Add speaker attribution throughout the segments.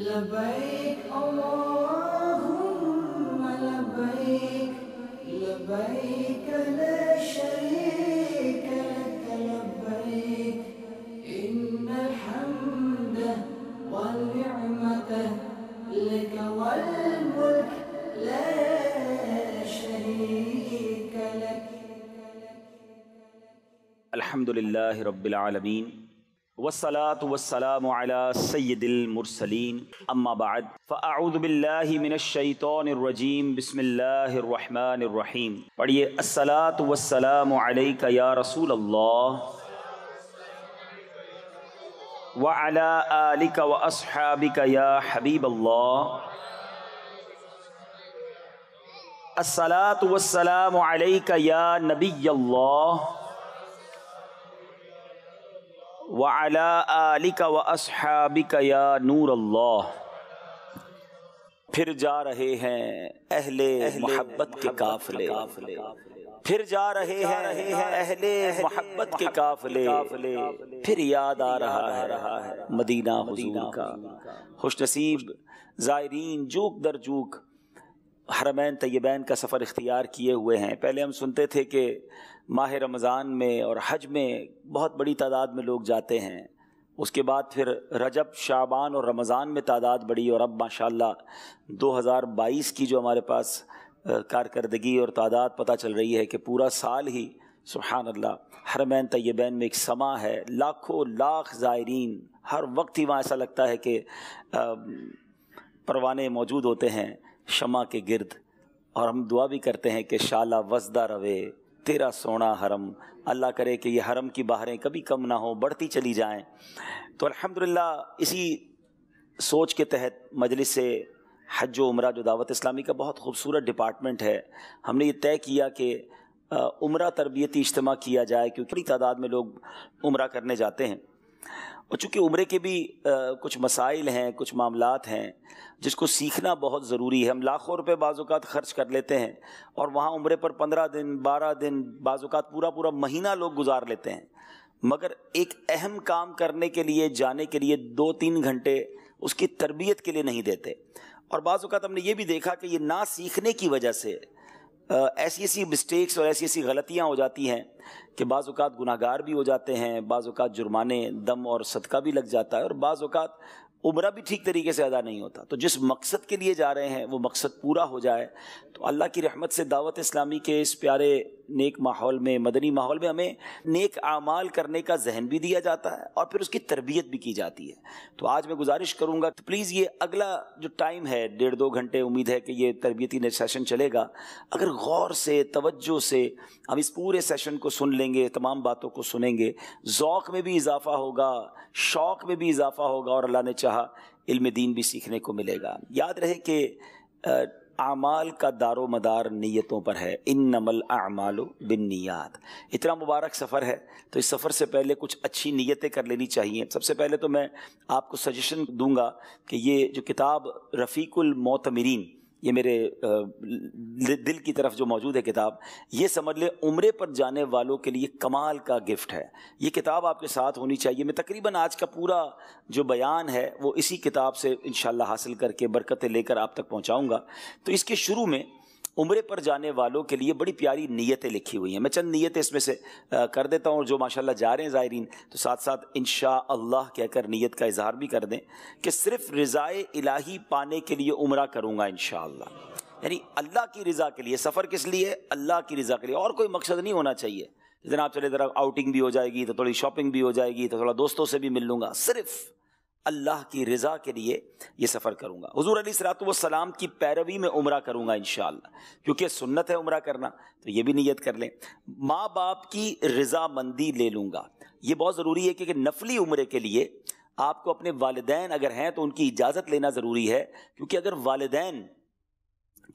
Speaker 1: لبيك اللهم لبيك لبيك لا شريك لك لبيك إن الحمد والنعمة لك والملك لا شريك لك.
Speaker 2: الحمد للہ رب العالمین والصلاة والسلام على سید المرسلین اما بعد فاعوذ باللہ من الشیطان الرجیم بسم اللہ الرحمن الرحیم. پڑھیے الصلاة والسلام علیک یا رسول اللہ وعلى آلک واصحابک یا حبیب اللہ. الصلاة والسلام علیک یا نبی اللہ وَعَلَىٰ آلِكَ وَأَصْحَابِكَ يَا نور اللہ. پھر جا رہے ہیں اہل محبت کے قافلے، پھر جا رہے ہیں اہل محبت کے قافلے، پھر یاد آ رہا ہے مدینہ حضور کا. خوش نصیب زائرین جوک در جوک حرمین طیبین کا سفر اختیار کیے ہوئے ہیں. پہلے ہم سنتے تھے کہ ماہ رمضان میں اور حج میں بہت بڑی تعداد میں لوگ جاتے ہیں، اس کے بعد پھر رجب، شعبان اور رمضان میں تعداد بڑھی، اور اب ماشاءاللہ 2022 کی جو ہمارے پاس کارکردگی اور تعداد پتہ چل رہی ہے کہ پورا سال ہی سبحان اللہ حرمین طیبین میں ایک سما ہے، لاکھوں لاکھ زائرین، ہر وقت ہی وہاں ایسا لگتا ہے کہ پروانے موجود ہوتے ہیں شمع کے گرد. اور ہم دعا بھی کرتے ہیں کہ شالا وزدہ روے تیرا سونا حرم، اللہ کرے کہ یہ حرم کی بہاریں کبھی کم نہ ہوں، بڑھتی چلی جائیں. تو الحمدللہ اسی سوچ کے تحت مجلس حج و عمرہ جو دعوت اسلامی کا بہت خوبصورت ڈپارٹمنٹ ہے، ہم نے یہ طے کیا کہ عمرہ تربیتی اجتماع کیا جائے، کیونکہ بڑی تعداد میں لوگ عمرہ کرنے جاتے ہیں. اور چونکہ عمرے کے بھی کچھ مسائل ہیں، کچھ معاملات ہیں جس کو سیکھنا بہت ضروری ہے. ہم لاکھوں روپے بعض اوقات خرچ کر لیتے ہیں اور وہاں عمرے پر 15 دن 12 دن بعض اوقات پورا مہینہ لوگ گزار لیتے ہیں، مگر ایک اہم کام کرنے کے لیے جانے کے لیے 2-3 گھنٹے اس کی تربیت کے لیے نہیں دیتے. اور بعض اوقات ہم نے یہ بھی دیکھا کہ یہ نہ سیکھنے کی وجہ سے ایسی مسٹیکس اور ایسی غلطیاں ہو جاتی ہیں کہ بعض اوقات گناہ گار بھی ہو جاتے ہیں، بعض اوقات جرمانے دم اور صدقہ بھی لگ جاتا ہے، اور بعض اوقات عمرہ بھی ٹھیک طریقے سے ادا نہیں ہوتا. تو جس مقصد کے لیے جا رہے ہیں وہ مقصد پورا ہو جائے. تو اللہ کی رحمت سے دعوت اسلامی کے اس پیارے نیک ماحول میں، مدنی ماحول میں ہمیں نیک اعمال کرنے کا ذہن بھی دیا جاتا ہے اور پھر اس کی تربیت بھی کی جاتی ہے. تو آج میں گزارش کروں گا تو پلیز یہ اگلا جو ٹائم ہے 1.5-2 گھنٹے امید ہے کہ یہ تربیتی سیشن چلے گا، اگر غور سے توجہ سے ہم اس پورے سیشن کو سن لیں گے، تمام باتوں کو سنیں گے، ذوق میں بھی اضافہ ہوگا، شوق میں بھی اضافہ ہوگا، اور اللہ نے چاہا علم دین بھی سیکھنے کو ملے گا. یاد رہے کہ اعمال کا دار و مدار نیتوں پر ہے، انما الاعمال بالنیات. اتنا مبارک سفر ہے تو اس سفر سے پہلے کچھ اچھی نیتیں کر لینی چاہیے. سب سے پہلے تو میں آپ کو سجیشن دوں گا کہ یہ جو کتاب رفیق المعتمرین، یہ میرے دل کی طرف جو موجود ہے کتاب، یہ سمجھ لیں عمرے پر جانے والوں کے لیے کمال کا گفٹ ہے. یہ کتاب آپ کے ساتھ ہونی چاہیے. میں تقریباً آج کا پورا جو بیان ہے وہ اسی کتاب سے انشاءاللہ حاصل کر کے برکتیں لے کر آپ تک پہنچاؤں گا. تو اس کے شروع میں عمرے پر جانے والوں کے لیے بڑی پیاری نیتیں لکھی ہوئی ہیں. میں چند نیتیں اس میں سے کر دیتا ہوں، جو ماشاءاللہ جا رہے ہیں زائرین تو ساتھ ساتھ انشاءاللہ کہہ کر نیت کا اظہار بھی کر دیں کہ صرف رضائے الہی پانے کے لیے عمرہ کروں گا انشاءاللہ. یعنی اللہ کی رضا کے لیے. سفر کس لیے؟ اللہ کی رضا کے لیے، اور کوئی مقصد نہیں ہونا چاہیے. جناب چلے ذرا آؤٹنگ بھی ہو جائے گی تو تھوڑی شاپنگ بھی ہو جائے گی تو تھوڑا دوستوں سے بھی مل لوں گا. صرف اللہ کی رضا کے لیے یہ سفر کروں گا. حضور علیہ الصلوۃ والسلام کی پیروی میں عمرہ کروں گا انشاءاللہ، کیونکہ سنت ہے عمرہ کرنا. تو یہ بھی نیت کر لیں. ماں باپ کی رضا مندی لے لوں گا. یہ بہت ضروری ہے کہ نفلی عمرے کے لیے آپ کو اپنے والدین اگر ہیں تو ان کی اجازت لینا ضروری ہے، کیونکہ اگر والدین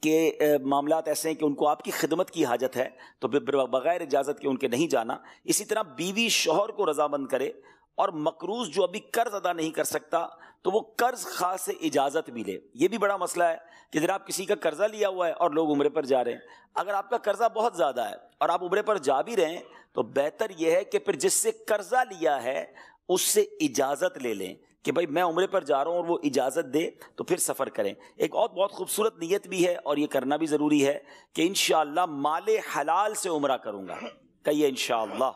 Speaker 2: کہ معاملات ایسے ہیں کہ ان کو آپ کی خدمت کی حاجت ہے تو بغیر اجازت کے ان کے نہیں جانا. اسی طرح بیوی شوہر کو رضامند کرے، اور مقروض جو ابھی قرض ادا نہیں کر سکتا تو وہ قرض خواہ سے اجازت بھی لے. یہ بھی بڑا مسئلہ ہے کہ جناب کسی کا قرضہ لیا ہوا ہے اور لوگ عمرے پر جا رہے ہیں. اگر آپ کا قرضہ بہت زیادہ ہے اور آپ عمرے پر جا بھی رہے ہیں تو بہتر یہ ہے کہ پھر جس سے قرضہ لیا ہے اس سے اجازت لے لیں کہ بھائی میں عمرے پر جا رہا ہوں اور وہ اجازت دے تو پھر سفر کریں. ایک اور بہت خوبصورت نیت بھی ہے اور یہ کرنا بھی ضروری ہے کہ انشاءاللہ مال حلال سے عمرہ کروں گا. کہیے انشاءاللہ.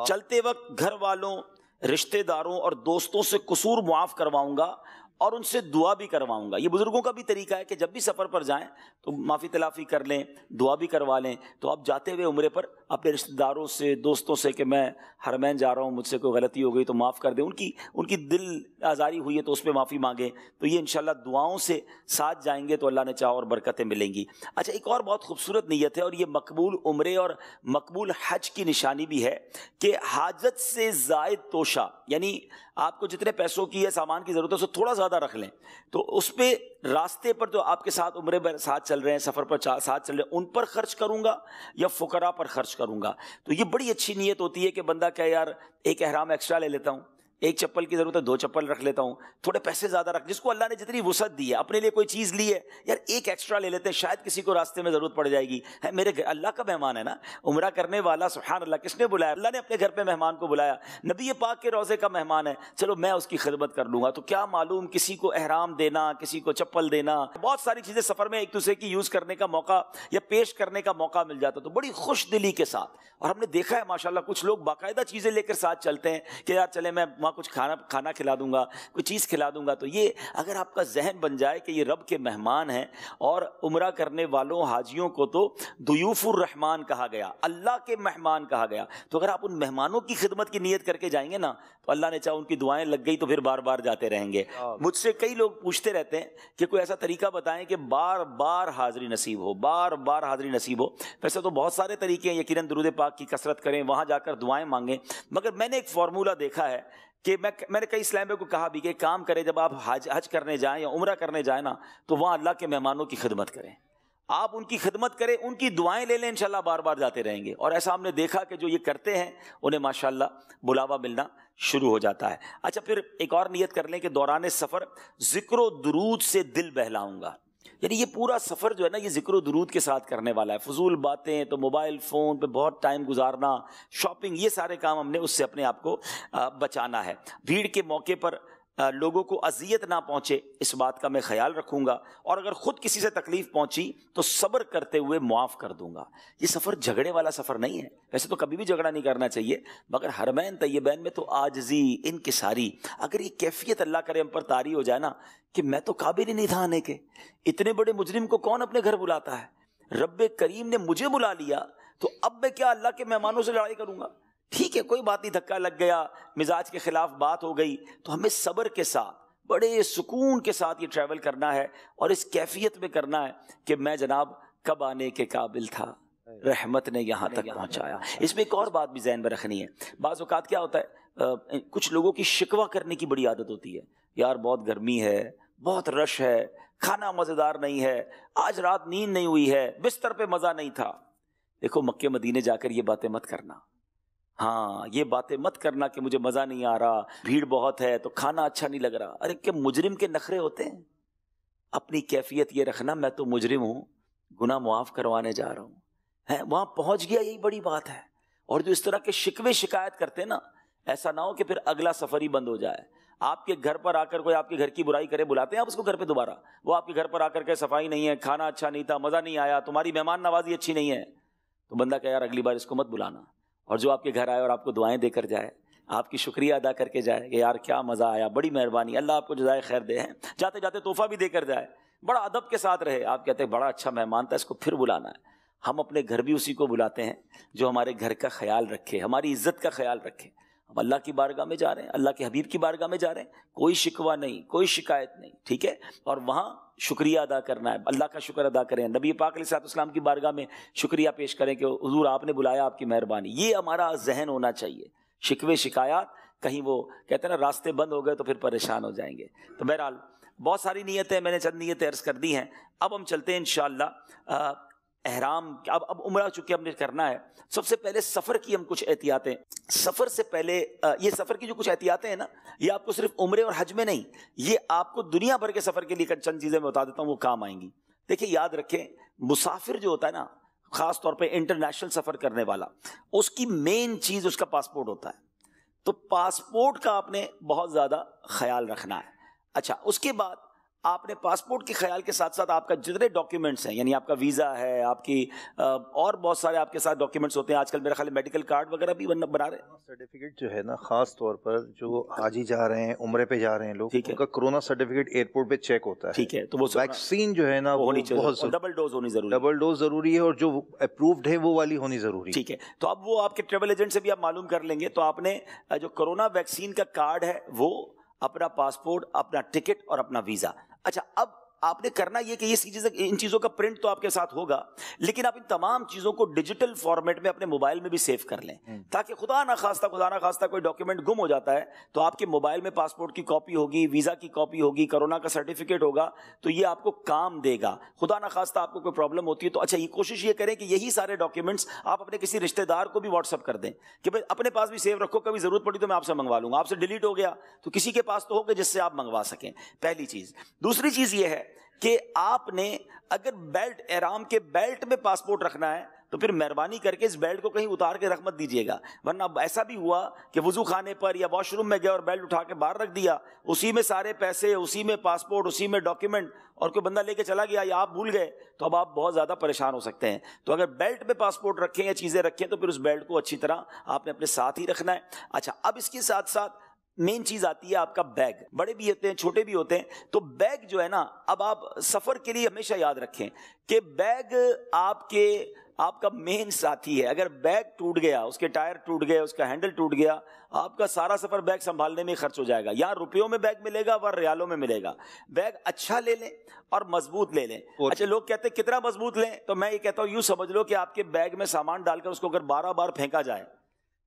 Speaker 2: چلتے وقت گھر والوں، رشتہ داروں اور دوستوں سے قصور معاف کرواؤں گا اور ان سے دعا بھی کرواؤں گا. یہ بزرگوں کا بھی طریقہ ہے کہ جب بھی سفر پر جائیں تو معافی تلافی کر لیں، دعا بھی کروا لیں. تو آپ جاتے ہوئے عمرے پر اپنے رشتہ داروں سے، دوستوں سے کہ میں حرمین جا رہا ہوں، مجھ سے کوئی غلطی ہو گئی تو معاف کر دیں. ان کی دل آزاری ہوئی ہے تو اس پہ معافی مانگیں. تو یہ انشاءاللہ دعاؤں سے ساتھ جائیں گے تو اللہ نے چاہا اور برکتیں ملیں گی. اچھا، ایک اور بہت خوبصورت نیت ہے اور یہ مقبول عمرے اور مقبول حج کی نشانی بھی ہے کہ حاجت سے زائد توشہ، یعنی آپ کو جتنے پیسوں کی ہے سامان کی ضرورت ہے اس سے تھوڑا زیادہ رکھ لیں. تو اس پہ راستے پر جو آپ کے ساتھ عمرے پر ساتھ چل رہے ہیں، سفر پر ساتھ چل رہے ہیں، ان پر خرچ کروں گا یا فقراء پر خرچ کروں گا. تو یہ بڑی اچھی نیت ہوتی ہے کہ بندہ کہ یار ایک احرام ایکسٹرا لے لیتا ہوں، ایک چپل کی ضرورت ہے 2 چپل رکھ لیتا ہوں، تھوڑے پیسے زیادہ رکھ، جس کو اللہ نے جتنی وسعت دی ہے. اپنے لیے کوئی چیز لی ہے یار ایک ایکسٹرا لے لیتے ہیں، شاید کسی کو راستے میں ضرورت پڑ جائے گی. میرے اللہ کا مہمان ہے نا، عمرہ کرنے والا، سبحان اللہ، کس نے بلایا؟ اللہ نے اپنے گھر پہ مہمان کو بلایا، نبی پاک کے روضے کا مہمان ہے، چلو میں اس کی خدمت کر لوں گا. تو کیا معلوم کسی کو احرام دینا، کسی کو چپل دینا، بہت ساری چیزیں سفر میں ایک دوسرے کی یوز کرنے کا موقع یا پیش کرنے کا موقع مل جاتا. تو بڑی خوش دلی کے ساتھ، اور ہم نے دیکھا ہے ماشاءاللہ کچھ لوگ باقاعدہ چیزیں لے کر ساتھ چلتے ہیں کہ یار چلے میں وہاں کچھ کھانا کھلا دوں گا، کوئی چیز کھلا دوں گا. تو یہ اگر آپ کا ذہن بن جائے کہ یہ رب کے مہمان ہیں، اور عمرہ کرنے والوں حاجیوں کو تو ضیوف الرحمان کہا گیا، اللہ کے مہمان کہا گیا. تو اگر آپ ان مہمانوں کی خدمت کی نیت کر کے جائیں گے نا تو اللہ نے چاہا ان کی دعائیں لگ گئی تو پھر بار بار جاتے رہیں گے. مجھ سے کئی لوگ پوچھتے رہتے ہیں کہ کوئی ایسا طریقہ بتائیں کہ بار بار حاضری نصیب ہو، بار بار حاضری نصیب ہو. ویسے تو بہت سارے طریقے ہیں، یقیناً درود پاک کی کثرت کریں، وہاں جا کر دعائیں مانگیں، مگر میں نے ایک فارمولہ دیکھا ہے کہ میں نے کئی اسلامیہ کو کہا بھی کہ ایک کام کریں، جب آپ حج کرنے جائیں یا عمرہ کرنے جائیں نا تو وہاں اللہ کے مہمانوں کی خدمت کریں، آپ ان کی خدمت کریں، ان کی دعائیں لے لیں، انشاءاللہ بار بار جاتے رہیں گے. اور ایسا ہم نے دیکھا کہ جو یہ کرتے ہیں انہیں ماشاءاللہ بلاوا ملنا شروع ہو جاتا ہے. اچھا، پھر ایک اور نیت کر لیں کہ دوران سفر ذکر و درود سے دل بہلاؤں گا. یعنی یہ پورا سفر جو ہے نا یہ ذکر و درود کے ساتھ کرنے والا ہے. فضول باتیں تو موبائل فون پہ بہت ٹائم گزارنا، شاپنگ، یہ سارے کام ہم نے اس سے اپنے آپ کو بچانا ہے. بھیڑ کے موقع پر لوگوں کو اذیت نہ پہنچے اس بات کا میں خیال رکھوں گا، اور اگر خود کسی سے تکلیف پہنچی تو صبر کرتے ہوئے معاف کر دوں گا. یہ سفر جھگڑے والا سفر نہیں ہے، ویسے تو کبھی بھی جھگڑا نہیں کرنا چاہیے، مگر حرمین طیبین میں تو عاجزی، انکساری، اگر یہ کیفیت اللہ کرے ہم پر طاری ہو جائے نا کہ میں تو قابل ہی نہیں تھا آنے کے، اتنے بڑے مجرم کو کون اپنے گھر بلاتا ہے، رب کریم نے مجھے بلا لیا تو اب میں کیا اللہ کے مہمانوں سے لڑائی کروں گا؟ ٹھیک ہے، کوئی بات نہیں، دھکا لگ گیا، مزاج کے خلاف بات ہو گئی، تو ہمیں صبر کے ساتھ، بڑے سکون کے ساتھ یہ ٹریول کرنا ہے اور اس کیفیت میں کرنا ہے کہ میں جناب کب آنے کے قابل تھا، رحمت نے یہاں تک پہنچایا. اس میں ایک اور بات بھی ذہن میں رکھنی ہے. بعض اوقات کیا ہوتا ہے، کچھ لوگوں کی شکوہ کرنے کی بڑی عادت ہوتی ہے، یار بہت گرمی ہے، بہت رش ہے، کھانا مزیدار نہیں ہے، آج رات نیند نہیں ہوئی ہے، بستر پہ مزہ نہیں تھا. دیکھو مکے مدینے جا کر یہ باتیں مت کرنا، ہاں یہ باتیں مت کرنا کہ مجھے مزہ نہیں آ رہا، بھیڑ بہت ہے تو کھانا اچھا نہیں لگ رہا. ارے کیا مجرم کے نخرے ہوتے ہیں؟ اپنی کیفیت یہ رکھنا میں تو مجرم ہوں، گناہ معاف کروانے جا رہا ہوں، وہاں پہنچ گیا، یہی بڑی بات ہے. اور جو اس طرح کے شکوے شکایت کرتے ہیں نا، ایسا نہ ہو کہ پھر اگلا سفر ہی بند ہو جائے. آپ کے گھر پر آ کر کوئی آپ کے گھر کی برائی کرے، بلاتے ہیں آپ اس کو گھر پہ دوبارہ، وہ آپ کے گھر پر آ کر کے صفائی نہیں ہے، کھانا اچھا نہیں تھا، مزہ نہیں آیا، تمہاری مہمان نوازی اچھی نہیں ہے، تو بندہ کہ یار اگلی بار اس کو مت بلانا. اور جو آپ کے گھر آئے اور آپ کو دعائیں دے کر جائے، آپ کی شکریہ ادا کر کے جائے کہ یار کیا مزہ آیا، بڑی مہربانی، اللہ آپ کو جزائے خیر دے، ہیں جاتے جاتے تحفہ بھی دے کر جائے، بڑا ادب کے ساتھ رہے، آپ کہتے ہیں بڑا اچھا مہمان تھا، اس کو پھر بلانا ہے. ہم اپنے گھر بھی اسی کو بلاتے ہیں جو ہمارے گھر کا خیال رکھے، ہماری عزت کا خیال رکھے. ہم اللہ کی بارگاہ میں جا رہے ہیں، اللہ کے حبیب کی بارگاہ میں جا رہے ہیں، کوئی شکوہ نہیں، کوئی شکایت نہیں، ٹھیک ہے. اور وہاں شکریہ ادا کرنا ہے، اللہ کا شکر ادا کریں، نبی پاک علیہ الصلوۃ والسلام کی بارگاہ میں شکریہ پیش کریں کہ حضور آپ نے بلایا، آپ کی مہربانی. یہ ہمارا ذہن ہونا چاہیے. شکوے شکایات کہیں وہ کہتے ہیں نا راستے بند ہو گئے تو پھر پریشان ہو جائیں گے. تو بہرحال بہت ساری نیتیں، میں نے چند نیتیں عرض کر دی ہیں. اب ہم چلتے ہیں انشاءاللہ احرام. اب عمرہ چونکہ ہم نے کرنا ہے، سب سے پہلے سفر کی ہم کچھ احتیاطیں، سفر سے پہلے یہ سفر کی جو کچھ احتیاطیں ہیں نا، یہ آپ کو صرف عمرے اور حج میں نہیں، یہ آپ کو دنیا بھر کے سفر کے لیے چند چیزیں میں بتا دیتا ہوں، وہ کام آئیں گی. دیکھیں یاد رکھیں، مسافر جو ہوتا ہے نا، خاص طور پہ انٹرنیشنل سفر کرنے والا، اس کی مین چیز اس کا پاسپورٹ ہوتا ہے. تو پاسپورٹ کا آپ نے بہت زیادہ خیال رکھنا ہے. اچھا اس کے بعد آپ نے پاسپورٹ کے خیال کے ساتھ ساتھ آپ کا جتنے ڈاکیومنٹس ہیں، یعنی آپ کا ویزا ہے، آپ کی اور بہت سارے آپ کے ساتھ ڈاکیومنٹس ہوتے ہیں. آج کل میرا خیال ہے میڈیکل کارڈ وغیرہ بھی بنا رہے ہیں.
Speaker 3: سرٹیفکیٹ جو ہے نا، خاص طور پر جو حاجی جا رہے ہیں، عمرے پہ جا رہے ہیں لوگ، ان کا کرونا سرٹیفکیٹ ایئرپورٹ پہ چیک ہوتا ہے.
Speaker 2: ٹھیک ہے، تو وہ
Speaker 3: ویکسین جو ہے نا وہ بہت
Speaker 2: ڈبل ڈوز ہونی ضروری ہے.
Speaker 3: ڈبل ڈوز ضروری ہے، اور جو اپرووڈ ہے وہ والی ہونی ضروری ہے.
Speaker 2: ٹھیک ہے، تو اب وہ آپ کے ٹریول ایجنٹ سے بھی آپ معلوم کر لیں گے. تو آپ نے جو کرونا ویکسین کا کارڈ ہے وہ، اپنا پاسپورٹ، اپنا ٹکٹ اور اپنا ویزا. اچھا اب آپ نے کرنا یہ کہ ان چیزوں کا پرنٹ تو آپ کے ساتھ ہوگا، لیکن آپ ان تمام چیزوں کو ڈیجیٹل فارمیٹ میں اپنے موبائل میں بھی سیو کر لیں، تاکہ خدا نہ خواستہ کوئی ڈاکیومنٹ گم ہو جاتا ہے تو آپ کے موبائل میں پاسپورٹ کی کاپی ہوگی، ویزا کی کاپی ہوگی، کرونا کا سرٹیفکیٹ ہوگا، تو یہ آپ کو کام دے گا. خدا نہ خواستہ آپ کو کوئی پرابلم ہوتی ہے تو اچھا یہ کوشش یہ کریں کہ یہی سارے ڈاکیومنٹس آپ اپنے کسی رشتہ دار کو بھی واٹس ایپ کر دیں کہ بھائی اپنے پاس بھی سیو رکھو، کبھی ضرورت پڑی تو میں آپ سے منگوا لوں گا. آپ سے ڈیلیٹ ہو گیا تو کسی کے پاس تو ہوگا جس سے آپ منگوا سکیں. پہلی چیز. دوسری چیز یہ ہے کہ آپ نے اگر بیلٹ، احرام کے بیلٹ میں پاسپورٹ رکھنا ہے تو پھر مہربانی کر کے اس بیلٹ کو کہیں اتار کے رکھ مت دیجیے گا، ورنہ ایسا بھی ہوا کہ وضو خانے پر یا واش روم میں گئے اور بیلٹ اٹھا کے باہر رکھ دیا، اسی میں سارے پیسے، اسی میں پاسپورٹ، اسی میں ڈاکیومنٹ، اور کوئی بندہ لے کے چلا گیا یا آپ بھول گئے تو اب آپ بہت زیادہ پریشان ہو سکتے ہیں. تو اگر بیلٹ میں پاسپورٹ رکھیں یا چیزیں رکھیں تو پھر اس بیلٹ کو اچھی طرح آپ نے اپنے ساتھ ہی رکھنا ہے. اچھا اب اس کے ساتھ ساتھ مین چیز آتی ہے آپ کا بیگ. بڑے بھی ہوتے ہیں، چھوٹے بھی ہوتے ہیں. تو بیگ جو ہے نا، اب آپ سفر کے لیے ہمیشہ یاد رکھیں کہ بیگ آپ کا مین ساتھی ہے. اگر بیگ ٹوٹ گیا، اس کے ٹائر ٹوٹ گئے، اس کا ہینڈل ٹوٹ گیا، آپ کا سارا سفر بیگ سنبھالنے میں خرچ ہو جائے گا. یہاں روپیوں میں بیگ ملے گا اور ریالوں میں ملے گا. بیگ اچھا لے لیں اور مضبوط لے لیں. اچھا لوگ کہتے ہیں کتنا مضبوط لیں، تو میں یہ کہتا ہوں یوں سمجھ لو کہ آپ کے بیگ میں سامان ڈال کر اس کو اگر 12 بار پھینکا جائے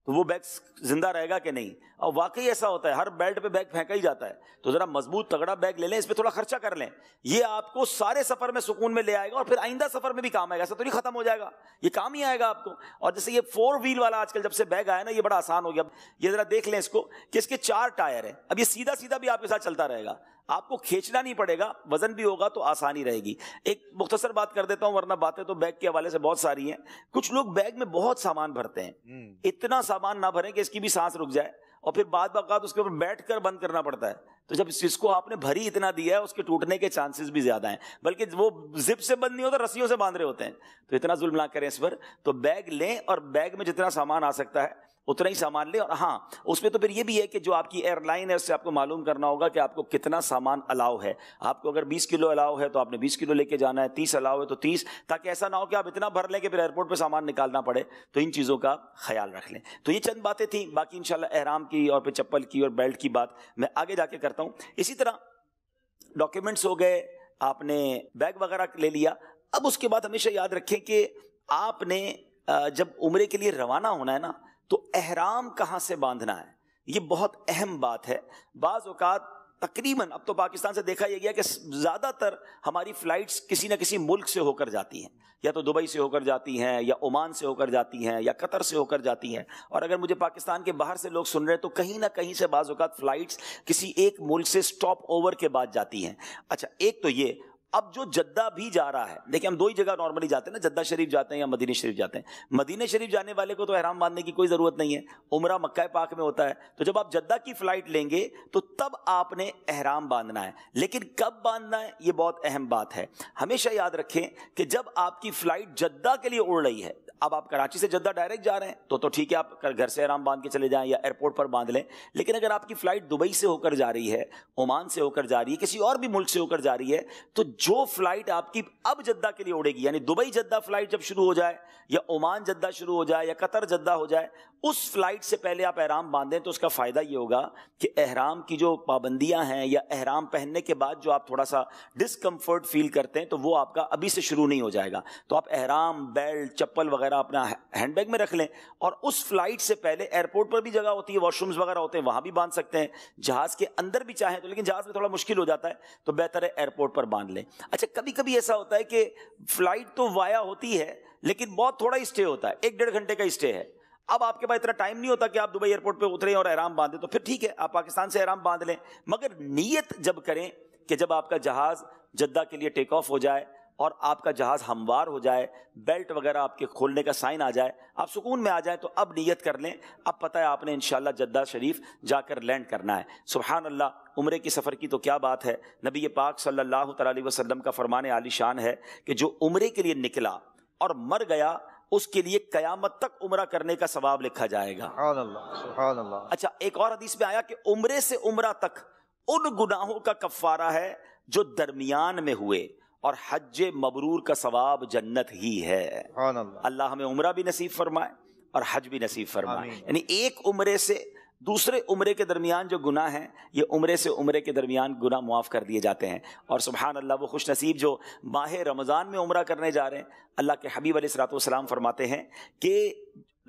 Speaker 2: تو وہ بیگ زندہ رہے گا کہ نہیں. اور واقعی ایسا ہوتا ہے، ہر بیلٹ پہ بیگ پھینکا ہی جاتا ہے. تو ذرا مضبوط تگڑا بیگ لے لیں، اس پہ تھوڑا خرچہ کر لیں. یہ آپ کو سارے سفر میں سکون میں لے آئے گا اور پھر آئندہ سفر میں بھی کام آئے گا. ایسا تو نہیں ختم ہو جائے گا، یہ کام ہی آئے گا آپ کو. اور جیسے یہ 4 ویل والا آج کل جب سے بیگ آیا نا، یہ بڑا آسان ہو گیا. یہ ذرا دیکھ لیں اس کو کہ اس کے 4 ٹائر ہیں. اب یہ سیدھا سیدھا بھی آپ کے ساتھ چلتا رہے گا، آپ کو کھینچنا نہیں پڑے گا، وزن بھی ہوگا تو آسانی رہے گی. ایک مختصر بات کر دیتا ہوں ورنہ باتیں تو بیگ کے حوالے سے بہت ساری ہیں. کچھ لوگ بیگ میں بہت سامان بھرتے ہیں، اتنا سامان نہ بھریں کہ اس کی بھی سانس رک جائے، اور پھر بعد اوقات اس کے اوپر بیٹھ کر بند کرنا پڑتا ہے. تو جب اس کو آپ نے بھری اتنا دیا ہے، اس کے ٹوٹنے کے چانسز بھی زیادہ ہیں، بلکہ وہ زپ سے بند نہیں ہوتا، رسیوں سے باندھ رہے ہوتے ہیں. تو اتنا ظلم نہ کریں اس پر. تو بیگ لیں اور بیگ میں جتنا سامان آ سکتا ہے اتنا ہی سامان لیں. اور ہاں اس میں تو پھر یہ بھی ہے کہ جو آپ کی ایئر لائن ہے اس سے آپ کو معلوم کرنا ہوگا کہ آپ کو کتنا سامان الاؤ ہے. آپ کو اگر 20 کلو الاؤ ہے تو آپ نے 20 کلو لے کے جانا ہے، 30 الاؤ ہے تو 30، تاکہ ایسا نہ ہو کہ آپ اتنا بھر لیں کہ پھر ایئرپورٹ پہ سامان نکالنا پڑے. تو ان چیزوں کا خیال رکھ لیں. تو یہ چند باتیں تھیں، باقی انشاءاللہ احرام کی اور پھر چپل کی اور بیلٹ کی بات میں آگے جا کے کرتا ہوں. اسی طرح ڈاکیومنٹس ہو گئے، آپ نے بیگ وغیرہ لے لیا. اب اس کے بعد ہمیشہ یاد رکھیں کہ آپ نے جب عمرے کے لیے روانہ ہونا ہے نا، تو احرام کہاں سے باندھنا ہے، یہ بہت اہم بات ہے. بعض اوقات تقریباً اب تو پاکستان سے دیکھا یہ گیا کہ زیادہ تر ہماری فلائٹس کسی نہ کسی ملک سے ہو کر جاتی ہیں، یا تو دبئی سے ہو کر جاتی ہیں، یا عمان سے ہو کر جاتی ہیں، یا قطر سے ہو کر جاتی ہیں. اور اگر مجھے پاکستان کے باہر سے لوگ سن رہے ہیں تو کہیں نہ کہیں سے بعض اوقات فلائٹس کسی ایک ملک سے سٹاپ اوور کے بعد جاتی ہیں. اچھا ایک تو یہ. اب جو جدہ بھی جا رہا ہے، دیکھیں ہم 2 ہی جگہ نارملی جاتے ہیں نا، جدہ شریف جاتے ہیں یا مدینہ شریف جاتے ہیں. مدینہ شریف جانے والے کو تو احرام باندھنے کی کوئی ضرورت نہیں ہے، عمرہ مکہ پاک میں ہوتا ہے. تو جب آپ جدہ کی فلائٹ لیں گے تو تب آپ نے احرام باندھنا ہے. لیکن کب باندھنا ہے یہ بہت اہم بات ہے. ہمیشہ یاد رکھیں کہ جب آپ کی فلائٹ جدہ کے لیے اڑ رہی ہے، اب آپ کراچی سے جدہ ڈائریکٹ جا رہے ہیں تو ٹھیک ہے، آپ گھر سے احرام باندھ کے چلے جائیں یا ایئرپورٹ پر باندھ لیں. لیکن اگر آپ کی فلائٹ دبئی سے ہو کر جا رہی ہے، عمان سے ہو کر جا رہی ہے، کسی اور بھی ملک سے ہو کر جا رہی ہے، تو جو فلائٹ آپ کی اب جدہ کے لیے اڑے گی، یعنی دبئی جدہ فلائٹ جب شروع ہو جائے یا عمان جدہ شروع ہو جائے یا قطر جدہ ہو جائے، اس فلائٹ سے پہلے آپ احرام باندھیں. تو اس کا فائدہ یہ ہوگا کہ احرام کی جو پابندیاں ہیں یا احرام پہننے کے بعد جو آپ تھوڑا سا ڈسکمفرٹ فیل کرتے ہیں تو وہ آپ کا ابھی سے شروع نہیں ہو جائے گا. تو آپ احرام، بیلٹ، چپل وغیرہ اپنا ہینڈ بیگ میں رکھ لیں، اور اس فلائٹ سے پہلے ایئرپورٹ پر بھی جگہ ہوتی ہے، واش رومز وغیرہ ہوتے ہیں، وہاں بھی باندھ سکتے ہیں. جہاز کے اندر بھی چاہیں تو، لیکن جہاز میں تھوڑا مشکل ہو جاتا ہے تو بہتر ہے ایئرپورٹ پر باندھ لیں. اچھا کبھی کبھی ایسا ہوتا ہے کہ فلائٹ تو وایا ہوتی ہے لیکن بہت تھوڑا ہی اسٹے ہوتا ہے، 1-1.5 گھنٹے کا اسٹے ہے. اب آپ کے پاس اتنا ٹائم نہیں ہوتا کہ آپ دبئی ایئرپورٹ پہ اتریں اور احرام باندھیں، تو پھر ٹھیک ہے آپ پاکستان سے احرام باندھ لیں. مگر نیت جب کریں کہ جب آپ کا جہاز جدہ کے لیے ٹیک آف ہو جائے اور آپ کا جہاز ہموار ہو جائے, بیلٹ وغیرہ آپ کے کھولنے کا سائن آ جائے, آپ سکون میں آ جائیں, تو اب نیت کر لیں, اب پتہ ہے آپ نے انشاءاللہ جدہ شریف جا کر لینڈ کرنا ہے. سبحان اللہ, عمرے کی سفر کی تو کیا بات ہے. نبی پاک صلی اللہ تعالی علیہ وسلم کا فرمان عالی شان ہے کہ جو عمرے کے لیے نکلا اور مر گیا, اس کے لیے قیامت تک عمرہ کرنے کا ثواب لکھا جائے گا.
Speaker 3: سبحان اللہ, سبحان اللہ.
Speaker 2: اچھا, ایک اور حدیث میں آیا کہ عمرے سے عمرہ تک ان گناہوں کا کفارہ ہے جو درمیان میں ہوئے, اور حج مبرور کا ثواب جنت ہی ہے.
Speaker 3: سبحان اللہ.
Speaker 2: اللہ ہمیں عمرہ بھی نصیب فرمائے اور حج بھی نصیب فرمائے.
Speaker 3: آمین.
Speaker 2: یعنی ایک عمرے سے دوسرے عمرے کے درمیان جو گناہ ہیں, یہ عمرے سے عمرے کے درمیان گناہ معاف کر دیے جاتے ہیں. اور سبحان اللہ, وہ خوش نصیب جو ماہ رمضان میں عمرہ کرنے جا رہے ہیں, اللہ کے حبیب علیہ الصلوۃ والسلام فرماتے ہیں کہ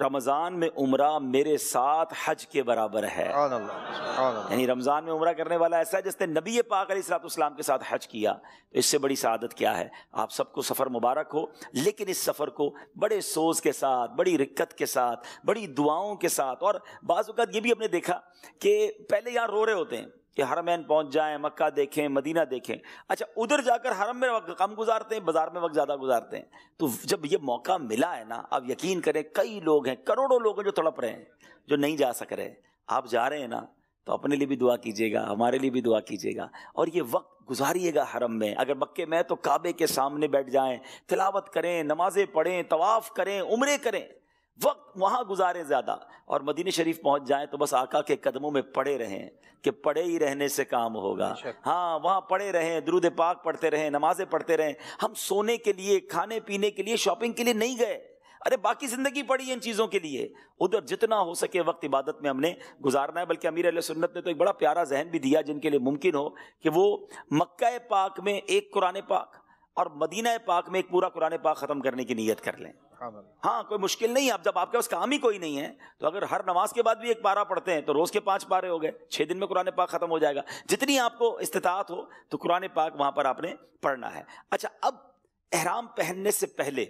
Speaker 2: رمضان میں عمرہ میرے ساتھ حج کے برابر ہے.
Speaker 3: سبحان اللہ, سبحان اللہ.
Speaker 2: یعنی رمضان میں عمرہ کرنے والا ایسا ہے جس نے نبی پاک علیہ الصلوۃ والسلام کے ساتھ حج کیا. تو اس سے بڑی سعادت کیا ہے. آپ سب کو سفر مبارک ہو, لیکن اس سفر کو بڑے سوز کے ساتھ, بڑی رکت کے ساتھ, بڑی دعاؤں کے ساتھ. اور بعض اوقات یہ بھی ہم نے دیکھا کہ پہلے یہاں رو رہے ہوتے ہیں کہ حرمین پہنچ جائیں, مکہ دیکھیں, مدینہ دیکھیں. اچھا, ادھر جا کر حرم میں وقت کم گزارتے ہیں, بازار میں وقت زیادہ گزارتے ہیں. تو جب یہ موقع ملا ہے نا, آپ یقین کریں کئی لوگ ہیں, کروڑوں لوگ ہیں جو تڑپ رہے ہیں, جو نہیں جا سک رہے. آپ جا رہے ہیں نا, تو اپنے لیے بھی دعا کیجیے گا, ہمارے لیے بھی دعا کیجیے گا, اور یہ وقت گزاریے گا حرم میں. اگر مکے میں تو کعبے کے سامنے بیٹھ جائیں, تلاوت کریں, نمازیں پڑھیں, طواف کریں, عمرے کریں, وقت وہاں گزاریں زیادہ. اور مدینہ شریف پہنچ جائیں تو بس آقا کے قدموں میں پڑے رہیں, کہ پڑے ہی رہنے سے کام ہوگا. ہاں, وہاں پڑے رہیں, درود پاک پڑھتے رہیں, نمازیں پڑھتے رہیں. ہم سونے کے لیے, کھانے پینے کے لیے, شاپنگ کے لیے نہیں گئے. ارے باقی زندگی پڑی ہے ان چیزوں کے لیے. ادھر جتنا ہو سکے وقت عبادت میں ہم نے گزارنا ہے. بلکہ امیر علیہ سنت نے تو ایک بڑا پیارا ذہن بھی دیا, جن کے لیے ممکن ہو کہ وہ مکہ پاک میں ایک قرآن پاک اور مدینہ پاک میں ایک پورا قرآن پاک ختم کرنے کی نیت کر لیں. ہاں, کوئی مشکل نہیں. اب جب آپ کے پاس کام ہی کوئی نہیں ہے, تو اگر ہر نماز کے بعد بھی ایک پارہ پڑھتے ہیں تو روز کے 5 پارے ہو گئے, 6 دن میں قرآن پاک ختم ہو جائے گا. جتنی آپ کو استطاعت ہو تو قرآن پاک وہاں پر آپ نے پڑھنا ہے. اچھا, اب احرام پہننے سے پہلے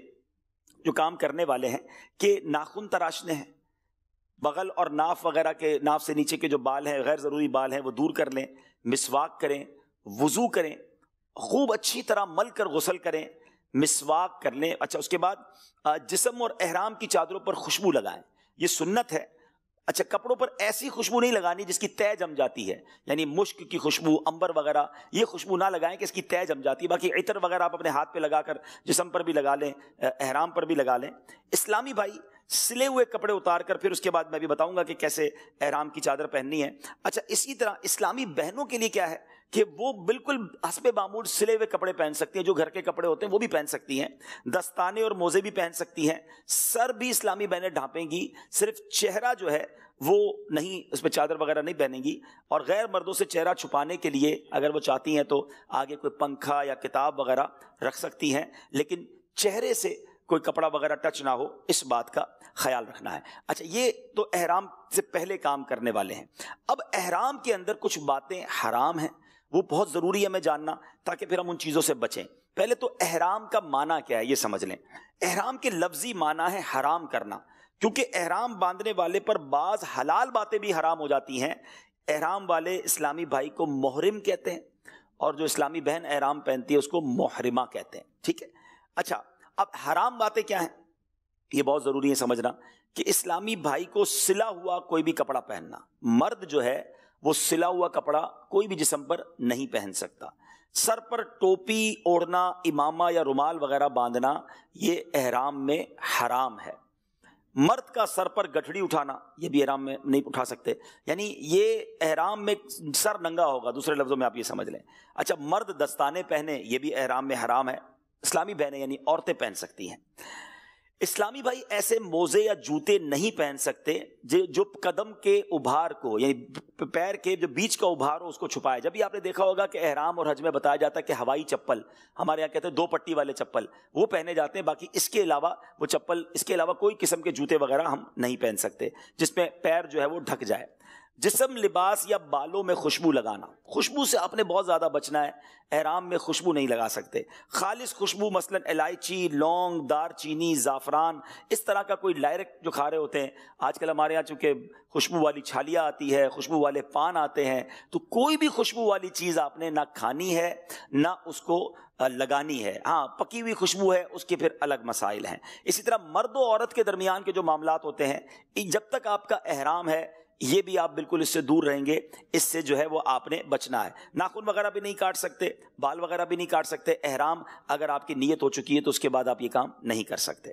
Speaker 2: جو کام کرنے والے ہیں کہ ناخن تراشنے ہیں, بغل اور ناف وغیرہ کے, ناف سے نیچے کے جو بال ہیں, غیر ضروری بال ہیں, وہ دور کر لیں, مسواک کریں, وضو کریں, خوب اچھی طرح مل کر غسل کریں, مسواک کر لیں. اچھا, اس کے بعد جسم اور احرام کی چادروں پر خوشبو لگائیں, یہ سنت ہے. اچھا, کپڑوں پر ایسی خوشبو نہیں لگانی جس کی تہ جم جاتی ہے, یعنی مشک کی خوشبو, عنبر وغیرہ, یہ خوشبو نہ لگائیں کہ اس کی تہ جم جاتی ہے. باقی عطر وغیرہ آپ اپنے ہاتھ پہ لگا کر جسم پر بھی لگا لیں, احرام پر بھی لگا لیں. اسلامی بھائی سلے ہوئے کپڑے اتار کر, پھر اس کے بعد میں بھی بتاؤں گا کہ کیسے احرام کی چادر پہننی ہے. اچھا, اسی طرح اسلامی بہنوں کے لیے کیا ہے کہ وہ بالکل حسب معمول سلے ہوئے کپڑے پہن سکتی ہیں, جو گھر کے کپڑے ہوتے ہیں وہ بھی پہن سکتی ہیں, دستانے اور موزے بھی پہن سکتی ہیں. سر بھی اسلامی بہنیں ڈھانپیں گی, صرف چہرہ جو ہے وہ نہیں, اس پہ چادر وغیرہ نہیں پہنیں گی. اور غیر مردوں سے چہرہ چھپانے کے لیے اگر وہ چاہتی ہیں تو آگے کوئی پنکھا یا کتاب وغیرہ رکھ سکتی ہیں, لیکن چہرے سے کوئی کپڑا وغیرہ ٹچ نہ ہو, اس بات کا خیال رکھنا ہے. اچھا, یہ تو احرام سے پہلے کام کرنے والے ہیں. اب احرام کے اندر کچھ باتیں حرام ہیں, وہ بہت ضروری ہے ہمیں جاننا, تاکہ پھر ہم ان چیزوں سے بچیں. پہلے تو احرام کا معنی کیا ہے یہ سمجھ لیں. احرام کے لفظی معنی ہے حرام کرنا, کیونکہ احرام باندھنے والے پر بعض حلال باتیں بھی حرام ہو جاتی ہیں. احرام والے اسلامی بھائی کو محرم کہتے ہیں, اور جو اسلامی بہن احرام پہنتی ہے اس کو محرمہ کہتے ہیں. ٹھیک ہے. اچھا, اب حرام باتیں کیا ہیں یہ بہت ضروری ہے سمجھنا, کہ اسلامی بھائی کو سلا ہوا کوئی بھی کپڑا پہننا. مرد جو ہے وہ سلا ہوا کپڑا کوئی بھی جسم پر نہیں پہن سکتا. سر پر ٹوپی اوڑھنا, امامہ یا رومال وغیرہ باندھنا, یہ احرام میں حرام ہے. مرد کا سر پر گٹھڑی اٹھانا, یہ بھی احرام میں نہیں اٹھا سکتے, یعنی یہ احرام میں سر ننگا ہوگا, دوسرے لفظوں میں آپ یہ سمجھ لیں. اچھا, مرد دستانے پہنے, یہ بھی احرام میں حرام ہے. اسلامی بہنیں یعنی عورتیں پہن سکتی ہیں. اسلامی بھائی ایسے موزے یا جوتے نہیں پہن سکتے جو قدم کے ابھار کو, یعنی پیر کے جو بیچ کا ابھار ہو اس کو چھپائے. جب بھی آپ نے دیکھا ہوگا کہ احرام اور حج میں بتایا جاتا ہے کہ ہوائی چپل, ہمارے یہاں کہتے ہیں 2 پٹی والے چپل, وہ پہنے جاتے ہیں. باقی اس کے علاوہ وہ چپل, اس کے علاوہ کوئی قسم کے جوتے وغیرہ ہم نہیں پہن سکتے جس میں پیر جو ہے وہ ڈھک جائے. جسم، لباس یا بالوں میں خوشبو لگانا، خوشبو سے آپ نے بہت زیادہ بچنا ہے، احرام میں خوشبو نہیں لگا سکتے. خالص خوشبو مثلا الائچی، لونگ، دار چینی، زعفران، اس طرح کا کوئی ڈائریکٹ جو کھا رہے ہوتے ہیں. آج کل ہمارے یہاں چونکہ خوشبو والی چھالیاں آتی ہے، خوشبو والے پان آتے ہیں، تو کوئی بھی خوشبو والی چیز آپ نے نہ کھانی ہے نہ اس کو لگانی ہے. ہاں پکی ہوئی خوشبو ہے اس کے پھر الگ مسائل ہیں. اسی طرح مرد و عورت کے درمیان کے جو معاملات ہوتے ہیں، جب تک آپ کا احرام ہے یہ بھی آپ بالکل اس سے دور رہیں گے، اس سے جو ہے وہ آپ نے بچنا ہے. ناخن وغیرہ بھی نہیں کاٹ سکتے، بال وغیرہ بھی نہیں کاٹ سکتے. احرام اگر آپ کی نیت ہو چکی ہے تو اس کے بعد آپ یہ کام نہیں کر سکتے.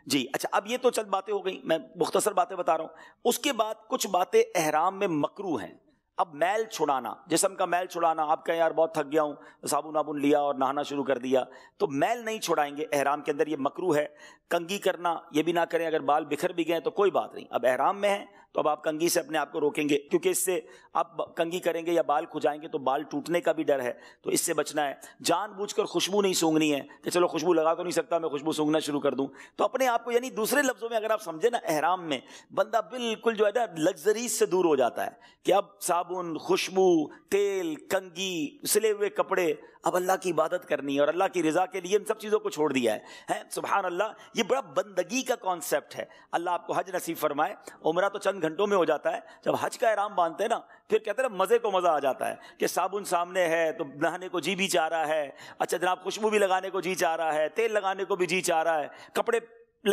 Speaker 2: جی اچھا، اب یہ تو چند باتیں ہو گئیں، میں مختصر باتیں بتا رہا ہوں. اس کے بعد کچھ باتیں احرام میں مکروہ ہیں. اب میل چھڑانا، جسم کا میل چھڑانا، آپ کہیں یار بہت تھک گیا ہوں، صابن وابن لیا اور نہانا شروع کر دیا، تو میل نہیں چھڑائیں گے احرام کے اندر، یہ مکروہ ہے. کنگھی کرنا یہ بھی نہ کریں، اگر بال بکھر بھی گئے تو کوئی بات نہیں، اب احرام میں ہیں تو اب آپ کنگھی سے اپنے آپ کو روکیں گے، کیونکہ اس سے آپ کنگھی کریں گے یا بال کھجائیں گے تو بال ٹوٹنے کا بھی ڈر ہے، تو اس سے بچنا ہے. جان بوجھ کر خوشبو نہیں سونگنی ہے کہ چلو خوشبو لگا تو نہیں سکتا میں خوشبو سونگنا شروع کر دوں. تو اپنے آپ کو، یعنی دوسرے لفظوں میں اگر آپ سمجھیں نا، احرام میں بندہ بالکل جو ہے نا لگژریز سے دور ہو جاتا ہے کہ اب صابن، خوشبو، تیل، کنگھی، سلے ہوئے کپڑے، اب اللہ کی عبادت کرنی ہے اور اللہ کی رضا کے لیے ان سب چیزوں کو چھوڑ دیا ہے. سبحان اللہ، یہ بڑا بندگی کا کانسیپٹ ہے. اللہ آپ کو حج نصیب فرمائے. عمرہ تو چند گھنٹوں میں ہو جاتا ہے، جب حج کا احرام باندھتے ہیں نا پھر کہتے ہیں مزے کو مزہ آ جاتا ہے کہ صابن سامنے ہے تو نہانے کو جی بھی چاہ رہا ہے، اچھا جناب خوشبو بھی لگانے کو جی چاہ رہا ہے، تیل لگانے کو بھی جی چاہ رہا ہے، کپڑے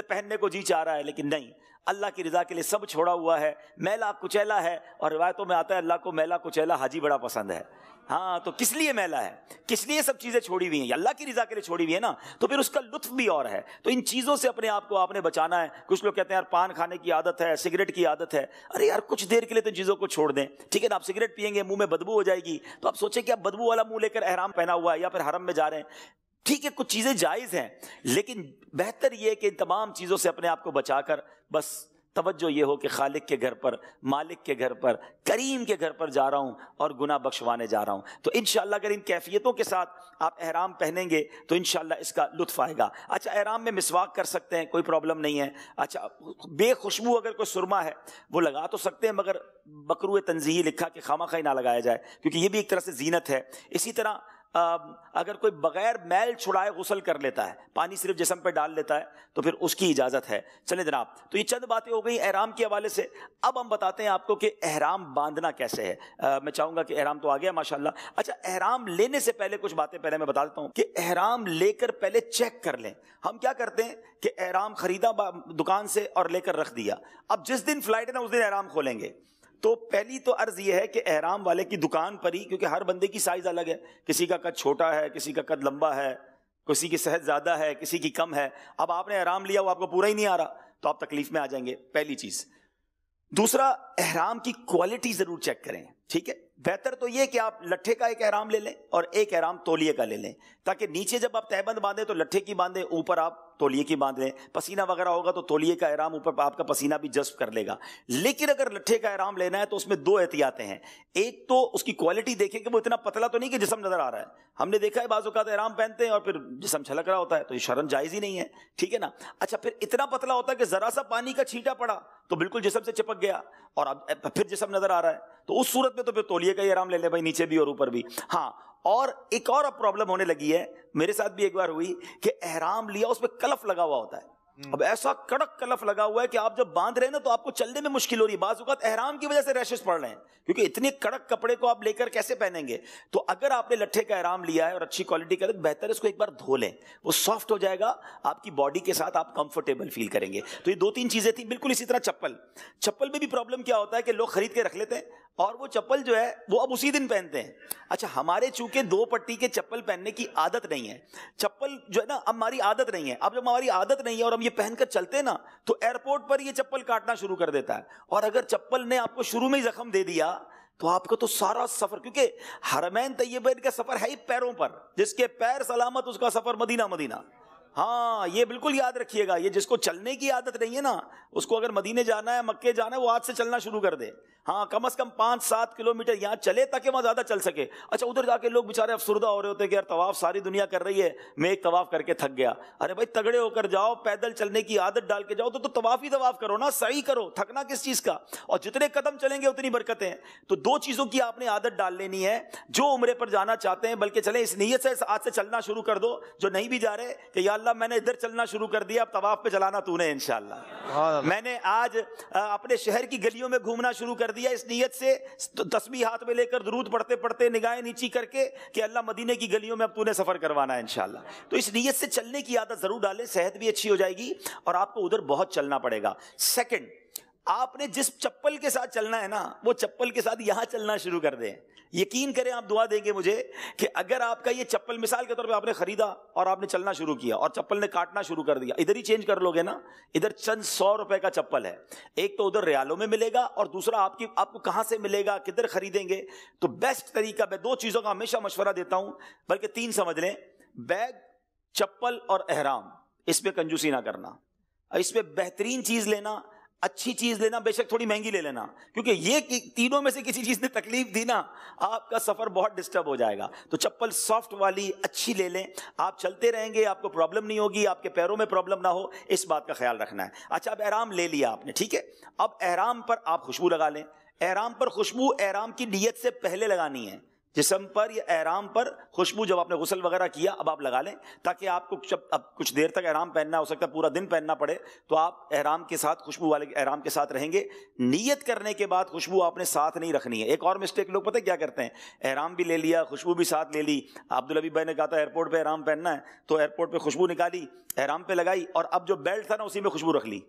Speaker 2: پہننے کو جی چاہ رہا ہے، لیکن نہیں، اللہ کی رضا کے لیے سب چھوڑا ہوا ہے. میلا کچیلا ہے، اور روایتوں میں آتا ہے اللہ کو میلا کچیلا حاجی بڑا پسند ہے. ہاں تو کس لیے میلا ہے، کس لیے سب چیزیں چھوڑی ہوئی ہیں، اللہ کی رضا کے لیے چھوڑی ہوئی ہے نا، تو پھر اس کا لطف بھی اور ہے. تو ان چیزوں سے اپنے آپ کو آپ نے بچانا ہے. کچھ لوگ کہتے ہیں یار پان کھانے کی عادت ہے، سگریٹ کی عادت ہے، ارے یار کچھ دیر کے لیے تو چیزوں کو چھوڑ دیں. ٹھیک ہے نا، آپ سگریٹ پیئیں گے منہ میں بدبو ہو جائے گی، تو آپ سوچیں کہ آپ بدبو والا منہ لے کر احرام پہنا ہوا ہے یا پھر حرم میں جا رہے ہیں. ٹھیک ہے کچھ چیزیں جائز ہیں، لیکن بہتر یہ کہ ان تمام چیزوں سے اپنے آپ کو بچا کر بس توجہ یہ ہو کہ خالق کے گھر پر، مالک کے گھر پر، کریم کے گھر پر جا رہا ہوں اور گناہ بخشوانے جا رہا ہوں. تو انشاءاللہ اگر ان کیفیتوں کے ساتھ آپ احرام پہنیں گے تو انشاءاللہ اس کا لطف آئے گا. اچھا احرام میں مسواک کر سکتے ہیں، کوئی پرابلم نہیں ہے. اچھا بے خوشبو اگر کوئی سرما ہے وہ لگا تو سکتے ہیں، مگر مکروہ تنزیہی لکھا کہ خامخواہ نہ لگایا جائے، کیونکہ یہ بھی ایک طرح سے زینت ہے. اسی طرح اگر کوئی بغیر میل چھڑائے غسل کر لیتا ہے، پانی صرف جسم پہ ڈال لیتا ہے، تو پھر اس کی اجازت ہے. چلیں جناب، تو یہ چند باتیں ہو گئی احرام کے حوالے سے. اب ہم بتاتے ہیں آپ کو کہ احرام باندھنا کیسے ہے. میں چاہوں گا کہ احرام تو آ گیا ماشاءاللہ. اچھا احرام لینے سے پہلے کچھ باتیں پہلے میں بتا دیتا ہوں کہ احرام لے کر پہلے چیک کر لیں. ہم کیا کرتے ہیں کہ احرام خریدا دکان سے اور لے کر رکھ دیا، اب جس دن فلائٹ ہے نا اس دن احرام کھولیں گے. تو پہلی تو عرض یہ ہے کہ احرام والے کی دکان پر ہی، کیونکہ ہر بندے کی سائز الگ ہے، کسی کا قد چھوٹا ہے، کسی کا قد لمبا ہے، کسی کی صحت زیادہ ہے، کسی کی کم ہے. اب آپ نے احرام لیا وہ آپ کو پورا ہی نہیں آ رہا تو آپ تکلیف میں آ جائیں گے، پہلی چیز. دوسرا، احرام کی کوالٹی ضرور چیک کریں. ٹھیک ہے، بہتر تو یہ کہ آپ لٹھے کا ایک احرام لے لیں اور ایک احرام تولیے کا لے لیں، تاکہ نیچے جب آپ تہبند باندھیں تو لٹھے کی باندھیں، اوپر آپ تولیے کی باندھ لیں. پسینہ وغیرہ ہوگا تو تولیے کا احرام اوپر آپ کا پسینہ بھی جذب کر لے گا. لیکن اگر لٹھے کا احرام لینا ہے تو اس میں دو احتیاطیں ہیں. ایک تو اس کی کوالٹی دیکھیں کہ وہ اتنا پتلا تو نہیں کہ جسم نظر آ رہا ہے. ہم نے دیکھا ہے بعض اوقات احرام پہنتے ہیں اور پھر جسم چھلک رہا ہوتا ہے، تو یہ شرم جائز ہی نہیں ہے. ٹھیک ہے نا. اچھا پھر اتنا پتلا ہوتا ہے کہ ذرا سا پانی کا چھینٹا پڑا تو بالکل جسم سے چپک گیا اور اب پھر جسم نظر آ رہا ہے، تو اس صورت میں تو پھر تولیے کا ہی احرام لے لے بھائی، نیچے بھی اور اوپر بھی. ہاں، اور ایک اور اب پرابلم ہونے لگی ہے، میرے ساتھ بھی ایک بار ہوئی کہ احرام لیا اس پہ کلف لگا ہوا ہوتا ہے. اب ایسا کڑک کلف لگا ہوا ہے کہ آپ جب باندھ رہے ہیں نا تو آپ کو چلنے میں مشکل ہو رہی ہے. بعض اوقات احرام کی وجہ سے ریشز پڑ رہے ہیں، کیونکہ اتنے کڑک کپڑے کو آپ لے کر کیسے پہنیں گے. تو اگر آپ نے لٹھے کا احرام لیا ہے اور اچھی کوالٹی کا، بہتر اس کو ایک بار دھو لیں، وہ سافٹ ہو جائے گا، آپ کی باڈی کے ساتھ آپ کمفرٹیبل فیل کریں گے. تو یہ دو تین چیزیں تھیں. بالکل اسی طرح چپل میں بھی پرابلم کیا ہوتا ہے کہ لوگ خرید کے رکھ لیتے ہیں اور وہ چپل جو ہے وہ اب اسی دن پہنتے ہیں. اچھا ہمارے چونکہ دو پٹی کے چپل پہننے کی عادت نہیں ہے، چپل جو ہے نا ہماری عادت نہیں ہے. اب جب ہماری عادت نہیں ہے اور ہم یہ پہن کر چلتے ہیں نا تو ایئرپورٹ پر یہ چپل کاٹنا شروع کر دیتا ہے. اور اگر چپل نے آپ کو شروع میں ہی زخم دے دیا تو آپ کو تو سارا سفر، کیونکہ حرمین طیبین کا سفر ہے ہی پیروں پر، جس کے پیر سلامت اس کا سفر مدینہ مدینہ. ہاں یہ بالکل یاد رکھیے گا, یہ جس کو چلنے کی عادت نہیں ہے نا, اس کو اگر مدینے جانا ہے, مکے جانا ہے, وہ آج سے چلنا شروع کر دے. ہاں کم از کم 5-7 کلومیٹر یہاں چلے تاکہ وہاں زیادہ چل سکے. اچھا ادھر جا کے لوگ بےچارے افسردہ ہو رہے ہوتے ہیں کہ یار طواف ساری دنیا کر رہی ہے, میں ایک طواف کر کے تھک گیا. ارے بھائی تگڑے ہو کر جاؤ, پیدل چلنے کی عادت ڈال کے جاؤ تو طواف ہی طواف کرو نا, سعی کرو, تھکنا کس چیز کا. اور جتنے قدم چلیں گے اتنی برکتیں ہیں. تو 2 چیزوں کی آپ نے عادت ڈال لینی ہے. جو عمرے پر جانا چاہتے ہیں بلکہ چلیں اس نیت سے آج سے چلنا شروع کر دو. جو نہیں بھی جا رہے کہ یا اللہ میں نے ادھر چلنا شروع کر دیا, اب طواف پہ چلانا تو نے انشاءاللہ. میں نے آج اپنے شہر کی گلیوں میں گھومنا شروع کر دیا اس نیت سے, تسبیح ہاتھ میں لے کر درود پڑھتے پڑھتے نگاہیں نیچی کر کے کہ اللہ مدینے کی گلیوں میں اب تو نے سفر کروانا ہے انشاءاللہ. تو اس نیت سے چلنے کی عادت ضرور ڈالیں, صحت بھی اچھی ہو جائے گی اور آپ کو ادھر بہت چلنا پڑے گا. سیکنڈ, آپ نے جس چپل کے ساتھ چلنا ہے نا, وہ چپل کے ساتھ یہاں چلنا شروع کر دیں. یقین کریں, آپ دعا دیں گے مجھے کہ اگر آپ کا یہ چپل مثال کے طور پہ آپ نے خریدا اور آپ نے چلنا شروع کیا اور چپل نے کاٹنا شروع کر دیا, ادھر ہی چینج کر لو گے نا, ادھر چند 100 روپے کا چپل ہے, ایک تو ادھر ریالوں میں ملے گا اور دوسرا آپ کو کہاں سے ملے گا, کدھر خریدیں گے. تو بیسٹ طریقہ, میں 2 چیزوں کا ہمیشہ مشورہ دیتا ہوں, بلکہ 3 سمجھ لیں, بیگ, چپل اور احرام. اس پہ کنجوسی نہ کرنا, اس پہ بہترین چیز لینا, اچھی چیز لینا, بے شک تھوڑی مہنگی لے لینا, کیونکہ یہ تینوں میں سے کسی چیز نے تکلیف دی نا, آپ کا سفر بہت ڈسٹرب ہو جائے گا. تو چپل سافٹ والی اچھی لے لیں, آپ چلتے رہیں گے, آپ کو پرابلم نہیں ہوگی, آپ کے پیروں میں پرابلم نہ ہو, اس بات کا خیال رکھنا ہے. اچھا اب احرام لے لیا آپ نے, ٹھیک ہے, اب احرام پر آپ خوشبو لگا لیں. احرام پر خوشبو احرام کی نیت سے پہلے لگانی ہے. جسم پر یا احرام پر خوشبو جب آپ نے غسل وغیرہ کیا اب آپ لگا لیں, تاکہ آپ کو جب اب کچھ دیر تک احرام پہننا, ہو سکتا ہے پورا دن پہننا پڑے, تو آپ احرام کے ساتھ خوشبو والے احرام کے ساتھ رہیں گے. نیت کرنے کے بعد خوشبو آپ نے ساتھ نہیں رکھنی ہے. ایک اور مسٹیک لوگ پتہ کیا کرتے ہیں, احرام بھی لے لیا, خوشبو بھی ساتھ لے لی. عبدالحبیب بھائی نے کہا تھا ایئرپورٹ پہ احرام پہننا ہے, تو ایئرپورٹ پہ خوشبو نکالی, احرام پہ لگائی, اور اب جو بیلٹ تھا نا اسی میں خوشبو رکھ لی,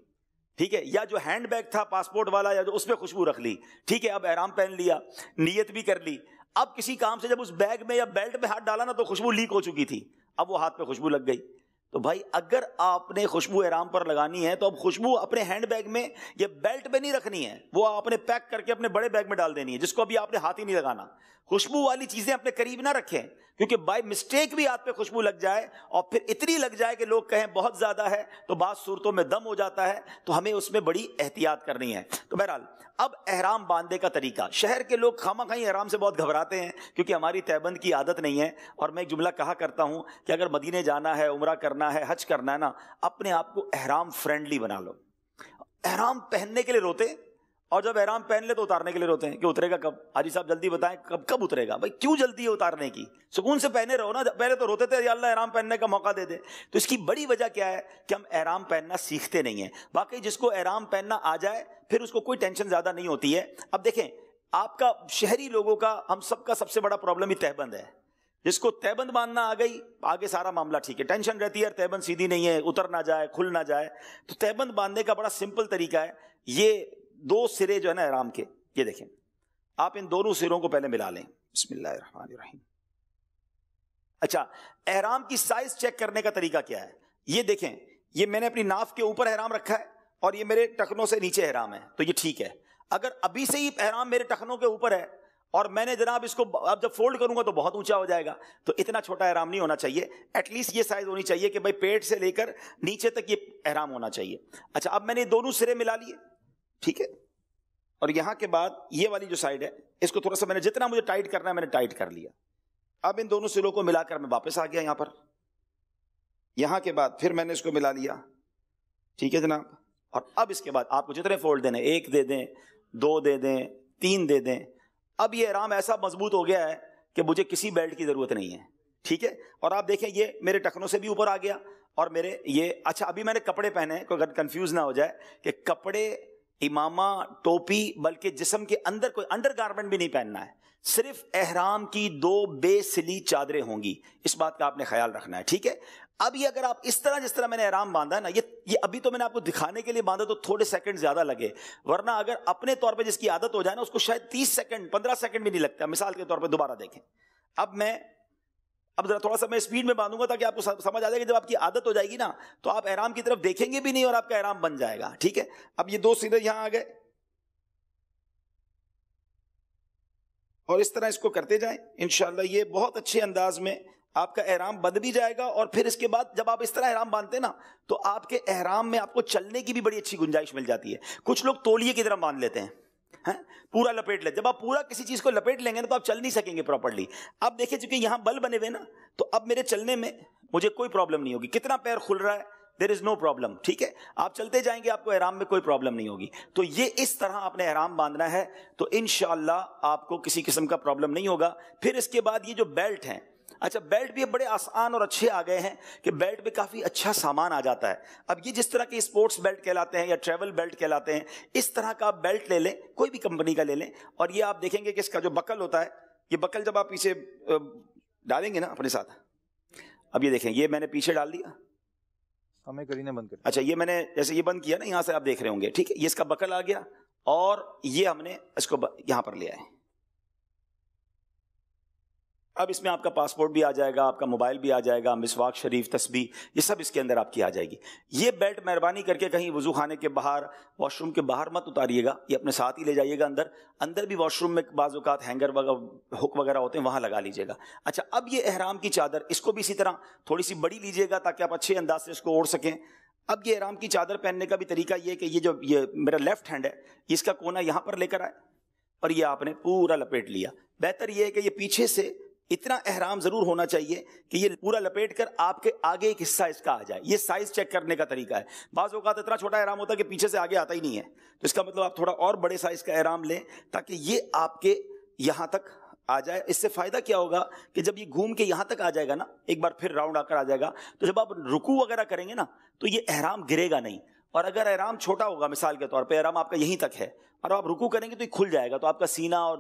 Speaker 2: ٹھیک ہے, یا جو ہینڈ بیگ تھا پاسپورٹ والا یا جو اس پہ خوشبو رکھ لی, ٹھیک ہے. اب احرام پہن لیا, نیت بھی کر لی, اب کسی کام سے جب اس بیگ میں یا بیلٹ میں ہاتھ ڈالا نا تو خوشبو لیک ہو چکی تھی, اب وہ ہاتھ پہ خوشبو لگ گئی. تو بھائی اگر آپ نے خوشبو احرام پر لگانی ہے تو اب خوشبو اپنے ہینڈ بیگ میں یا بیلٹ پہ نہیں رکھنی ہے, وہ آپ نے پیک کر کے اپنے بڑے بیگ میں ڈال دینی ہے, جس کو ابھی آپ نے ہاتھ ہی نہیں لگانا. خوشبو والی چیزیں اپنے قریب نہ رکھیں, کیونکہ بائی مسٹیک بھی ہاتھ پہ خوشبو لگ جائے اور پھر اتنی لگ جائے کہ لوگ کہیں بہت زیادہ ہے, تو بعض صورتوں میں دم ہو جاتا ہے, تو ہمیں اس میں بڑی احتیاط کرنی ہے. تو بہرحال اب احرام باندھنے کا طریقہ, شہر کے لوگ خواہ مخواہ احرام سے بہت گھبراتے ہیں کیونکہ ہماری تہبند کی عادت نہیں ہے. اور میں ایک جملہ کہا کرتا ہوں کہ اگر مدینے جانا ہے, عمرہ کرنا ہے, حج کرنا ہے نا, اپنے آپ کو احرام فرینڈلی بنا لو. احرام پہننے کے لیے روتے, اور جب احرام پہن لے تو اتارنے کے لیے روتے ہیں کہ اترے گا کب, حاجی صاحب جلدی بتائیں کب اترے گا. بھائی کیوں جلدی ہے اتارنے کی, سکون سے پہنے رہو نا. پہلے تو روتے تھے یا اللہ احرام پہننے کا موقع دے دے. تو اس کی بڑی وجہ کیا ہے کہ ہم احرام پہننا سیکھتے نہیں ہیں. باقی جس کو احرام پہننا آ جائے پھر اس کو کوئی ٹینشن زیادہ نہیں ہوتی ہے. اب دیکھیں, آپ کا شہری لوگوں کا, ہم سب کا سب سے بڑا پرابلم ہی تہبند ہے. جس کو تہبند باندھنا آ گئی, آگے سارا معاملہ ٹھیک ہے. ٹینشن رہتی ہے تہبند سیدھی نہیں ہے, اتر نہ جائے, کھل نہ جائے. تو تہبند باندھنے کا بڑا سمپل طریقہ ہے, یہ 2 سرے جو ہے نا احرام کے, یہ دیکھیں, آپ ان دونوں سروں کو پہلے ملا لیں. بسم اللہ الرحمن الرحیم. اچھا, احرام کی سائز چیک کرنے کا طریقہ کیا ہے, یہ دیکھیں, یہ میں نے اپنی ناف کے اوپر احرام رکھا ہے اور یہ میرے ٹخنوں سے نیچے احرام ہے, تو یہ ٹھیک ہے. اگر ابھی سے ہی احرام میرے ٹخنوں کے اوپر ہے اور میں نے جناب اس کو اب جب فولڈ کروں گا تو بہت اونچا ہو جائے گا, تو اتنا چھوٹا احرام نہیں ہونا چاہیے. ایٹ لیسٹ یہ سائز ہونی چاہیے کہ بھائی پیٹ سے لے کر نیچے تک یہ احرام ہونا چاہیے. اچھا, اب میں نے دونوں سرے ملا لیے, ٹھیک ہے, اور یہاں کے بعد یہ والی جو سائڈ ہے اس کو تھوڑا سا میں نے جتنا مجھے ٹائٹ کرنا ہے میں نے ٹائٹ کر لیا. اب ان دونوں سروں کو ملا کر میں واپس آ گیا یہاں پر. یہاں کے بعد پھر میں نے اس کو ملا لیا, ٹھیک ہے جناب. اور اب اس کے بعد آپ کو جتنے فولڈ دینے, 1 دے دیں, 2 دے دیں, 3 دے دیں. اب یہ احرام ایسا مضبوط ہو گیا ہے کہ مجھے کسی بیلٹ کی ضرورت نہیں ہے, ٹھیک ہے. اور آپ دیکھیں یہ میرے ٹخنوں سے بھی اوپر آ گیا اور میرے یہ, اچھا ابھی میں نے کپڑے پہنے ہیں, کوئی کنفیوز نہ ہو جائے کہ کپڑے, امامہ, ٹوپی, بلکہ جسم کے اندر کوئی انڈر گارمنٹ بھی نہیں پہننا ہے, صرف احرام کی 2 بے سلی چادریں ہوں گی. اس بات کا آپ نے خیال رکھنا ہے, ٹھیک ہے. اب یہ اگر آپ اس طرح جس طرح میں نے احرام باندھا ہے نا, یہ ابھی تو میں نے آپ کو دکھانے کے لیے باندھا تو تھوڑے سیکنڈ زیادہ لگے, ورنہ اگر اپنے طور پہ جس کی عادت ہو جائے نا اس کو شاید 30 سیکنڈ 15 سیکنڈ بھی نہیں لگتا. مثال کے طور پہ دوبارہ دیکھیں, اب ذرا تھوڑا سا میں اسپیڈ میں باندھوں گا تاکہ آپ کو سمجھ آ جائے کہ جب آپ کی عادت ہو جائے گی نا تو آپ احرام کی طرف دیکھیں گے بھی نہیں اور آپ کا احرام بن جائے گا, ٹھیک ہے. اب یہ 2 سرے یہاں آ گئے اور اس طرح اس کو کرتے جائیں انشاءاللہ. یہ بہت اچھے انداز میں آپ کا احرام بندھ بھی جائے گا, اور پھر اس کے بعد جب آپ اس طرح احرام باندھتے ہیں نا تو آپ کے احرام میں آپ کو چلنے کی بھی بڑی اچھی گنجائش مل جاتی ہے. کچھ لوگ تولیے کی طرح باندھ لیتے ہیں, پورا لپیٹ لیتے. جب آپ پورا کسی چیز کو لپیٹ لیں گے نا تو آپ چل نہیں سکیں گے پراپرلی. اب دیکھیں چونکہ یہاں بل بنے ہوئے نا, تو اب میرے چلنے میں مجھے کوئی پرابلم نہیں ہوگی. کتنا پیر کھل رہا ہے, دیر از نو پرابلم. ٹھیک ہے, آپ چلتے جائیں گے, آپ کو احرام میں کوئی پرابلم نہیں ہوگی. تو یہ اس طرح آپ نے احرام باندھنا ہے, تو انشاءاللہ آپ کو کسی قسم کا پرابلم نہیں ہوگا. پھر اس کے بعد یہ جو بیلٹ ہیں, اچھا بیلٹ بھی بڑے آسان اور اچھے آ گئے ہیں کہ بیلٹ پہ کافی اچھا سامان آ جاتا ہے. اب یہ جس طرح کے اسپورٹس بیلٹ کہلاتے ہیں یا ٹریول بیلٹ کہلاتے ہیں, اس طرح کا آپ بیلٹ لے لیں, کوئی بھی کمپنی کا لے لیں. اور یہ آپ دیکھیں گے کہ اس کا جو بکل ہوتا ہے, یہ بکل جب آپ پیچھے ڈالیں گے نا اپنے ساتھ, اب یہ دیکھیں یہ میں نے پیچھے ڈال دیا,
Speaker 3: ہمیں کرینہ بند کر.
Speaker 2: اچھا یہ میں نے جیسے یہ بند کیا نا, یہاں سے آپ دیکھ رہے ہوں گے, ٹھیک ہے, یہ اس کا بکل آ گیا, اور یہ ہم نے اس کو یہاں پر لے آئے. اب اس میں آپ کا پاسپورٹ بھی آ جائے گا, آپ کا موبائل بھی آ جائے گا, مسواک شریف, تسبیح, یہ سب اس کے اندر آپ کی آ جائے گی. یہ بیلٹ مہربانی کر کے کہیں وضو خانے کے باہر, واش روم کے باہر مت اتاریے گا, یہ اپنے ساتھ ہی لے جائیے گا. اندر بھی واش روم میں بعض اوقات ہینگر ہک وغیرہ ہوتے ہیں, وہاں لگا لیجیے گا. اچھا اب یہ احرام کی چادر, اس کو بھی اسی طرح تھوڑی سی بڑی لیجیے گا تاکہ آپ اچھے انداز سے اس کو اوڑھ سکیں. اب یہ احرام کی چادر پہننے کا بھی طریقہ یہ ہے کہ یہ میرا لیفٹ ہینڈ ہے, اس کا کونا یہاں پر لے کر آئے اور یہ آپ نے پورا لپیٹ لیا. بہتر یہ ہے کہ یہ پیچھے سے اتنا احرام ضرور ہونا چاہیے کہ یہ پورا لپیٹ کر آپ کے آگے ایک حصہ اس کا آ جائے. یہ سائز چیک کرنے کا طریقہ ہے. بعض اوقات اتنا چھوٹا احرام ہوتا ہے کہ پیچھے سے آگے آتا ہی نہیں ہے, تو اس کا مطلب آپ تھوڑا اور بڑے سائز کا احرام لیں تاکہ یہ آپ کے یہاں تک آ جائے. اس سے فائدہ کیا ہوگا کہ جب یہ گھوم کے یہاں تک آ جائے گا نا, ایک بار پھر راؤنڈ آ کر آ جائے گا, تو جب آپ رکوع وغیرہ کریں گے نا تو یہ احرام گرے گا نہیں. اور اگر احرام چھوٹا ہوگا, مثال کے طور پہ احرام آپ کا یہیں تک ہے اور آپ رکوع کریں گے تو یہ کھل جائے گا, تو آپ کا سینہ اور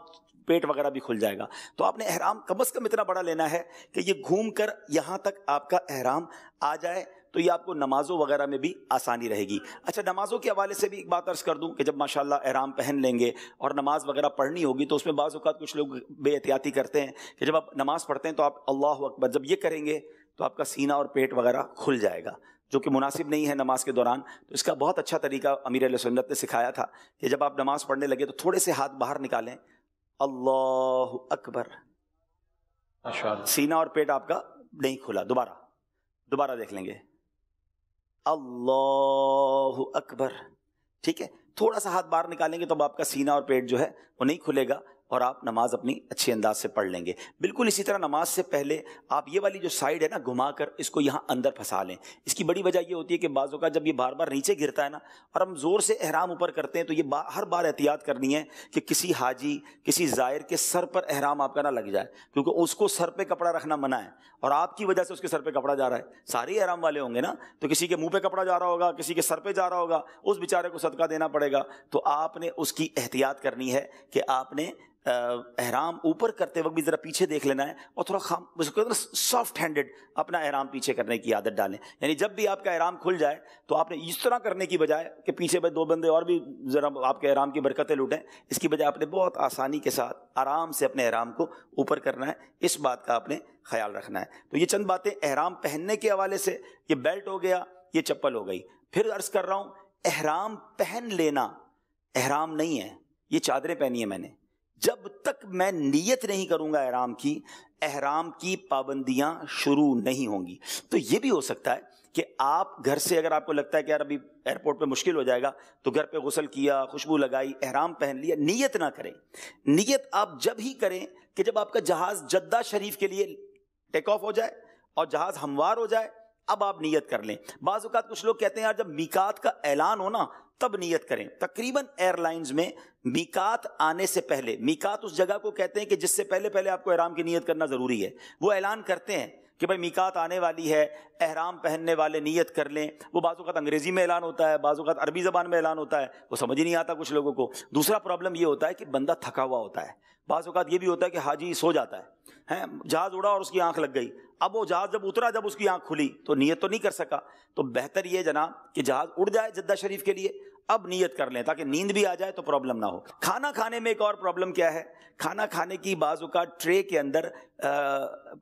Speaker 2: پیٹ وغیرہ بھی کھل جائے گا. تو آپ نے احرام کم از کم اتنا بڑا لینا ہے کہ یہ گھوم کر یہاں تک آپ کا احرام آ جائے, تو یہ آپ کو نمازوں وغیرہ میں بھی آسانی رہے گی. اچھا نمازوں کے حوالے سے بھی ایک بات عرض کر دوں کہ جب ماشاءاللہ احرام پہن لیں گے اور نماز وغیرہ پڑھنی ہوگی, تو اس میں بعض اوقات کچھ لوگ بے احتیاطی کرتے ہیں کہ جب آپ نماز پڑھتے ہیں تو آپ اللہ اکبر جب یہ کریں گے تو آپ کا سینہ اور پیٹ وغیرہ کھل جائے گا, جو کہ مناسب نہیں ہے نماز کے دوران. تو اس کا بہت اچھا طریقہ امیر اہل سنت نے سکھایا تھا کہ جب آپ نماز پڑھنے لگے تو تھوڑے سے ہاتھ باہر نکالیں, اللہ اکبر, سینہ اور پیٹ آپ کا نہیں کھلا. دوبارہ دیکھ لیں گے, اللہ اکبر, ٹھیک ہے, تھوڑا سا ہاتھ باہر نکالیں گے تو آپ کا سینہ اور پیٹ جو ہے وہ نہیں کھلے گا اور آپ نماز اپنی اچھے انداز سے پڑھ لیں گے. بالکل اسی طرح نماز سے پہلے آپ یہ والی جو سائڈ ہے نا گھما کر اس کو یہاں اندر پھنسا لیں. اس کی بڑی وجہ یہ ہوتی ہے کہ بعضوں کا جب یہ بار بار نیچے گرتا ہے نا اور ہم زور سے احرام اوپر کرتے ہیں, تو یہ ہر بار احتیاط کرنی ہے کہ کسی حاجی, کسی زائر کے سر پر احرام آپ کا نہ لگ جائے, کیونکہ اس کو سر پہ کپڑا رکھنا منع ہے اور آپ کی وجہ سے اس کے سر پہ کپڑا جا رہا ہے. سارے احرام والے ہوں گے نا, تو کسی کے منہ پہ کپڑا جا رہا ہوگا, کسی کے سر پہ جا رہا ہوگا, اس بیچارے کو صدقہ دینا پڑے گا. تو آپ نے اس کی احتیاط کرنی ہے کہ آپ نے احرام اوپر کرتے وقت بھی ذرا پیچھے دیکھ لینا ہے اور تھوڑا سافٹ ہینڈڈ اپنا احرام پیچھے کرنے کی عادت ڈالیں. یعنی جب بھی آپ کا احرام کھل جائے تو آپ نے اس طرح کرنے کی بجائے کہ پیچھے بھائی دو بندے اور بھی ذرا آپ کے احرام کی برکتیں لوٹیں, اس کی بجائے آپ نے بہت آسانی کے ساتھ آرام سے اپنے احرام کو اوپر کرنا ہے. اس بات کا آپ نے خیال رکھنا ہے. تو یہ چند باتیں احرام پہننے کے حوالے سے. یہ بیلٹ ہو گیا, یہ چپل ہو گئی. پھر عرض کر رہا ہوں احرام پہن لینا احرام نہیں ہے. یہ چادریں پہنی ہیں میں نے, جب تک میں نیت نہیں کروں گا احرام کی پابندیاں شروع نہیں ہوں گی. تو یہ بھی ہو سکتا ہے کہ آپ گھر سے اگر آپ کو لگتا ہے کہ یار ابھی ایئرپورٹ پہ مشکل ہو جائے گا, تو گھر پہ غسل کیا, خوشبو لگائی, احرام پہن لیا, نیت نہ کریں. نیت آپ جب ہی کریں کہ جب آپ کا جہاز جدہ شریف کے لیے ٹیک آف ہو جائے اور جہاز ہموار ہو جائے, اب آپ نیت کر لیں. بعض اوقات کچھ لوگ کہتے ہیں یار جب میقات کا اعلان ہو نا تب نیت کریں. تقریباً ایئر لائنز میں میقات آنے سے پہلے, میقات اس جگہ کو کہتے ہیں کہ جس سے پہلے آپ کو احرام کی نیت کرنا ضروری ہے, وہ اعلان کرتے ہیں کہ بھائی میقات آنے والی ہے, احرام پہننے والے نیت کر لیں. وہ بعض اوقات انگریزی میں اعلان ہوتا ہے, بعض اوقات عربی زبان میں اعلان ہوتا ہے, وہ سمجھ ہی نہیں آتا کچھ لوگوں کو. دوسرا پرابلم یہ ہوتا ہے کہ بندہ تھکا ہوا ہوتا ہے. بعض اوقات یہ بھی ہوتا ہے کہ حاجی سو جاتا ہے, جہاز اڑا اور اس کی آنکھ لگ گئی, اب وہ جہاز جب اترا جب اس کی آنکھ کھلی تو نیت تو نہیں کر سکا. تو بہتر یہ جناب کہ جہاز اڑ جائے جدہ شریف کے لیے, اب نیت کر لیں تاکہ نیند بھی آ جائے تو پرابلم نہ ہو. کھانا کھانے میں ایک اور پرابلم کیا ہے, کھانا کھانے کی بعض اوقات ٹرے کے اندر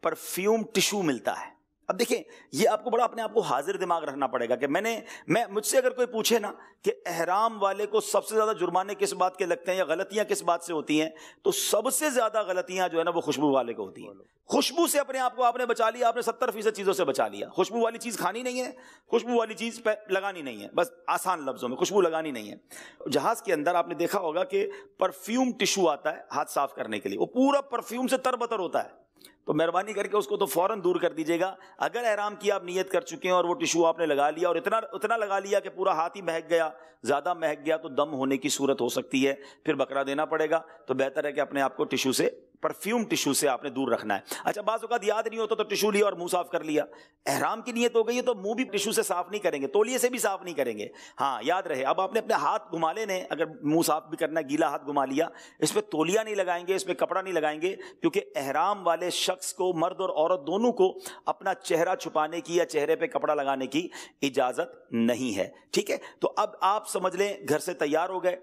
Speaker 2: پرفیوم ٹشو ملتا ہے. اب دیکھیں یہ آپ کو بڑا اپنے آپ کو حاضر دماغ رکھنا پڑے گا کہ میں مجھ سے اگر کوئی پوچھے نا کہ احرام والے کو سب سے زیادہ جرمانے کس بات کے لگتے ہیں یا غلطیاں کس بات سے ہوتی ہیں، تو سب سے زیادہ غلطیاں جو ہے نا وہ خوشبو والے کو ہوتی ہیں. خوشبو سے اپنے آپ کو آپ نے بچا لیا، آپ نے 70% چیزوں سے بچا لیا. خوشبو والی چیز کھانی نہیں ہے، خوشبو والی چیز پہ لگانی نہیں ہے، بس آسان لفظوں میں خوشبو لگانی نہیں ہے. جہاز کے اندر آپ نے دیکھا ہوگا کہ پرفیوم ٹشو آتا ہے ہاتھ صاف کرنے کے لیے، وہ پورا پرفیوم سے تر بتر ہوتا ہے. تو مہربانی کر کے اس کو تو فوراً دور کر دیجیے گا. اگر احرام کی آپ نیت کر چکے ہیں اور وہ ٹشو آپ نے لگا لیا اور اتنا لگا لیا کہ پورا ہاتھ ہی مہک گیا، زیادہ مہک گیا، تو دم ہونے کی صورت ہو سکتی ہے، پھر بکرا دینا پڑے گا. تو بہتر ہے کہ اپنے آپ کو ٹشو سے، پرفیوم ٹشو سے آپ نے دور رکھنا ہے. اچھا بعض اوقات یاد نہیں ہوتا تو ٹشو لیا اور منہ صاف کر لیا. احرام کی نیت ہو گئی ہے تو منہ بھی ٹشو سے صاف نہیں کریں گے، تولیے سے بھی صاف نہیں کریں گے. ہاں یاد رہے، اب آپ نے اپنے ہاتھ گھما لینے، اگر منہ صاف بھی کرنا ہے گیلا ہاتھ گھما لیا، اس پہ تولیہ نہیں لگائیں گے، اس پہ کپڑا نہیں لگائیں گے، کیونکہ احرام والے شخص کو، مرد اور عورت دونوں کو، اپنا چہرہ چھپانے کی یا چہرے پہ کپڑا لگانے کی اجازت نہیں ہے. ٹھیک ہے، تو اب آپ سمجھ لیں گھر سے تیار ہو گئے،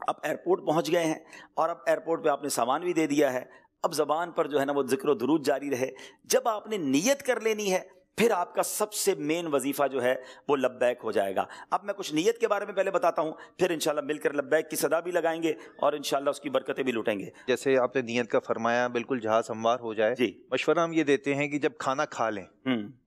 Speaker 2: اب ایئرپورٹ پہنچ گئے ہیں، اور اب ایئرپورٹ پہ آپ نے سامان بھی دے دیا ہے. اب زبان پر جو ہے نا وہ ذکر و درود جاری رہے. جب آپ نے نیت کر لینی ہے پھر آپ کا سب سے مین وظیفہ جو ہے وہ لبیک ہو جائے گا. اب میں کچھ نیت کے بارے میں پہلے بتاتا ہوں، پھر انشاءاللہ مل کر لبیک کی صدا بھی لگائیں گے اور انشاءاللہ اس کی برکتیں بھی لوٹیں گے.
Speaker 3: جیسے آپ نے نیت کا فرمایا بالکل جہاز ہموار ہو جائے.
Speaker 2: جی
Speaker 3: مشورہ ہم یہ دیتے ہیں کہ جب کھانا کھا لیں،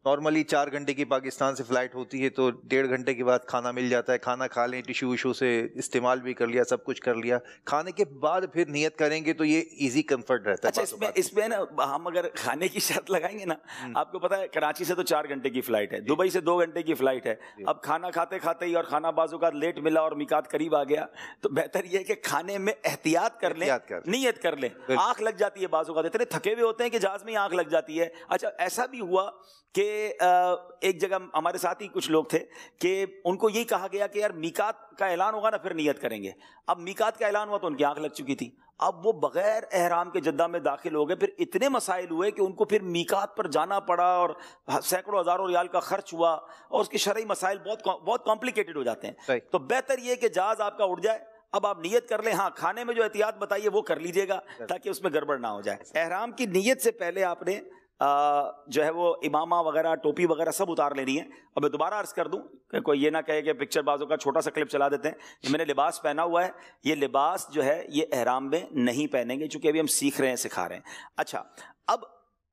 Speaker 3: نارملی 4 گھنٹے کی پاکستان سے فلائٹ ہوتی ہے تو 1.5 گھنٹے کے بعد کھانا مل جاتا ہے. کھانا کھا لیں، ٹشو وشو سے استعمال بھی کر لیا، سب کچھ کر لیا، کھانے کے بعد پھر نیت کریں گے تو یہ ایزی کمفرٹ رہتا ہے.
Speaker 2: اچھا اس میں نا ہم اگر کھانے کی شرط لگائیں گے نا، آپ کو پتا ہے کراچی سے تو 4 گھنٹے کی فلائٹ ہے، دبئی سے 2 گھنٹے کی فلائٹ ہے. اب کھانا کھاتے کھاتے ہی، اور کھانا بعض اوقات لیٹ ملا اور میقات قریب آ گیا، تو بہتر یہ ہے کہ کھانے میں احتیاط کر لیں، نیت کر لیں. آنکھ لگ جاتی ہے بعض اوقات، اتنے تھکے ہوئے ہوتے ہیں کہ جہاز میں آنکھ لگ جاتی ہے. اچھا ایسا بھی ہوا کہ ایک جگہ ہمارے ساتھ ہی کچھ لوگ تھے کہ ان کو یہی کہا گیا کہ یار میقات کا اعلان ہوگا نا پھر نیت کریں گے. اب میقات کا اعلان ہوا تو ان کی آنکھ لگ چکی تھی. اب وہ بغیر احرام کے جدہ میں داخل ہو گئے، پھر اتنے مسائل ہوئے کہ ان کو پھر میقات پر جانا پڑا اور سینکڑوں ہزاروں ریال کا خرچ ہوا، اور اس کے شرعی مسائل بہت کمپلیکیٹڈ ہو جاتے ہیں. تو بہتر یہ کہ جہاز آپ کا اڑ جائے، اب آپ نیت کر لیں. ہاں کھانے میں جو احتیاط بتائیے وہ کر لیجئے گا تاکہ اس میں گڑبڑ نہ ہو جائے. احرام کی نیت سے پہلے آپ نے جو ہے وہ امامہ وغیرہ، ٹوپی وغیرہ سب اتار لینی ہے. اب میں دوبارہ عرض کر دوں کہ کوئی یہ نہ کہے کہ پکچر بازوں کا چھوٹا سا کلپ چلا دیتے ہیں. یہ میں نے لباس پہنا ہوا ہے، یہ لباس جو ہے یہ احرام میں نہیں پہنیں گے، چونکہ ابھی ہم سیکھ رہے ہیں، سکھا رہے ہیں. اچھا اب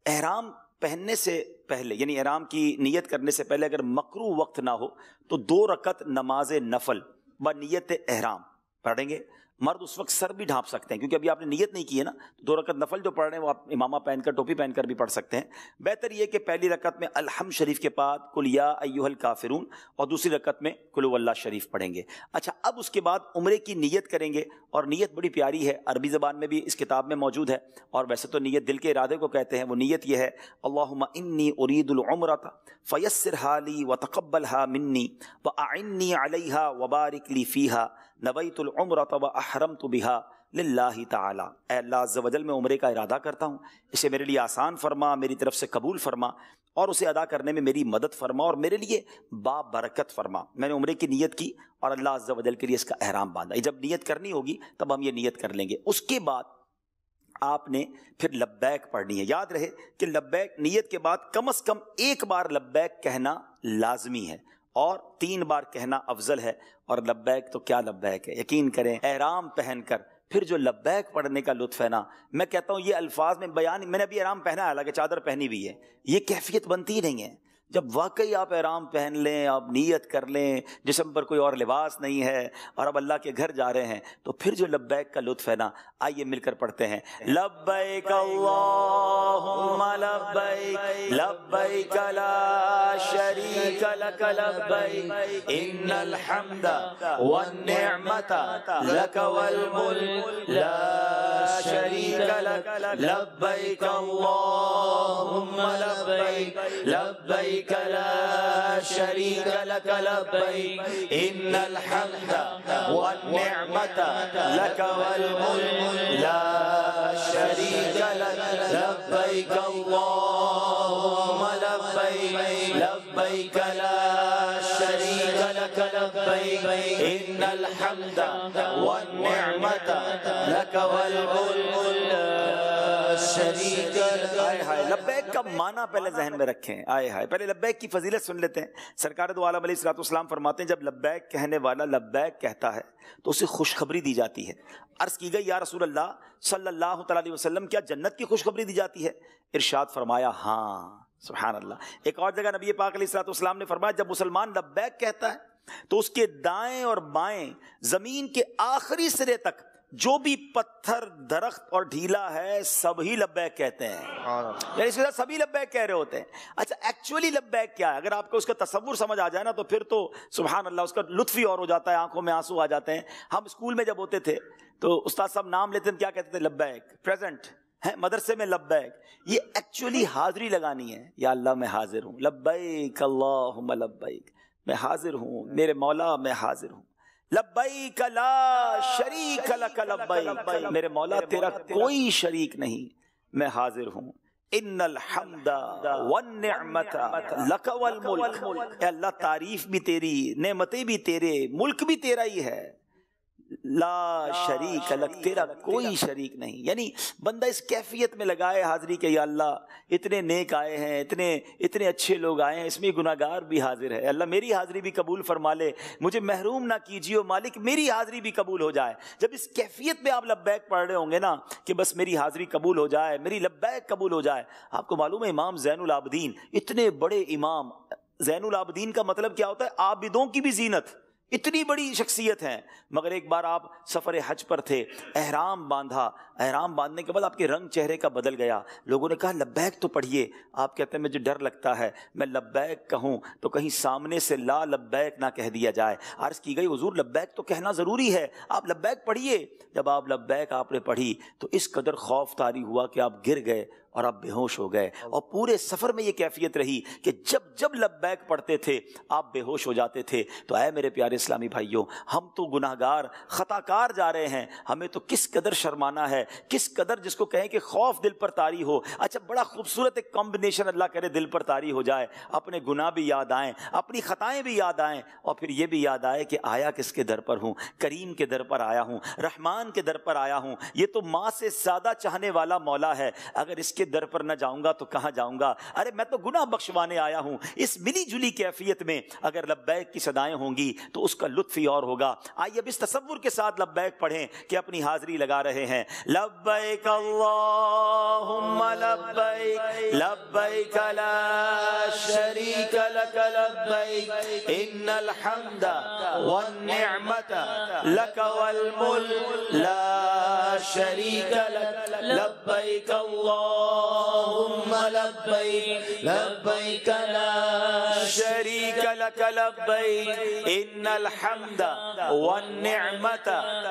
Speaker 2: احرام پہننے سے پہلے، یعنی احرام کی نیت کرنے سے پہلے اگر مکروہ وقت نہ ہو تو 2 رکعت نماز نفل بنیت احرام پڑھیں گے. مرد اس وقت سر بھی ڈھانپ سکتے ہیں، کیونکہ ابھی آپ نے نیت نہیں کی ہے نا. 2 رکعت نفل جو پڑھ رہے ہیں وہ آپ امامہ پہن کر، ٹوپی پہن کر بھی پڑھ سکتے ہیں. بہتر یہ کہ پہلی رکعت میں الحمد شریف کے بعد قل یا ایھا الکافرون، اور دوسری رکعت میں قل هو اللہ شریف پڑھیں گے. اچھا اب اس کے بعد عمرے کی نیت کریں گے، اور نیت بڑی پیاری ہے، عربی زبان میں بھی اس کتاب میں موجود ہے، اور ویسے تو نیت دل کے ارادے کو کہتے ہیں. وہ نیت یہ ہے، اللہم انی ارید العمرۃ فیسرھا لی وتقبلھا منی واعنی علیھا وبارک لی فیھا نویت العمرۃ واحرمت بھا للہ تعالی. اے اللہ عز و جل میں عمرے کا ارادہ کرتا ہوں، اسے میرے لیے آسان فرما، میری طرف سے قبول فرما، اور اسے ادا کرنے میں میری مدد فرما، اور میرے لیے بابرکت فرما. میں نے عمرے کی نیت کی اور اللہ عز و جل کے لیے اس کا احرام باندھا. جب نیت کرنی ہوگی تب ہم یہ نیت کر لیں گے. اس کے بعد آپ نے پھر لبیک پڑھنی ہے. یاد رہے کہ لبیک نیت کے بعد کم از کم 1 بار لبیک کہنا لازمی ہے، اور 3 بار کہنا افضل ہے. اور لبیک تو کیا لبیک ہے، یقین کریں احرام پہن کر پھر جو لبیک پڑھنے کا لطف ہے نا، میں کہتا ہوں یہ الفاظ میں بیان، میں نے ابھی احرام پہنا ہے، حالانکہ چادر پہنی بھی ہے، یہ کیفیت بنتی ہی نہیں ہے. جب واقعی آپ احرام پہن لیں، آپ نیت کر لیں، جسم پر کوئی اور لباس نہیں ہے، اور اب اللہ کے گھر جا رہے ہیں، تو پھر جو لبیک کا لطف ہے نا، آئیے مل کر پڑھتے ہیں. لبیک اللہم لبیک لبیک لا شریک لک لبیک ان الحمد والنعمت لک والملک لا شریک لک لبیک اللہم لبیک لبیک لا شریک لک لبیک ان الحمد والنعمت لک والملک لا شریک لک لبیک اللہم لبیک لبیک لا شریک لک لبیک ان الحمد والنعمت لک والملک لا
Speaker 1: شریک لک.
Speaker 2: آئے ہائے لبیک کا معنی پہلے ذہن میں رکھیں. آئے ہائے پہلے لبیک کی فضیلت سن لیتے ہیں. سرکار دو عالم علیہ الصلوۃ والسلام فرماتے ہیں جب لبیک کہنے والا لبیک کہتا ہے تو اسے خوشخبری دی جاتی ہے. عرض کی گئی یا رسول اللہ صلی اللہ تعالی علیہ وسلم کیا جنت کی خوشخبری دی جاتی ہے؟ ارشاد فرمایا ہاں. سبحان اللہ. ایک اور جگہ نبی پاک علیہ الصلوۃ والسلام نے فرمایا جب مسلمان لبیک کہتا ہے تو اس کے دائیں اور بائیں زمین کے آخری سرے تک جو بھی پتھر درخت اور ڈھیلا ہے سبھی لبیک کہتے ہیں. یعنی اس کے ساتھ سبھی لبیک کہہ رہے ہوتے ہیں. اچھا ایکچولی لبیک کیا ہے؟ اگر آپ کو اس کا تصور سمجھ آ جائے نا تو پھر تو سبحان اللہ اس کا لطف ہی اور ہو جاتا ہے, آنکھوں میں آنسو آ جاتے ہیں. ہم اسکول میں جب ہوتے تھے تو استاد صاحب نام لیتے ہیں کیا کہتے تھے؟ لبیک. پریزنٹ ہے مدرسے میں لبیک, یہ ایکچولی حاضری لگانی ہے. یا اللہ میں حاضر ہوں, لبیک اللہم لبیک, میں حاضر ہوں میرے مولا, میں حاضر ہوں. لبیک لا شریک لک لبیک, میرے مولا تیرا کوئی شریک نہیں, میں حاضر ہوں. ان الحمد والنعمت لک والملک, اے اللہ تعریف بھی تیری, نعمتیں بھی تیرے, ملک بھی تیرا ہی ہے. لا شریک لک, تیرا کوئی شریک نہیں. یعنی بندہ اس کیفیت میں لگائے حاضری کہ یا اللہ اتنے نیک آئے ہیں, اتنے اچھے لوگ آئے ہیں, اس میں گناہگار بھی حاضر ہے. اللہ میری حاضری بھی قبول فرما لے, مجھے محروم نہ کیجیے مالک, میری حاضری بھی قبول ہو جائے. جب اس کیفیت میں آپ لبیک پڑھ رہے ہوں گے نا کہ بس میری حاضری قبول ہو جائے, میری لبیک قبول ہو جائے. آپ کو معلوم ہے امام زین العابدین, اتنے بڑے امام, زین العابدین کا مطلب کیا ہوتا ہے؟ عابدوں کی بھی زینت, اتنی بڑی شخصیت ہیں. مگر ایک بار آپ سفر حج پر تھے, احرام باندھا, احرام باندھنے کے بعد آپ کے رنگ چہرے کا بدل گیا. لوگوں نے کہا لبیک تو پڑھیے. آپ کہتے ہیں مجھے ڈر لگتا ہے میں لبیک کہوں تو کہیں سامنے سے لا لبیک نہ کہہ دیا جائے. عرض کی گئی حضور لبیک تو کہنا ضروری ہے, آپ لبیک پڑھیے. جب آپ لبیک آپ نے پڑھی تو اس قدر خوف طاری ہوا کہ آپ گر گئے اور آپ بے ہوش ہو گئے. اور پورے سفر میں یہ کیفیت رہی کہ جب لبیک پڑھتے تھے آپ بے ہوش ہو جاتے تھے. تو اے میرے پیارے اسلامی بھائیوں, ہم تو گناہگار خطا کار جا رہے ہیں, ہمیں تو کس قدر شرمانا ہے, کس قدر جس کو کہیں کہ خوف دل پر طاری ہو. اچھا بڑا خوبصورت ایک کمبینیشن اللہ کرے دل پر طاری ہو جائے, اپنے گناہ بھی یاد آئیں, اپنی خطائیں بھی یاد آئیں, اور پھر یہ بھی یاد آئے کہ آیا کس کے در پر ہوں؟ کریم کے در پر آیا ہوں, رحمان کے در پر آیا ہوں. یہ تو ماں سے زیادہ چاہنے والا مولا ہے, اگر اس کے در پر نہ جاؤں گا تو کہاں جاؤں گا؟ ارے میں تو گناہ بخشوانے آیا ہوں. اس ملی جلی کیفیت میں اگر لبیک کی صدائیں ہوں گی تو اس کا لطف ہی اور ہوگا. آئیے اب اس تصور کے ساتھ لبیک پڑھیں کہ اپنی حاضری لگا رہے ہیں. لبیک اللہم لبیک, لبیک لا شریک لک لبیک, ان الحمد والنعمت لک والملک لا شریک لک لبیک اللہم لبیک, لبیک لا شریک لک لبیک, ان الحمد والنعمت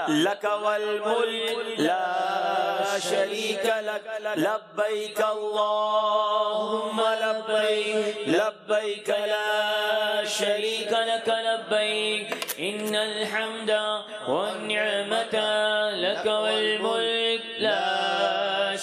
Speaker 2: لک والملک لا شریک لک لبیک اللہم لبیک, لبیک لا شریک لک لبیک, ان الحمد والنعمت لک والملک لا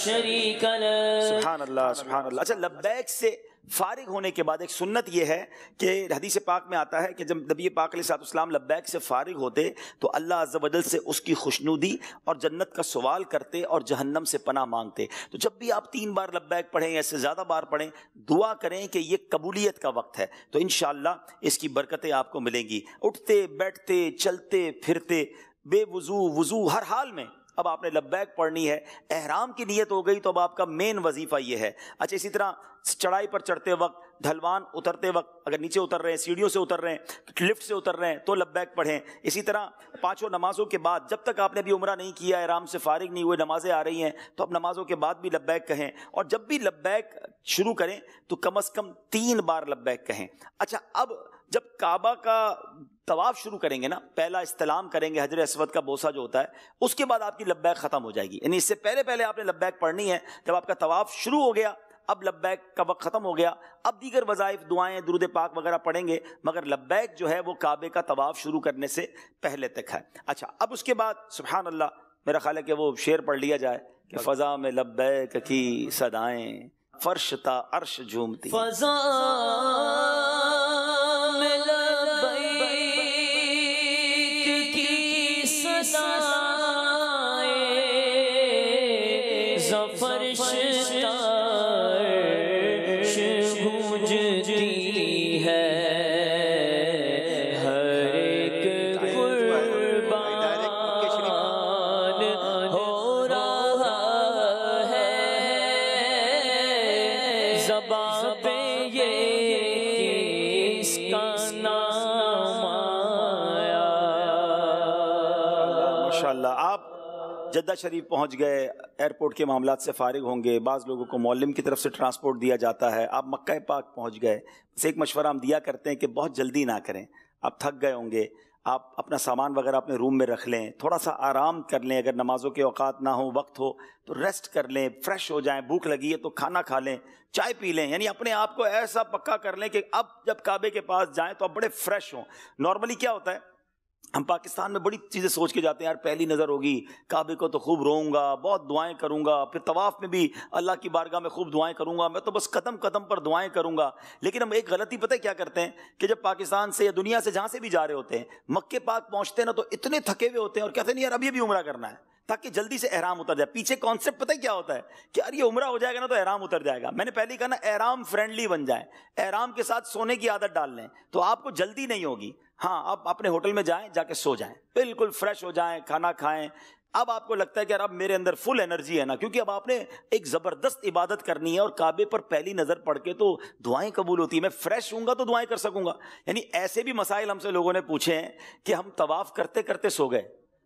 Speaker 2: شریک لک. سبحان اللہ سبحان اللہ. اچھا لبیک سے فارغ ہونے کے بعد ایک سنت یہ ہے کہ حدیث پاک میں آتا ہے کہ جب نبی پاک علیہ السلام لبیک سے فارغ ہوتے تو اللہ عز و جل سے اس کی خوشنودی اور جنت کا سوال کرتے اور جہنم سے پناہ مانگتے. تو جب بھی آپ 3 بار لبیک پڑھیں یا اس سے زیادہ بار پڑھیں, دعا کریں کہ یہ قبولیت کا وقت ہے, تو انشاءاللہ اس کی برکتیں آپ کو ملیں گی. اٹھتے بیٹھتے چلتے پھرتے بے وضو ہر حال میں اب آپ نے لبیک پڑھنی ہے. احرام کی نیت ہو گئی تو اب آپ کا مین وظیفہ یہ ہے. اچھا اسی طرح چڑھائی پر چڑھتے وقت, ڈھلوان اترتے وقت, اگر نیچے اتر رہے ہیں سیڑھیوں سے اتر رہے ہیں, لفٹ سے اتر رہے ہیں تو لبیک پڑھیں. اسی طرح 5 نمازوں کے بعد, جب تک آپ نے بھی عمرہ نہیں کیا, احرام سے فارغ نہیں ہوئے, نمازیں آ رہی ہیں تو اب نمازوں کے بعد بھی لبیک کہیں, اور جب بھی لبیک شروع کریں تو کم از کم 3 بار لبیک کہیں. اچھا اب جب کعبہ کا طواف شروع کریں گے نا, پہلا استلام کریں گے حجر اسود کا بوسہ جو ہوتا ہے, اس کے بعد آپ کی لبیک ختم ہو جائے گی. یعنی اس سے پہلے آپ نے لبیک پڑھنی ہے. جب آپ کا طواف شروع ہو گیا, اب لبیک کا وقت ختم ہو گیا, اب دیگر وظائف دعائیں درود پاک وغیرہ پڑھیں گے, مگر لبیک جو ہے وہ کعبے کا طواف شروع کرنے سے پہلے تک ہے. اچھا اب اس کے بعد سبحان اللہ, میرا خیال ہے کہ وہ شعر پڑھ لیا جائے کہ فضا میں لبیک کی صدائیں, فرش تا عرش جھومتی.
Speaker 1: فضا میں لبیک کی صدائیں, فرش اس کا نام آیا۔
Speaker 2: ماشاءاللہ آپ جدہ شریف پہنچ گئے، ایئرپورٹ کے معاملات سے فارغ ہوں گے، بعض لوگوں کو معلم کی طرف سے ٹرانسپورٹ دیا جاتا ہے، آپ مکہ پاک پہنچ گئے۔ بس ایک مشورہ ہم دیا کرتے ہیں کہ بہت جلدی نہ کریں، آپ تھک گئے ہوں گے، آپ اپنا سامان وغیرہ اپنے روم میں رکھ لیں، تھوڑا سا آرام کر لیں، اگر نمازوں کے اوقات نہ ہوں، وقت ہو تو ریسٹ کر لیں، فریش ہو جائیں، بھوک لگی ہے تو کھانا کھا لیں، چائے پی لیں، یعنی اپنے آپ کو ایسا پکا کر لیں کہ اب جب کعبے کے پاس جائیں تو اب بڑے فریش ہوں۔ نارملی کیا ہوتا ہے، ہم پاکستان میں بڑی چیزیں سوچ کے جاتے ہیں، یار پہلی نظر ہوگی کعبے کو تو خوب روؤں گا، بہت دعائیں کروں گا، پھر طواف میں بھی اللہ کی بارگاہ میں خوب دعائیں کروں گا، میں تو بس قدم قدم پر دعائیں کروں گا۔ لیکن ہم ایک غلطی پتہ ہے کیا کرتے ہیں کہ جب پاکستان سے یا دنیا سے جہاں سے بھی جا رہے ہوتے ہیں، مکے پاک پہنچتے ہیں نا تو اتنے تھکے ہوئے ہوتے ہیں اور کہتے ہیں نہیں یار ابھی ابھی عمرہ کرنا ہے تاکہ جلدی سے احرام اتر جائے۔ پیچھے کانسیپٹ پتہ ہے کیا ہوتا ہے کہ یار یہ عمرہ ہو جائے گا نا تو احرام اتر جائے گا۔ میں نے پہلے کہا نا احرام فرینڈلی بن جائیں، احرام کے ساتھ سونے کی عادت ڈال لیں تو آپ کو جلدی نہیں ہوگی۔ ہاں آپ اپنے ہوٹل میں جائیں، جا کے سو جائیں، بالکل فریش ہو جائیں، کھانا کھائیں۔ اب آپ کو لگتا ہے کہ یار اب میرے اندر فل انرجی ہے نا، کیونکہ اب آپ نے ایک زبردست عبادت کرنی ہے اور کعبے پر پہلی نظر پڑ کے تو دعائیں قبول ہوتی ہیں، میں فریش ہوں گا تو دعائیں کر سکوں گا۔ یعنی ایسے بھی مسائل ہم سے لوگوں نے پوچھے ہیں کہ ہم طواف کرتے کرتے سو گئے،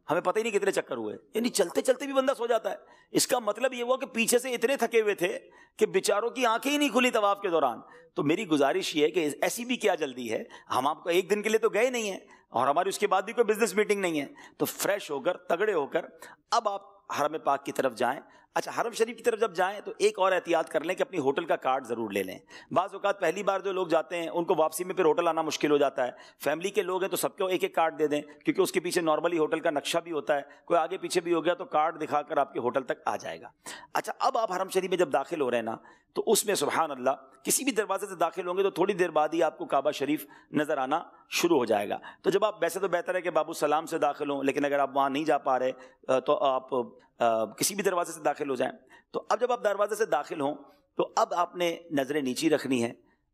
Speaker 2: ہمیں پتہ ہی نہیں کتنے چکر ہوئے، یعنی چلتے چلتے بھی بندہ سو جاتا ہے۔ اس کا مطلب یہ ہوا کہ پیچھے سے اتنے تھکے ہوئے تھے کہ بیچاروں کی آنکھیں ہی نہیں کھلی طواف کے دوران۔ تو میری گزارش یہ ہے کہ ایسی بھی کیا جلدی ہے، ہم آپ کو ایک دن کے لیے تو گئے نہیں ہیں اور ہماری اس کے بعد بھی کوئی بزنس میٹنگ نہیں ہے، تو فریش ہو کر تگڑے ہو کر اب آپ حرم پاک کی طرف جائیں۔ اچھا حرم شریف کی طرف جب جائیں تو ایک اور احتیاط کر لیں کہ اپنی ہوٹل کا کارڈ ضرور لے لیں۔ بعض اوقات پہلی بار جو لوگ جاتے ہیں ان کو واپسی میں پھر ہوٹل آنا مشکل ہو جاتا ہے، فیملی کے لوگ ہیں تو سب کو ایک ایک کارڈ دے دیں، کیونکہ اس کے پیچھے نارملی ہوٹل کا نقشہ بھی ہوتا ہے، کوئی آگے پیچھے بھی ہو گیا تو کارڈ دکھا کر آپ کے ہوٹل تک آ جائے گا۔ اچھا اب آپ حرم شریف میں جب داخل ہو رہے ہیں نا تو اس میں سبحان اللہ کسی بھی دروازے سے داخل ہوں گے تو تھوڑی دیر بعد ہی آپ کو کعبہ شریف نظر آنا شروع ہو جائے گا۔ تو جب آپ ویسے تو بہتر ہے کہ باب السلام سے داخل ہوں، لیکن اگر آپ وہاں نہیں جا پا رہے تو آپ کسی بھی دروازے سے داخل ہو جائیں۔ تو اب جب آپ دروازے سے داخل ہوں تو اب آپ نے نظریں نیچی رکھنی ہے،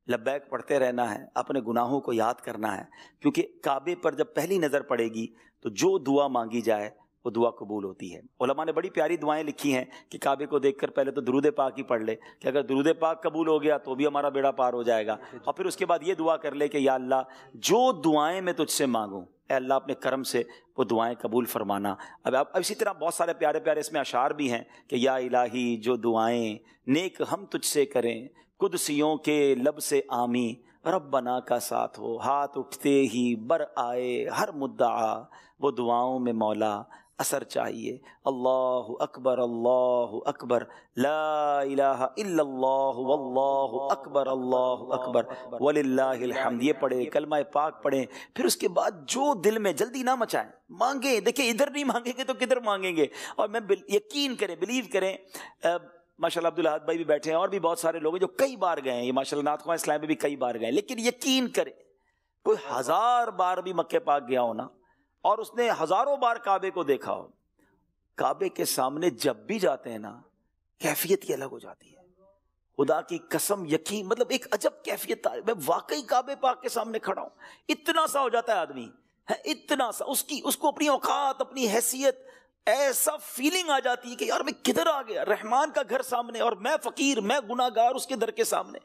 Speaker 2: لبیک پڑھتے رہنا ہے، اپنے گناہوں کو یاد کرنا ہے، کیونکہ کعبے پر جب پہلی نظر پڑے گی تو جو دعا مانگی جائے وہ دعا قبول ہوتی ہے۔ علماء نے بڑی پیاری دعائیں لکھی ہیں کہ کعبے کو دیکھ کر پہلے تو درود پاک ہی پڑھ لے کہ اگر درود پاک قبول ہو گیا تو بھی ہمارا بیڑا پار ہو جائے گا، اور پھر اس کے بعد یہ دعا کر لے کہ یا اللہ جو دعائیں میں تجھ سے مانگوں اے اللہ اپنے کرم سے وہ دعائیں قبول فرمانا۔ اب اسی طرح بہت سارے پیارے پیارے اس میں اشعار بھی ہیں کہ یا الہی جو دعائیں نیک ہم تجھ سے کریں، قدسیوں کے لب سے آمی ربنا کا ساتھ ہو، ہاتھ اٹھتے ہی بر آئے ہر مدعا، وہ دعاؤں میں مولا اثر چاہیے۔ اللہ اکبر لا الہ الا اللہ واللہ اکبر وللہ الحمد، یہ پڑھیں، کلمہ پاک پڑھیں، پھر اس کے بعد جو دل میں جلدی نہ مچائیں، مانگیں، دیکھیں ادھر نہیں مانگیں گے تو کدھر مانگیں گے۔ اور میں یقین کریں، بلیو کریں، ماشاءاللہ عبدالحاد بھائی بھی بیٹھے ہیں اور بھی بہت سارے لوگ ہیں جو کئی بار گئے ہیں، یہ ماشاءاللہ نعت خواہ اسلام میں بھی کئی بار گئے ہیں، لیکن یقین کریں کوئی 1000 بار بھی مکہ پاک گیا ہو نا اور اس نے ہزاروں بار کعبے کو دیکھا ہو، کعبے کے سامنے جب بھی جاتے ہیں نا کیفیت ہی الگ ہو جاتی ہے۔ خدا کی قسم یقین، مطلب ایک عجب کیفیت، میں واقعی کعبے پاک کے سامنے کھڑا ہوں، اتنا سا ہو جاتا ہے آدمی، اتنا سا اس کو اپنی اوقات، اپنی حیثیت، ایسا فیلنگ آ جاتی ہے کہ یار میں کدھر آ گیا، رحمان کا گھر سامنے اور میں فقیر، میں گناہ گار اس کے در کے سامنے۔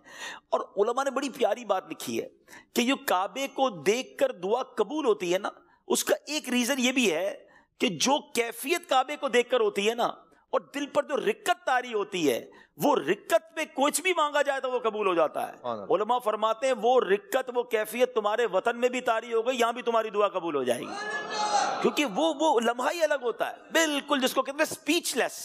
Speaker 2: اور علماء نے بڑی پیاری بات لکھی ہے کہ یہ کعبے کو دیکھ کر دعا قبول ہوتی ہے نا، اس کا ایک ریزن یہ بھی ہے کہ جو کیفیت کعبے کو دیکھ کر ہوتی ہے نا اور دل پر جو رکت طاری ہوتی ہے، وہ رکت پہ کچھ بھی مانگا جائے تو وہ قبول ہو جاتا ہے۔ علماء فرماتے ہیں وہ رکت، وہ کیفیت تمہارے وطن میں بھی طاری ہو گئی، یہاں بھی تمہاری دعا قبول ہو جائے گی، کیونکہ وہ لمحہ ہی الگ ہوتا ہے، بالکل جس کو کہتے ہیں اسپیچ لیس۔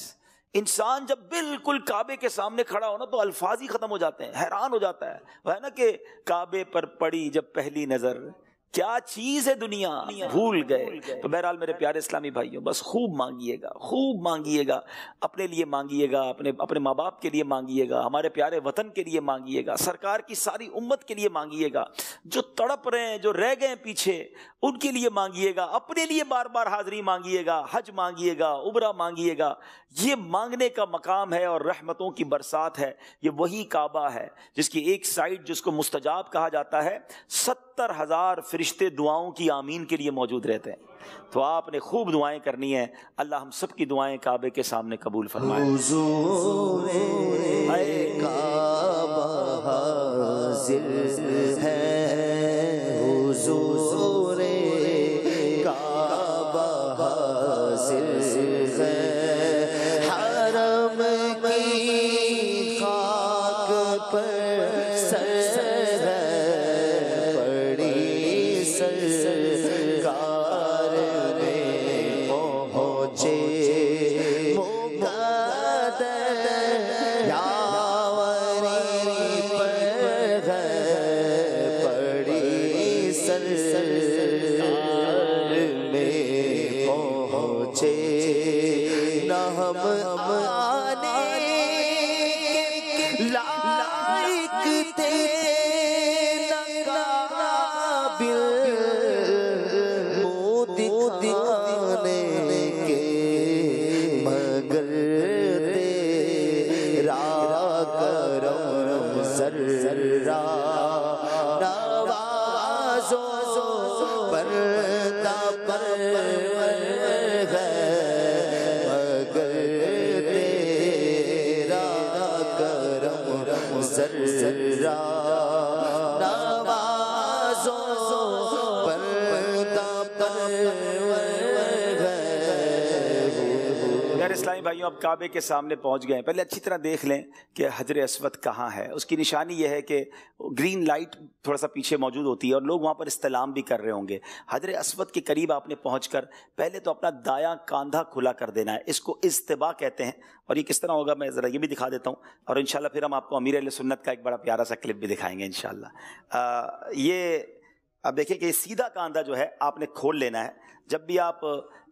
Speaker 2: انسان جب بالکل کعبے کے سامنے کھڑا ہو نا تو الفاظ ہی ختم ہو جاتے ہیں، حیران ہو جاتا ہے۔ وہ ہے نا کہ کعبے پر پڑی جب پہلی نظر، کیا چیز ہے دنیا بھول گئے۔ تو بہرحال میرے پیارے اسلامی بھائیوں، بس خوب مانگیے گا، خوب مانگیے گا، اپنے لیے مانگیے گا، اپنے ماں باپ کے لیے مانگیے گا، ہمارے پیارے وطن کے لیے مانگیے گا، سرکار کی ساری امت کے لیے مانگیے گا، جو تڑپ رہے ہیں، جو رہ گئے ہیں پیچھے، ان کے لیے مانگیے گا، اپنے لیے بار بار حاضری مانگیے گا، حج مانگیے گا، عمرہ مانگیے گا۔ یہ مانگنے کا مقام ہے اور رحمتوں کی برسات ہے۔ یہ وہی کعبہ ہے جس کی ایک سائڈ جس کو مستجاب کہا جاتا ہے، 70,000 فرشتے دعاؤں کی آمین کے لیے موجود رہتے ہیں۔ تو آپ نے خوب دعائیں کرنی ہیں، اللہ ہم سب کی دعائیں کعبے کے سامنے قبول فرمائے۔
Speaker 1: حضور کعبہ حاضر ہے حضور کعبہ حاضر ہے، حرم کی خاک پر سر ہے پڑی، سرکار میں پہنچے مقدر یاوری پر ہے پڑی، سرکار میں پہنچے نہ ہم آنے کے لائق تھے نہ قابل، منہ دکھانے کے مگر تیرا کرم ذرا نوازو پردہ پرور ہے، مگر تیرا کرم ذرا نوازو پردہ پرور ہے۔
Speaker 2: یار اسلامی بھائیوں، اب کعبے کے سامنے پہنچ گئے ہیں، پہلے اچھی طرح دیکھ لیں کہ حجر اسود کہاں ہے۔ اس کی نشانی یہ ہے کہ گرین لائٹ تھوڑا سا پیچھے موجود ہوتی ہے اور لوگ وہاں پر استلام بھی کر رہے ہوں گے۔ حجر اسود کے قریب آپ نے پہنچ کر پہلے تو اپنا دایاں کاندھا کھلا کر دینا ہے، اس کو اجتباء کہتے ہیں۔ اور یہ کس طرح ہوگا میں ذرا یہ بھی دکھا دیتا ہوں، اور انشاءاللہ پھر ہم آپ کو امیر اہل سنت کا ایک بڑا پیارا سا کلپ بھی دکھائیں گے انشاءاللہ۔ یہ اب دیکھیں کہ سیدھا کاندھا جو ہے آپ نے کھول لینا ہے۔ جب بھی آپ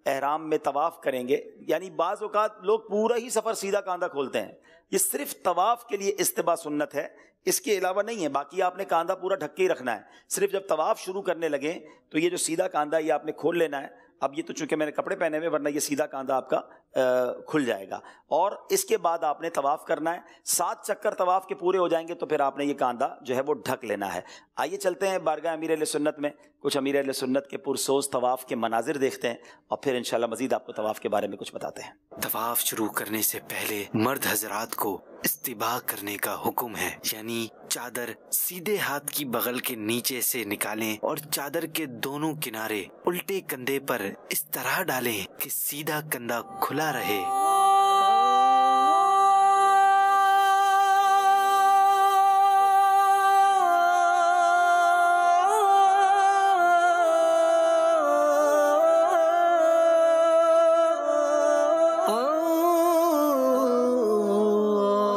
Speaker 2: احرام میں طواف کریں گے، یعنی بعض اوقات لوگ پورا ہی سفر سیدھا کاندھا کھولتے ہیں، یہ صرف طواف کے لیے اجتباء سنت ہے، اس کے علاوہ نہیں ہے۔ باقی آپ نے کاندھا پورا ڈھک کے ہی رکھنا ہے، صرف جب طواف شروع کرنے لگیں تو یہ جو سیدھا کاندھا یہ آپ نے کھول لینا ہے۔ اب یہ تو چونکہ میں نے کپڑے پہنے ہوئے، ورنہ یہ سیدھا کاندھا آپ کا کھل جائے گا، اور اس کے بعد آپ نے طواف کرنا ہے۔ 7 چکر طواف کے پورے ہو جائیں گے تو پھر آپ نے یہ کاندھا جو ہے وہ ڈھک لینا ہے۔ آئیے چلتے ہیں بارگاہ امیر اہل سنت میں، کچھ امیر اہل سنت کے پرسوز طواف کے مناظر دیکھتے ہیں، اور پھر انشاءاللہ مزید آپ کو طواف کے بارے میں کچھ بتاتے ہیں۔
Speaker 4: طواف شروع کرنے سے پہلے مرد حضرات کو استباء کرنے کا حکم ہے، یعنی چادر سیدھے ہاتھ کی بغل کے نیچے سے نکالیں اور چادر کے دونوں کنارے الٹے کندھے پر اس طرح ڈالیں کہ سیدھا کندھا کھلا رہے۔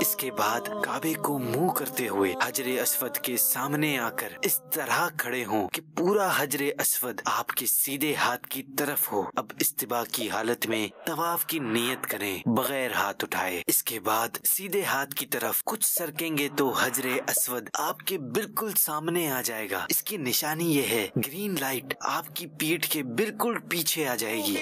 Speaker 4: اس کے بعد کعبے کو منہ کرتے ہوئے حجر اسود کے سامنے آ کر اس طرح کھڑے ہوں کہ پورا حجر اسود آپ کے سیدھے ہاتھ کی طرف ہو۔ اب استباء کی حالت میں طواف کی نیت کریں بغیر ہاتھ اٹھائے۔ اس کے بعد سیدھے ہاتھ کی طرف کچھ سرکیں گے تو حجر اسود آپ کے بالکل سامنے آ جائے گا۔ اس کی نشانی یہ ہے، گرین لائٹ آپ کی پیٹھ کے بالکل پیچھے آ جائے گی۔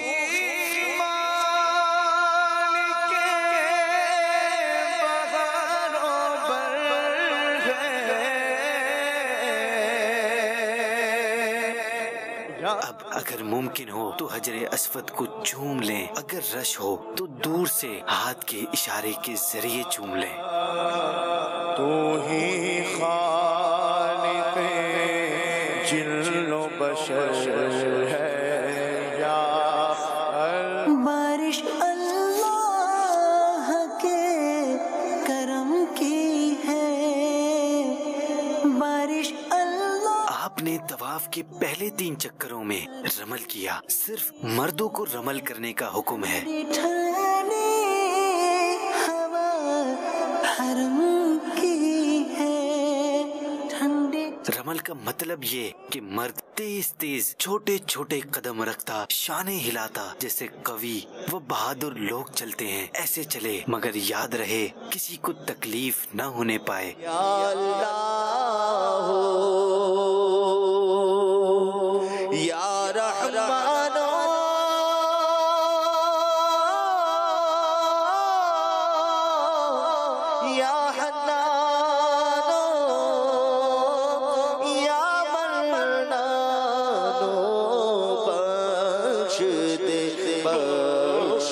Speaker 4: اب اگر ممکن ہو تو حجر اسود کو چوم لیں، اگر رش ہو تو دور سے ہاتھ کے اشارے کے ذریعے چوم لیں۔
Speaker 1: تو ہی خالق جن و بشر ہے یا
Speaker 5: بارش اللہ کے کرم کی ہے، بارش
Speaker 4: آپ نے طواف کے پہلے 3 چکروں میں رمل کیا، صرف مردوں کو رمل کرنے کا حکم ہے۔
Speaker 5: ٹھنڈی ہوا حرم کی ہے، ٹھنڈی
Speaker 4: رمل کا مطلب یہ کہ مرد تیز تیز چھوٹے چھوٹے قدم رکھتا، شانے ہلاتا، جیسے قوی و بہادر لوگ چلتے ہیں ایسے چلے، مگر یاد رہے کسی کو تکلیف نہ ہونے پائے۔
Speaker 1: یا اللہ یا رحمان یا حنان یا منان، بخش دے بخش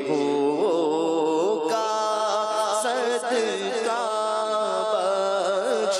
Speaker 1: ہو کا صدقہ، بخش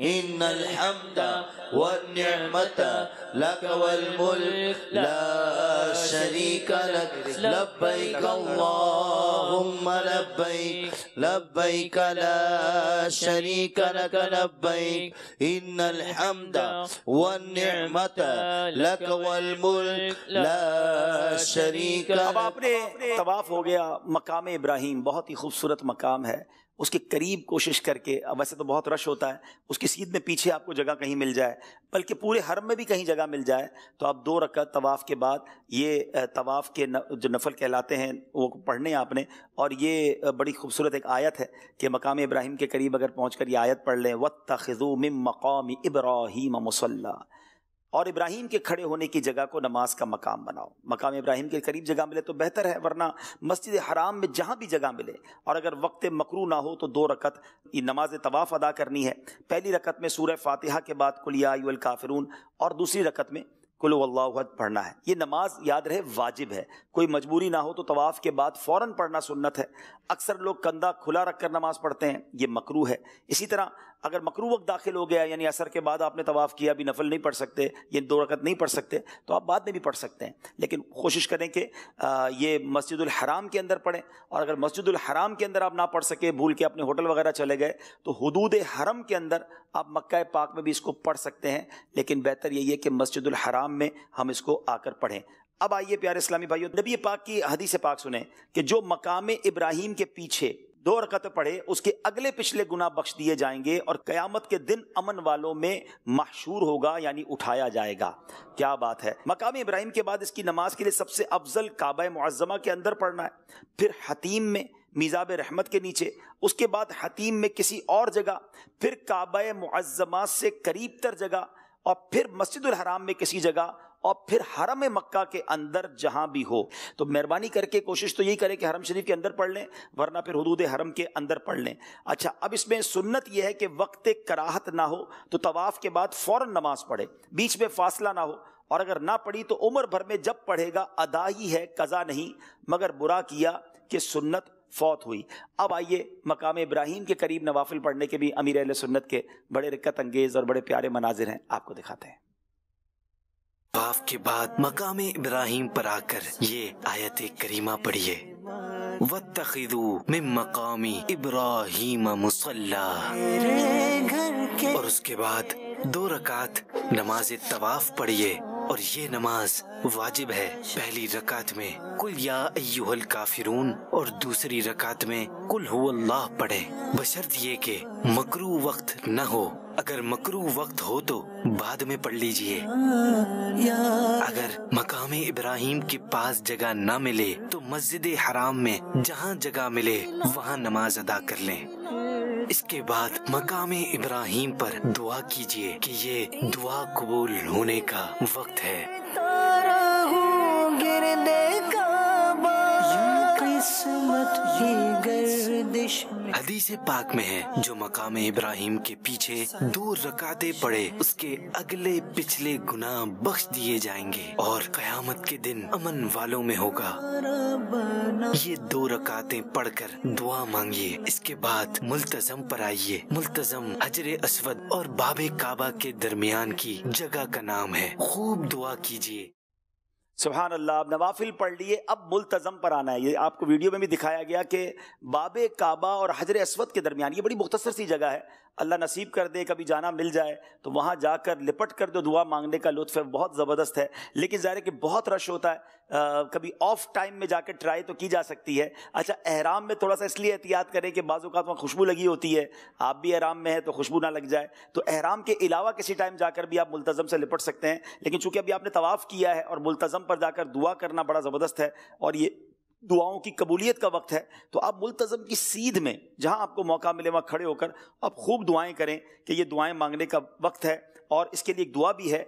Speaker 1: إن الحمد والنعمة لك والملك لا شريك لك لبيك اللهم لبيك لبيك لا شريك لك لبيك إن الحمد والنعمة لك والملك لا شريك لك.
Speaker 2: اب آپ نے طواف ہو گیا. مقام ابراہیم بہت ہی خوبصورت مقام ہے. اس کے قریب کوشش کر کے، ویسے تو بہت رش ہوتا ہے، اس کی سیدھ میں پیچھے آپ کو جگہ کہیں مل جائے، بلکہ پورے حرم میں بھی کہیں جگہ مل جائے تو آپ 2 رکعت طواف کے بعد یہ طواف کے جو نفل کہلاتے ہیں وہ پڑھنے ہیں آپ نے. اور یہ بڑی خوبصورت ایک آیت ہے کہ مقام ابراہیم کے قریب اگر پہنچ کر یہ آیت پڑھ لیں وَاتَّخِذُوا مِن مَّقَامِ إِبْرَاهِيمَ مُصَلًّى، اور ابراہیم کے کھڑے ہونے کی جگہ کو نماز کا مقام بناؤ. مقام ابراہیم کے قریب جگہ ملے تو بہتر ہے، ورنہ مسجد حرام میں جہاں بھی جگہ ملے، اور اگر وقت مکروہ نہ ہو تو 2 رکعت یہ نماز طواف ادا کرنی ہے. پہلی رکعت میں سورہ فاتحہ کے بعد قل یا ایھا الکافرون، اور دوسری رکعت میں قل هو اللہ احد پڑھنا ہے. یہ نماز یاد رہے واجب ہے، کوئی مجبوری نہ ہو تو طواف کے بعد فوراً پڑھنا سنت ہے. اکثر لوگ کندھا کھلا رکھ کر نماز پڑھتے ہیں، یہ مکروہ ہے. اسی طرح اگر مکروہ وقت داخل ہو گیا، یعنی عصر کے بعد آپ نے طواف کیا، بھی نفل نہیں پڑھ سکتے، یہ 2 رکعت نہیں پڑھ سکتے، تو آپ بعد میں بھی پڑھ سکتے ہیں، لیکن کوشش کریں کہ یہ مسجد الحرام کے اندر پڑھیں. اور اگر مسجد الحرام کے اندر آپ نہ پڑھ سکے، بھول کے اپنے ہوٹل وغیرہ چلے گئے، تو حدود حرم کے اندر آپ مکہ پاک میں بھی اس کو پڑھ سکتے ہیں، لیکن بہتر یہی ہے کہ مسجد الحرام میں ہم اس کو آ کر پڑھیں. اب آئیے پیارے اسلامی بھائیو، نبی پاک کی حدیث پاک سنیں کہ جو مقام ابراہیم کے پیچھے 2 رکعت پڑھے اس کے اگلے پچھلے گناہ بخش دیے جائیں گے، اور قیامت کے دن امن والوں میں محشور ہوگا، یعنی اٹھایا جائے گا. کیا بات ہے! مقام ابراہیم کے بعد اس کی نماز کے لیے سب سے افضل کعبہ معظمہ کے اندر پڑھنا ہے، پھر حتیم میں میزاب رحمت کے نیچے، اس کے بعد حتیم میں کسی اور جگہ، پھر کعبہ معظمہ سے قریب تر جگہ، اور پھر مسجد الحرام میں کسی جگہ، اور پھر حرم مکہ کے اندر جہاں بھی ہو. تو مہربانی کر کے کوشش تو یہی کریں کہ حرم شریف کے اندر پڑھ لیں، ورنہ پھر حدود حرم کے اندر پڑھ لیں. اچھا، اب اس میں سنت یہ ہے کہ وقت کراہت نہ ہو تو طواف کے بعد فوراً نماز پڑھے، بیچ میں فاصلہ نہ ہو، اور اگر نہ پڑھی تو عمر بھر میں جب پڑھے گا ادا ہی ہے، قضا نہیں، مگر برا کیا کہ سنت فوت ہوئی. اب آئیے مقام ابراہیم کے قریب نوافل پڑھنے کے بھی امیر اہل سنت کے بڑے رکعت انگیز اور بڑے پیارے مناظر ہیں، آپ کو دکھاتے ہیں.
Speaker 4: طواف کے بعد مقام ابراہیم پر آ کر یہ آیت کریمہ پڑھیے، وَاتَّخِذُوا مِن مَّقَامِ إِبْرَاهِيمَ مُصَلًّى، اور اس کے بعد 2 رکعت نماز طواف پڑھیے. اور یہ نماز واجب ہے. پہلی رکعت میں قل یا ایھا الکافرون اور دوسری رکعت میں قل هو اللہ پڑھیں، بشرط یہ کہ مکروہ وقت نہ ہو. اگر مکروہ وقت ہو تو بعد میں پڑھ لیجئے. اگر مقام ابراہیم کے پاس جگہ نہ ملے تو مسجد حرام میں جہاں جگہ ملے وہاں نماز ادا کر لیں. اس کے بعد مقام ابراہیم پر دعا کیجئے کہ یہ دعا قبول ہونے کا وقت ہے. حدیث پاک میں ہے جو مقام ابراہیم کے پیچھے 2 رکعتیں پڑھے اس کے اگلے پچھلے گناہ بخش دیے جائیں گے اور قیامت کے دن امن والوں میں ہوگا. یہ 2 رکعتیں پڑھ کر دعا مانگیے. اس کے بعد ملتزم پر آئیے. ملتزم حجر اسود اور باب کعبہ کے درمیان کی جگہ کا نام ہے. خوب دعا کیجیے.
Speaker 2: سبحان اللہ. اب نوافل پڑھ لیے، اب ملتزم پر آنا ہے. یہ آپ کو ویڈیو میں بھی دکھایا گیا کہ باب کعبہ اور حجر اسود کے درمیان یہ بڑی مختصر سی جگہ ہے. اللہ نصیب کر دے کبھی جانا مل جائے تو وہاں جا کر لپٹ کر جو دعا مانگنے کا لطف ہے بہت زبردست ہے. لیکن ظاہر ہے کہ بہت رش ہوتا ہے، کبھی آف ٹائم میں جا کے ٹرائی تو کی جا سکتی ہے. اچھا، احرام میں تھوڑا سا اس لیے احتیاط کریں کہ بعض اوقات وہاں خوشبو لگی ہوتی ہے، آپ بھی احرام میں ہیں تو خوشبو نہ لگ جائے. تو احرام کے علاوہ کسی ٹائم جا کر بھی آپ ملتزم سے لپٹ سکتے ہیں. لیکن چونکہ ابھی آپ نے طواف کیا ہے اور ملتزم پر جا کر دعا کرنا بڑا زبردست ہے اور یہ دعاؤں کی قبولیت کا وقت ہے، تو آپ ملتزم کی سیدھ میں جہاں آپ کو موقع ملے وہاں کھڑے ہو کر آپ خوب دعائیں کریں کہ یہ دعائیں مانگنے کا وقت ہے. اور اس کے لیے ایک دعا بھی ہے،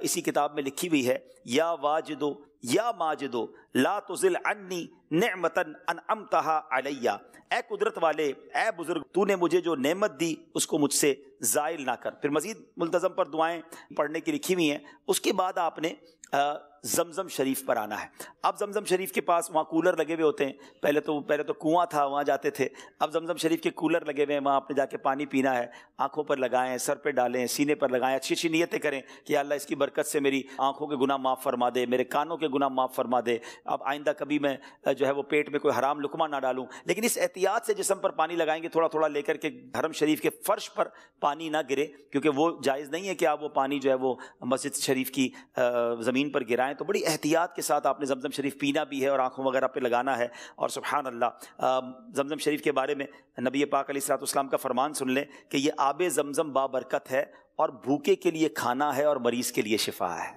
Speaker 2: اسی کتاب میں لکھی ہوئی ہے، یا واجدو یا ماجدو لا تزل عنی نعمتا انعمتها علی. اے قدرت والے، اے بزرگ، تو نے مجھے جو نعمت دی اس کو مجھ سے زائل نہ کر. پھر مزید ملتزم پر دعائیں پڑھنے کی لکھی ہوئی ہیں. اس کے بعد آپ نے زمزم شریف پر آنا ہے۔ اب زمزم شریف کے پاس وہاں کولر لگے ہوئے ہوتے ہیں، پہلے تو کنواں تھا، وہاں جاتے تھے، اب زمزم شریف کے کولر لگے ہوئے ہیں، وہاں آپ نے جا کے پانی پینا ہے، آنکھوں پر لگائیں، سر پہ ڈالیں، سینے پر لگائیں، اچھی اچھی نیتیں کریں کہ اللہ اس کی برکت سے میری آنکھوں کے گناہ معاف فرما دے، میرے کانوں کے گناہ معاف فرما دے، اب آئندہ کبھی میں جو ہے وہ پیٹ میں کوئی حرام لقمہ نہ ڈالوں۔ لیکن اس احتیاط سے جسم پر پانی لگائیں گے، تھوڑا تھوڑا لے کر کے حرم شریف کے فرش پر پانی نہ گرے، کیونکہ وہ جائز نہیں ہے کہ آپ وہ پانی جو ہے وہ مسجد شریف کی زمین پر گرائیں۔ تو بڑی احتیاط کے ساتھ آپ نے زمزم شریف پینا بھی ہے اور آنکھوں وغیرہ پہ لگانا ہے۔ اور سبحان اللہ، زمزم شریف کے بارے میں نبی پاک علیہ الصلوۃ والسلام کا فرمان سن لیں کہ یہ آب زمزم بابرکت ہے اور بھوکے کے لیے کھانا ہے اور مریض کے لیے شفا ہے۔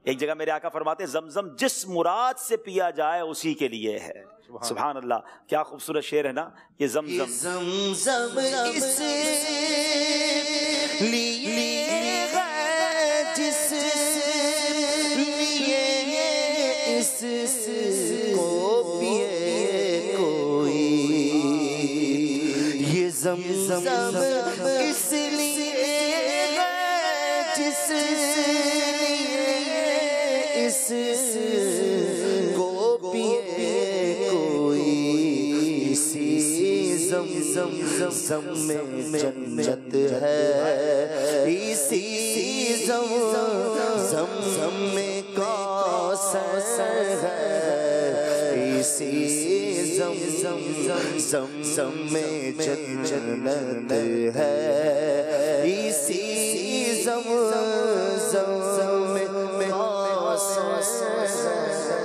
Speaker 2: ایک جگہ میرے آقا فرماتے ہیں زمزم جس مراد سے پیا جائے اسی کے لیے ہے۔ سبحان اللہ، کیا خوبصورت شعر ہے نا یہ زمزم۔
Speaker 1: زمزم اس لیے ہے جس لیے اس کو پیے کوئی، یہ زمزم اس لیے ہے جس اس کو پیے کوئی، اسی زمزم میں جنت ہے، اسی زمزم میں کوثر ہے، اسی زمزم میں جنت ہے، اسی زمزم میں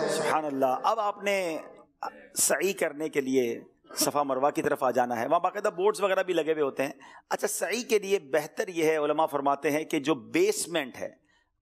Speaker 2: سبحان اللہ۔ اب آپ نے سعی کرنے کے لیے صفا مروہ کی طرف آ جانا ہے، وہاں باقاعدہ بورڈز وغیرہ بھی لگے ہوئے ہوتے ہیں۔ اچھا، سعی کے لیے بہتر یہ ہے، علماء فرماتے ہیں کہ جو بیسمنٹ ہے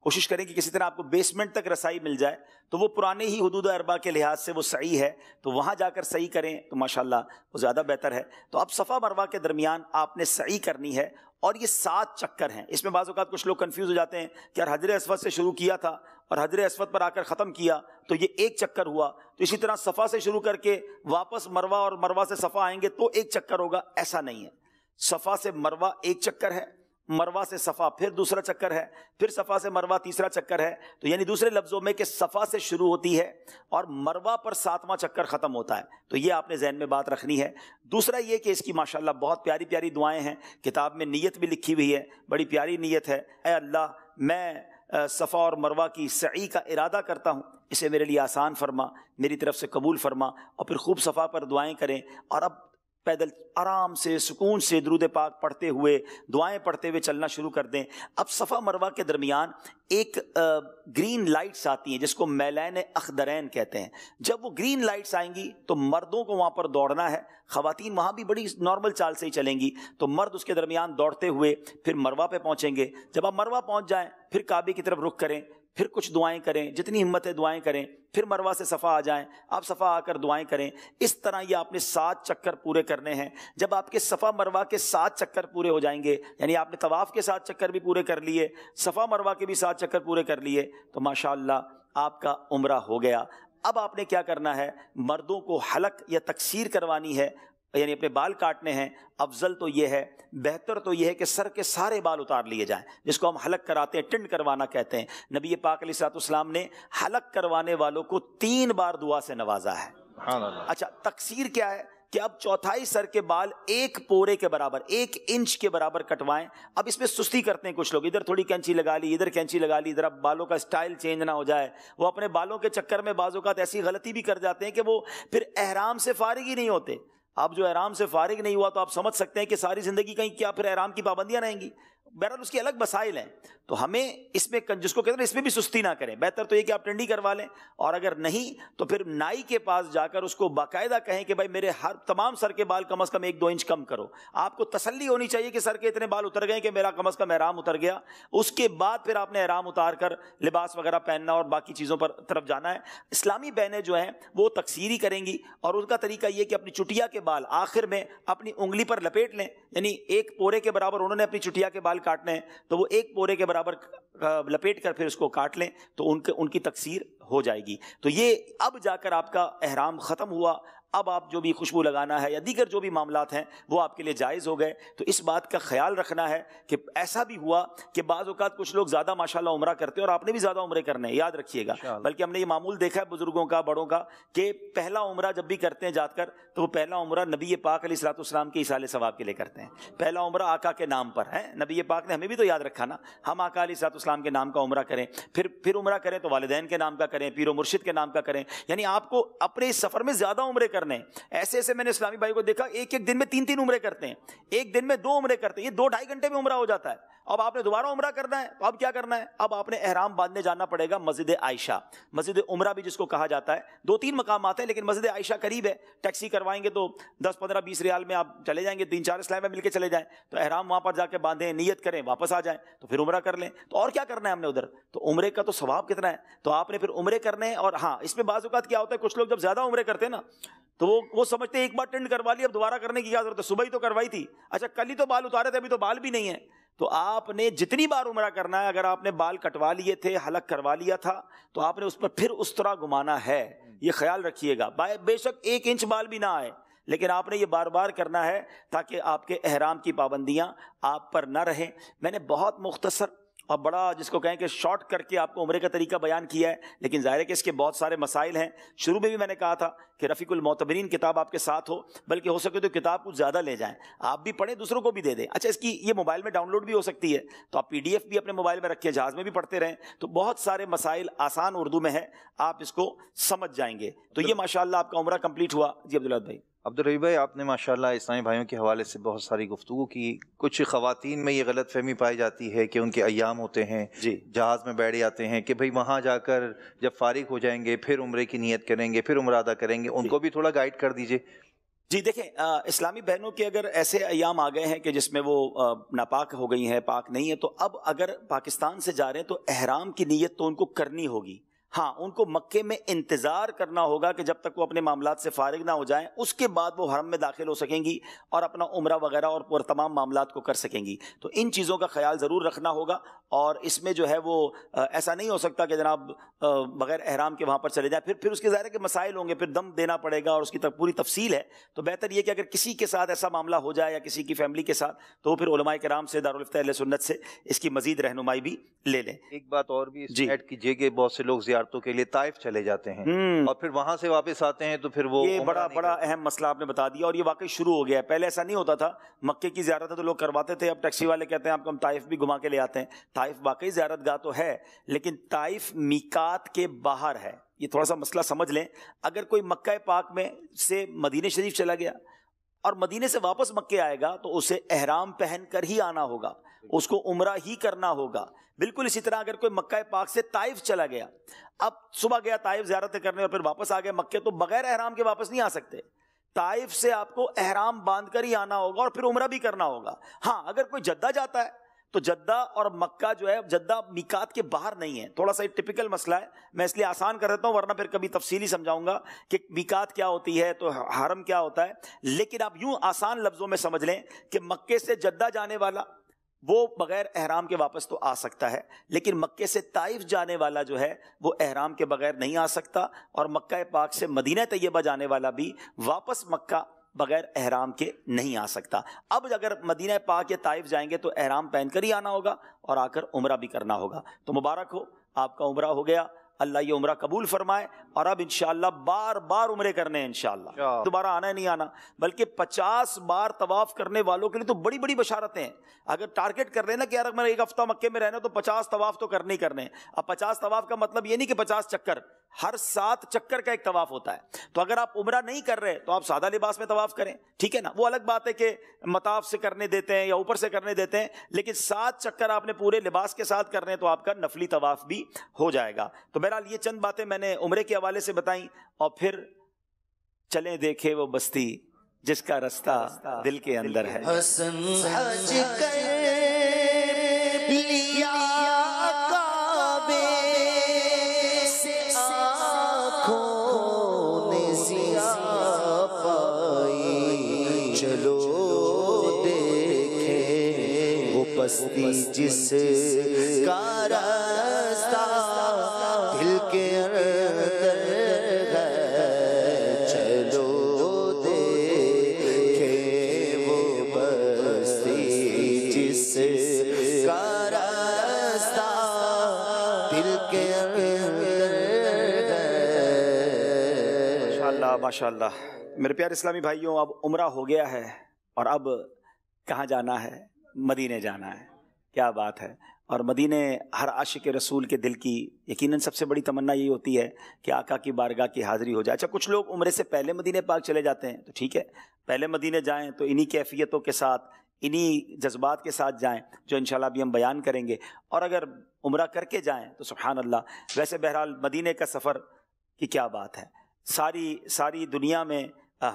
Speaker 2: کوشش کریں کہ کسی طرح آپ کو بیسمنٹ تک رسائی مل جائے، تو وہ پرانے ہی حدود اربع کے لحاظ سے وہ صحیح ہے، تو وہاں جا کر صحیح کریں تو ماشاءاللہ وہ زیادہ بہتر ہے۔ تو اب صفا مروہ کے درمیان آپ نے صحیح کرنی ہے، اور یہ 7 چکر ہیں۔ اس میں بعض اوقات کچھ لوگ کنفیوز ہو جاتے ہیں کہ یار حجر اسود سے شروع کیا تھا اور حجر اسود پر آ کر ختم کیا تو یہ 1 چکر ہوا، تو اسی طرح صفا سے شروع کر کے واپس مروہ اور مروہ سے صفا آئیں گے تو 1 چکر ہوگا، ایسا نہیں ہے۔ صفا سے مروہ 1 چکر ہے، مروہ سے صفا پھر دوسرا چکر ہے، پھر صفا سے مروہ تیسرا چکر ہے، تو یعنی دوسرے لفظوں میں کہ صفا سے شروع ہوتی ہے اور مروہ پر 7واں چکر ختم ہوتا ہے، تو یہ آپ نے ذہن میں بات رکھنی ہے۔ دوسرا یہ کہ اس کی ماشاءاللہ بہت پیاری پیاری دعائیں ہیں، کتاب میں نیت بھی لکھی ہوئی ہے، بڑی پیاری نیت ہے، اے اللہ میں صفا اور مروہ کی سعی کا ارادہ کرتا ہوں، اسے میرے لیے آسان فرما، میری طرف سے قبول فرما، اور پھر خوب صفا پر دعائیں کریں، اور اب پیدل آرام سے سکون سے درود پاک پڑھتے ہوئے دعائیں پڑھتے ہوئے چلنا شروع کر دیں۔ اب صفا مروہ کے درمیان ایک گرین لائٹس آتی ہیں جس کو میلین اخضرین کہتے ہیں، جب وہ گرین لائٹس آئیں گی تو مردوں کو وہاں پر دوڑنا ہے، خواتین وہاں بھی بڑی نارمل چال سے ہی چلیں گی، تو مرد اس کے درمیان دوڑتے ہوئے پھر مروہ پہ پہنچیں گے۔ جب آپ مروہ پہنچ جائیں پھر کعبے کی طرف رخ کریں، پھر کچھ دعائیں کریں، جتنی ہمت ہے دعائیں کریں، پھر مروہ سے صفا آ جائیں، آپ صفا آ کر دعائیں کریں۔ اس طرح یہ آپ نے 7 چکر پورے کرنے ہیں۔ جب آپ کے صفا مروہ کے 7 چکر پورے ہو جائیں گے، یعنی آپ نے طواف کے 7 چکر بھی پورے کر لیے، صفا مروہ کے بھی 7 چکر پورے کر لیے، تو ماشاءاللہ آپ کا عمرہ ہو گیا۔ اب آپ نے کیا کرنا ہے، مردوں کو حلق یا تقصیر کروانی ہے، یعنی اپنے بال کاٹنے ہیں۔ افضل تو یہ ہے، بہتر تو یہ ہے کہ سر کے سارے بال اتار لیے جائیں، جس کو ہم حلق کراتے ہیں، ٹنڈ کروانا کہتے ہیں۔ نبی پاک علیہ الصلوۃ والسلام نے حلق کروانے والوں کو 3 بار دعا سے نوازا ہے۔ اچھا، تقصیر کیا ہے کہ اب چوتھائی سر کے بال 1 پورے کے برابر، 1 انچ کے برابر کٹوائیں۔ اب اس میں سستی کرتے ہیں کچھ لوگ، ادھر تھوڑی کینچی لگا لی، ادھر کینچی لگا لی، ادھر اب بالوں کا سٹائل چینج نہ ہو جائے۔ وہ اپنے بالوں کے چکر میں بعض اوقات ایسی غلطی بھی کر جاتے ہیں کہ وہ پھر احرام سے فارغ ہی نہیں ہوتے۔ اب جو احرام سے فارغ نہیں ہوا تو آپ سمجھ سکتے ہیں کہ ساری زندگی کہیں کیا پھر احرام کی پابندیاں رہیں گی۔ بہرحال اس کی الگ مسائل ہیں، تو ہمیں اس میں جس کو کہتے ہیں اس میں بھی سستی نہ کریں، بہتر تو یہ کہ آپ ٹنڈی کروا لیں، اور اگر نہیں تو پھر نائی کے پاس جا کر اس کو باقاعدہ کہیں کہ بھائی میرے ہر تمام سر کے بال کم از کم 1-2 انچ کم کرو۔ آپ کو تسلی ہونی چاہیے کہ سر کے اتنے بال اتر گئے کہ میرا کم از کم احرام اتر گیا۔ اس کے بعد پھر آپ نے احرام اتار کر لباس وغیرہ پہننا اور باقی چیزوں پر طرف جانا ہے۔ اسلامی بہنیں جو ہیں وہ تقصیری کریں گی، اور ان کا طریقہ یہ کہ اپنی چٹیا کے بال آخر میں اپنی انگلی پر لپیٹ لیں، یعنی 1 پورے کے برابر انہوں نے اپنی چٹیا کے بال کاٹنے ہیں، تو وہ 1 پورے کے برابر لپیٹ کر پھر اس کو کاٹ لیں، تو ان کی تقصیر ہو جائے گی۔ تو یہ اب جا کر آپ کا احرام ختم ہوا۔ اب آپ جو بھی خوشبو لگانا ہے یا دیگر جو بھی معاملات ہیں وہ آپ کے لیے جائز ہو گئے. تو اس بات کا خیال رکھنا ہے کہ ایسا بھی ہوا کہ بعض اوقات کچھ لوگ زیادہ ماشاءاللہ عمرہ کرتے ہیں اور آپ نے بھی زیادہ عمرے کرنے ہیں, یاد رکھیے گا. بلکہ ہم نے یہ معمول دیکھا ہے بزرگوں کا, بڑوں کا, کہ پہلا عمرہ جب بھی کرتے ہیں جا کر تو وہ پہلا عمرہ نبی پاک علیہ الصلوۃ والسلام کے ایصال ثواب کے لیے کرتے ہیں. پہلا عمرہ آقا کے نام پر ہے, نبی پاک نے ہمیں بھی تو یاد رکھا نا, ہم آقا علیہ الصلوۃ والسلام کے نام کا عمرہ کریں, پھر عمرہ کریں تو والدین کے نام کا کریں, پیر و مرشد کے نام کا کریں. یعنی آپ کو اپنے اس سفر میں زیادہ عمرے کرنے ہیں. ایسے میں نے اسلامی بھائی کو دیکھا ایک دن میں 3 عمرے کرتے ہیں, ایک دن میں 2 عمرے کرتے ہیں, یہ 2-2.5 گھنٹے میں عمرہ ہو جاتا ہے. اب آپ نے دوبارہ عمرہ کرنا ہے تو اب کیا کرنا ہے, اب آپ نے احرام باندھنے جانا پڑے گا مسجد عائشہ, مسجد عمرہ بھی جس کو کہا جاتا ہے. 2-3 مقامات ہیں لیکن مسجد عائشہ قریب ہے, ٹیکسی کروائیں گے تو 10-15-20 ریال میں آپ چلے جائیں گے, 3-4 اسلام میں مل کے چلے جائیں, تو احرام وہاں پر جا کے باندھیں, نیت کریں, واپس آ جائیں تو پھر عمرہ کر لیں. تو اور کیا کرنا ہے ہم نے ادھر, تو عمرے کا تو ثواب کتنا ہے, تو آپ نے پھر عمرے کرنے ہیں. اور ہاں اس میں بعض اوقات کیا ہوتا ہے, کچھ لوگ جب زیادہ عمرے کرتے ہیں نا تو وہ سمجھتے ہیں ایک بار ٹینڈ کروا لی, اب دوبارہ کرنے کی کیا ضرورت ہے, صبح ہی تو کروائی تھی, اچھا کل ہی تو بال اتارے تھے, ابھی تو بال بھی نہیں ہیں. تو آپ نے جتنی بار عمرہ کرنا ہے, اگر آپ نے بال کٹوا لیے تھے, حلق کروا لیا تھا, تو آپ نے اس پر پھر اس طرح گھمانا ہے. یہ خیال رکھیے گا, بے شک 1 انچ بال بھی نہ آئے, لیکن آپ نے یہ بار بار کرنا ہے تاکہ آپ کے احرام کی پابندیاں آپ پر نہ رہیں. میں نے بہت مختصر اور بڑا جس کو کہیں کہ شارٹ کر کے آپ کو عمرے کا طریقہ بیان کیا ہے, لیکن ظاہر ہے کہ اس کے بہت سارے مسائل ہیں. شروع میں بھی میں نے کہا تھا کہ رفیق المعتبرین کتاب آپ کے ساتھ ہو, بلکہ ہو سکے تو کتاب کچھ زیادہ لے جائیں, آپ بھی پڑھیں دوسروں کو بھی دے دیں. اچھا اس کی یہ موبائل میں ڈاؤن لوڈ بھی ہو سکتی ہے, تو آپ PDF بھی اپنے موبائل میں رکھیں, جہاز میں بھی پڑھتے رہیں, تو بہت سارے مسائل آسان اردو میں ہے, آپ اس کو سمجھ جائیں گے. تو یہ ماشاءاللہ آپ کا عمرہ کمپلیٹ ہوا. جی عبداللہ بھائی.
Speaker 3: عبدالرحیم بھائی, آپ نے ماشاءاللہ اسلامی بھائیوں کے حوالے سے بہت ساری گفتگو کی. کچھ خواتین میں یہ غلط فہمی پائی جاتی ہے کہ ان کے ایام ہوتے ہیں,
Speaker 2: جی
Speaker 3: جہاز میں بیٹھ جاتے ہیں کہ بھئی وہاں جا کر جب فارغ ہو جائیں گے پھر عمرے کی نیت کریں گے, پھر عمرہ ادا کریں گے, ان کو بھی تھوڑا گائیڈ کر دیجئے.
Speaker 2: جی دیکھیں, اسلامی بہنوں کے اگر ایسے ایام آ گئے ہیں کہ جس میں وہ ناپاک ہو گئی ہیں, پاک نہیں ہے, تو اب اگر پاکستان سے جا رہے ہیں تو احرام کی نیت تو ان کو کرنی ہوگی. ہاں ان کو مکے میں انتظار کرنا ہوگا کہ جب تک وہ اپنے معاملات سے فارغ نہ ہو جائیں, اس کے بعد وہ حرم میں داخل ہو سکیں گی اور اپنا عمرہ وغیرہ اور تمام معاملات کو کر سکیں گی. تو ان چیزوں کا خیال ضرور رکھنا ہوگا. اور اس میں جو ہے وہ ایسا نہیں ہو سکتا کہ جناب بغیر احرام کے وہاں پر چلے جائیں, پھر اس کے ظاہر ہے کہ مسائل ہوں گے, پھر دم دینا پڑے گا اور اس کی پوری تفصیل ہے. تو بہتر یہ کہ اگر کسی کے ساتھ ایسا معاملہ ہو جائے یا کسی کی فیملی کے ساتھ, تو پھر علماء کرام سے, دارالفتہ اہل سنت سے اس کی مزید رہنمائی بھی لے لیں.
Speaker 3: ایک بات اور بھی ایڈ کیجیے کہ بہت سے لوگ زیارتوں کے لیے طائف چلے جاتے ہیں اور پھر وہاں سے واپس آتے ہیں, تو پھر وہ
Speaker 2: یہ بڑا اہم مسئلہ آپ نے بتا دیا, اور یہ واقعی شروع ہو گیا ہے. پہلے ایسا نہیں ہوتا تھا, مکے کی زیارت تو لوگ کرواتے تھے, اب ٹیکسی والے کہتے ہیں آپ کو ہم طائف بھی گھما کے لے آتے ہیں. طائف واقعی زیارت گاہ تو ہے, لیکن طائف میقات کے باہر ہے. یہ تھوڑا سا مسئلہ سمجھ لیں. اگر کوئی مکہ پاک میں سے مدینہ شریف چلا گیا اور مدینے سے واپس مکے آئے گا, تو اسے احرام پہن کر ہی آنا ہوگا, اس کو عمرہ ہی کرنا ہوگا. بالکل اسی طرح اگر کوئی مکہ پاک سے طائف چلا گیا, اب صبح گیا طائف زیارتیں کرنے اور پھر واپس آ گیا مکے, تو بغیر احرام کے واپس نہیں آ سکتے. طائف سے آپ کو احرام باندھ کر ہی آنا ہوگا اور پھر عمرہ بھی کرنا ہوگا. ہاں اگر کوئی جدہ جاتا ہے تو جدہ اور مکہ جو ہے, جدہ میقات کے باہر نہیں ہے. تھوڑا سا ٹپیکل مسئلہ ہے, میں اس لیے آسان کر دیتا ہوں, ورنہ پھر کبھی تفصیلی سمجھاؤں گا کہ میقات کیا ہوتی ہے تو حرم کیا ہوتا ہے. لیکن آپ یوں آسان لفظوں میں سمجھ لیں کہ مکے سے جدہ جانے والا وہ بغیر احرام کے واپس تو آ سکتا ہے, لیکن مکے سے طائف جانے والا جو ہے وہ احرام کے بغیر نہیں آ سکتا, اور مکہ پاک سے مدینہ طیبہ جانے والا بھی واپس مکہ بغیر احرام کے نہیں آ سکتا. اب اگر مدینہ پاک یا طائف جائیں گے تو احرام پہن کر ہی آنا ہوگا اور آ کر عمرہ بھی کرنا ہوگا. تو مبارک ہو, آپ کا عمرہ ہو گیا, اللہ یہ عمرہ قبول فرمائے, اور اب انشاءاللہ بار بار عمرے کرنے ہیں انشاءاللہ. دوبارہ آنا ہے نہیں آنا, بلکہ 50 بار طواف کرنے والوں کے لیے تو بڑی بڑی بشارتیں ہیں. اگر ٹارگٹ کر رہے ہیں نا کہ یار میں 1 ہفتہ مکے میں رہنا تو 50 طواف تو کرنے ہی کرنے. اب 50 طواف کا مطلب یہ نہیں کہ 50 چکر, ہر 7 چکر کا ایک طواف ہوتا ہے. تو اگر آپ عمرہ نہیں کر رہے تو آپ سادہ لباس میں طواف کریں, ٹھیک ہے نا, وہ الگ بات ہے کہ مطاف سے کرنے دیتے ہیں یا اوپر سے کرنے دیتے ہیں, لیکن 7 چکر آپ نے پورے لباس کے ساتھ کرنے ہیں تو آپ کا نفلی طواف بھی ہو جائے گا. تو بہرحال یہ چند باتیں میں نے عمرے کے حوالے سے بتائیں, اور پھر چلیں دیکھے وہ بستی جس کا رستہ دل کے اندر ہے.
Speaker 1: حسن حج کر لیا کعبے سے, آنکھوں نے ضیا پائی, چلو دیکھیں وہ بستی جس کا راستہ دل کے اندر ہے, چلو
Speaker 2: ماشاءاللہ ماشاءاللہ. میرے پیارے اسلامی بھائیوں، اب عمرہ ہو گیا ہے اور اب کہاں جانا ہے؟ مدینے جانا ہے. کیا بات ہے. اور مدینے ہر عاشق رسول کے دل کی یقیناً سب سے بڑی تمنا یہی ہوتی ہے کہ آقا کی بارگاہ کی حاضری ہو جائے. اچھا، کچھ لوگ عمرے سے پہلے مدینے پاک چلے جاتے ہیں، تو ٹھیک ہے، پہلے مدینے جائیں تو انہی کیفیتوں کے ساتھ، انہی جذبات کے ساتھ جائیں جو انشاءاللہ ابھی ہم بیان کریں گے. اور اگر عمرہ کر کے جائیں تو سبحان اللہ. ویسے بہرحال مدینے کا سفر کی کیا بات ہے. ساری دنیا میں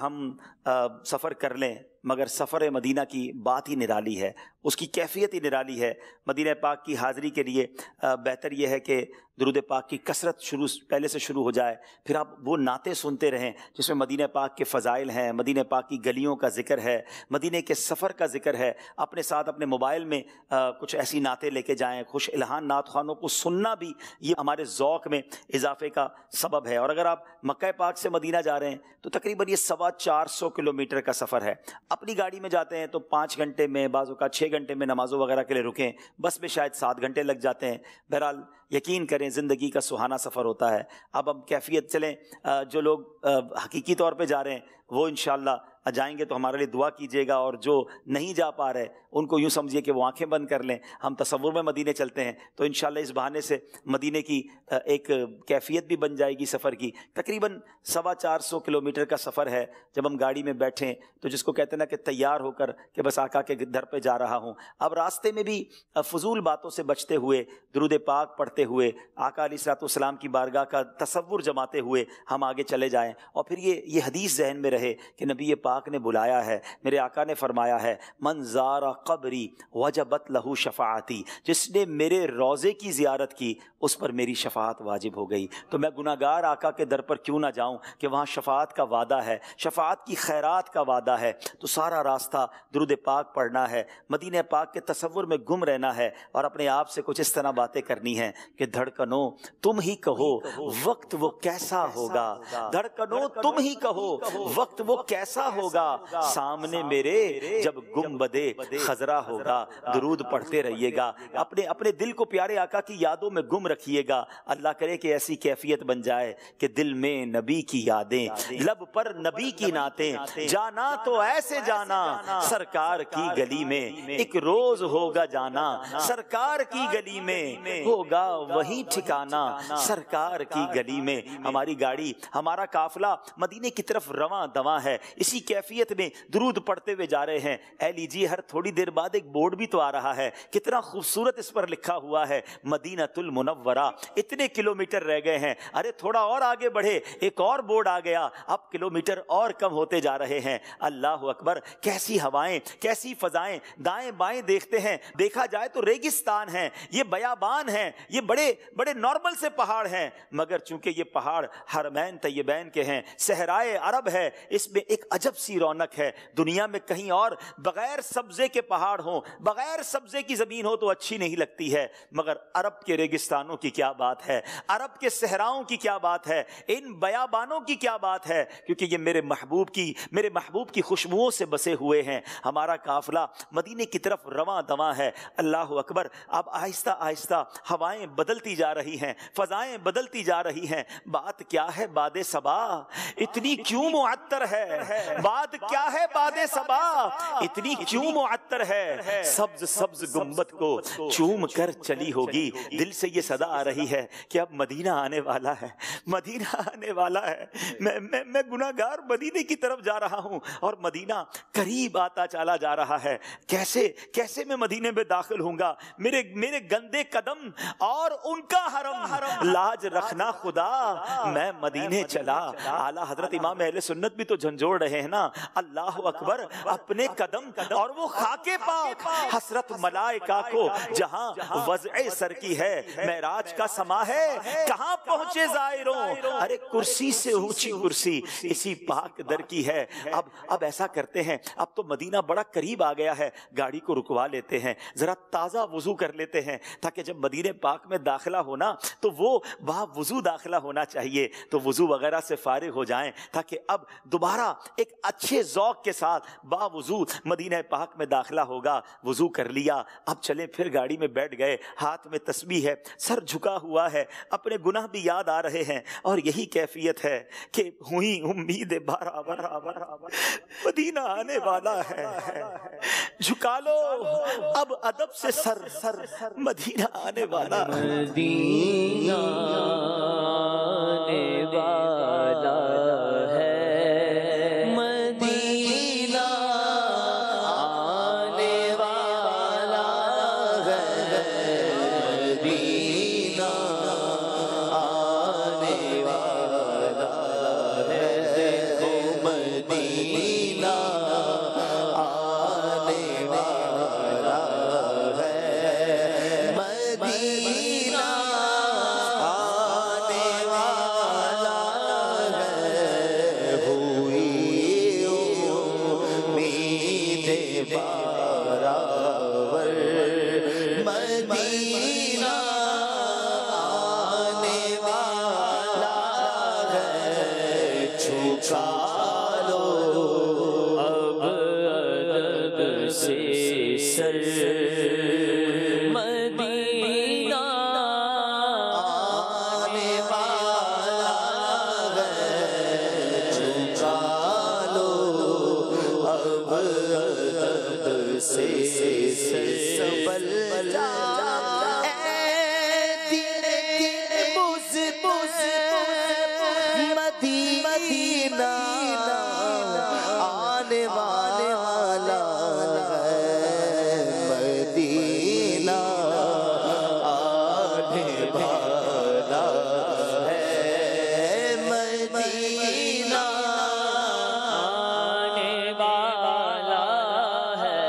Speaker 2: ہم سفر کر لیں مگر سفر مدینہ کی بات ہی نرالی ہے، اس کی کیفیت ہی نرالی ہے. مدینہ پاک کی حاضری کے لیے بہتر یہ ہے کہ درود پاک کی کثرت پہلے سے شروع ہو جائے. پھر آپ وہ نعتیں سنتے رہیں جس میں مدینہ پاک کے فضائل ہیں، مدینہ پاک کی گلیوں کا ذکر ہے، مدینہ کے سفر کا ذکر ہے. اپنے ساتھ اپنے موبائل میں کچھ ایسی نعتیں لے کے جائیں. خوش الہان نعت خوانوں کو سننا بھی یہ ہمارے ذوق میں اضافے کا سبب ہے. اور اگر آپ مکہ پاک سے مدینہ جا رہے ہیں تو تقریباً یہ 450 کلومیٹر کا سفر ہے. اپنی گاڑی میں جاتے ہیں تو 5 گھنٹے میں، بعض اوقات 6 گھنٹے میں نمازوں وغیرہ کے لیے رکیں، بس میں شاید 7 گھنٹے لگ جاتے ہیں. بہرحال یقین کریں زندگی کا سہانا سفر ہوتا ہے. اب ہم کیفیت چلیں، جو لوگ حقیقی طور پہ جا رہے ہیں وہ انشاءاللہ جائیں گے تو ہمارے لیے دعا کیجیے گا، اور جو نہیں جا پا رہے ان کو یوں سمجھیے کہ وہ آنکھیں بند کر لیں. ہم تصور میں مدینے چلتے ہیں تو انشاءاللہ اس بہانے سے مدینے کی ایک کیفیت بھی بن جائے گی سفر کی. تقریباً 450 کلومیٹر کا سفر ہے. جب ہم گاڑی میں بیٹھیں تو جس کو کہتے ہیں نا کہ تیار ہو کر کہ بس آقا کے در پہ جا رہا ہوں. اب راستے میں بھی فضول باتوں سے بچتے ہوئے، درود پاک پڑھتے ہوئے، آقا علیہ الصلوۃ والسلام کی بارگاہ کا تصور جماتے ہوئے ہم آگے چلے جائیں. اور پھر یہ حدیث ذہن میں رہے کہ نبی پاک نے بلایا ہے، میرے آقا نے فرمایا ہے، من زار قبری وجبت لہو شفاعتی، جس نے میرے روضے کی زیارت کی اس پر میری شفاعت واجب ہو گئی. تو میں گناہگار آقا کے در پر کیوں نہ جاؤں کہ وہاں شفاعت کا وعدہ ہے، شفاعت کی خیرات کا وعدہ ہے. تو سارا راستہ درود پاک پڑھنا ہے، مدینہ پاک کے تصور میں گم رہنا ہے، اور اپنے آپ سے کچھ اس طرح باتیں کرنی ہیں کہ دھڑکنوں تم ہی کہو وقت وہ کیسا ہوگا، دھڑکنوں تم ہی کہو وقت وہ کیسا ہوگا، سامنے میرے جب گنبدے خضرا ہوگا. درود پڑھتے رہیے گا، اپنے دل کو پیارے آقا کی یادوں میں گم رکھیے گا. اللہ کرے کہ ایسی کیفیت بن جائے کہ دل میں نبی کی یادیں، لب پر نبی کی نعتیں. جانا تو ایسے جانا سرکار کی گلی میں، ایک روز ہوگا جانا سرکار کی گلی میں، ہوگا وہی ٹھکانا سرکار کی گلی میں. ہماری گاڑی، ہمارا قافلہ مدینے کی طرف رواں دواں ہے. اسی کیفیت میں درود پڑھتے ہوئے جا رہے ہیں. اے لیجیے، ہر تھوڑی دیر بعد ایک بورڈ بھی تو آ رہا ہے، کتنا خوبصورت اس پر لکھا ہوا ہے مدینۃ المنورہ. اتنے کلومیٹر رہ گئے ہیں، ارے تھوڑا اور آگے بڑھے، ایک اور بورڈ آ گیا، اب کلومیٹر اور کم ہوتے جا رہے ہیں. اللہ اکبر، کیسی ہوائیں، کیسی فضائیں. دائیں بائیں دیکھتے ہیں، دیکھا جائے تو ریگستان ہیں، یہ بیابان ہیں، یہ بڑے بڑے نارمل سے پہاڑ ہیں، مگر چونکہ یہ پہاڑ حرمین طیبین کے ہیں، صحرائے عرب ہے، اس میں ایک عجب سی رونق ہے. دنیا میں کہیں اور بغیر سبزے کے پہاڑ ہوں، بغیر سبزے کی زمین ہو تو اچھی نہیں لگتی ہے، مگر عرب کے ریگستانوں کی کیا بات ہے، عرب کے صحراؤں کی کیا بات ہے، ان بیابانوں کی کیا بات ہے، کیونکہ یہ میرے محبوب کی خوشبوؤں سے بسے ہوئے ہیں. ہمارا قافلہ مدینے کی طرف رواں دواں ہے. اللہ اکبر. اب آہستہ آہستہ ہوائیں بدلتی جا رہی ہیں، فضائیں بدلتی جا رہی ہیں. بات کیا ہے باد صبا اتنی کیوں معطر ہے، بات کیا ہے باد صبا اتنی کیوں معطر ہے، سبز سبز گنبد کو چوم کر چلی ہوگی. دل سے یہ صدا آ رہی ہے کہ اب مدینہ آنے والا ہے، مدینہ آنے والا ہے. میں گناہگار مدینے کی طرف جا رہا ہوں اور مدینہ قریب آتا چلا جا رہا ہے. کیسے میں مدینے میں داخل ہوں گا؟ میرے گندے قدم اور ان کا حرم، لاج رکھنا خدا میں مدینے چلا. اعلیٰ حضرت امام اہل سنت بھی تو جھنجھوڑ رہے ہیں نا. اللہ اکبر. اپنے قدم اور وہ خاک پاک، حسرت ملائکہ کو جہاں وضع سر کی ہے، معراج کا سما ہے، کہاں پہنچے زائروں، ارے کرسی سے اونچی کرسی اسی پاک در کی ہے. اب ایسا کرتے ہیں، اب تو مدینہ بڑا قریب آ گیا ہے، گاڑی کو رکوا لیتے ہیں، ذرا تازہ وضو کر لیتے ہیں، تاکہ جب مدینہ پاک میں داخلہ ہونا تو وہ وہاں وضو داخلہ ہونا چاہیے، تو وضو وغیرہ سے فارغ ہو جائیں تاکہ اب دوبارہ ایک اچھے ذوق کے ساتھ باوضو مدینہ پاک میں داخلہ ہوگا. وضو کر لیا, اب چلیں پھر گاڑی میں بیٹھ گئے, ہاتھ میں تسبیح ہے, سر جھکا ہوا ہے, اپنے گناہ بھی یاد آ رہے ہیں, اور یہی کیفیت ہے کہ ہوئی امید برابر مدینہ آنے والا ہے. جھکا لو اب ادب سے سر, مدینہ آنے والا ہے.
Speaker 5: مدینہ آنے والا ہے, مدینہ آنے والا ہے, مدینہ آنے والا ہے. دیکھو مدینہ آنے والا ہے, مدینہ آنے والا ہے. ہوئی امید برابر, مدینہ آنے والا ہے. جھکا لو اب ادب سے سر, مدینہ آنے والا ہے. جھکا لو اب ادب سے سنبھل جا اے دل مدینہ آنے والا ہے, مدینہ آنے والا ہے, مدینہ آنے والا ہے.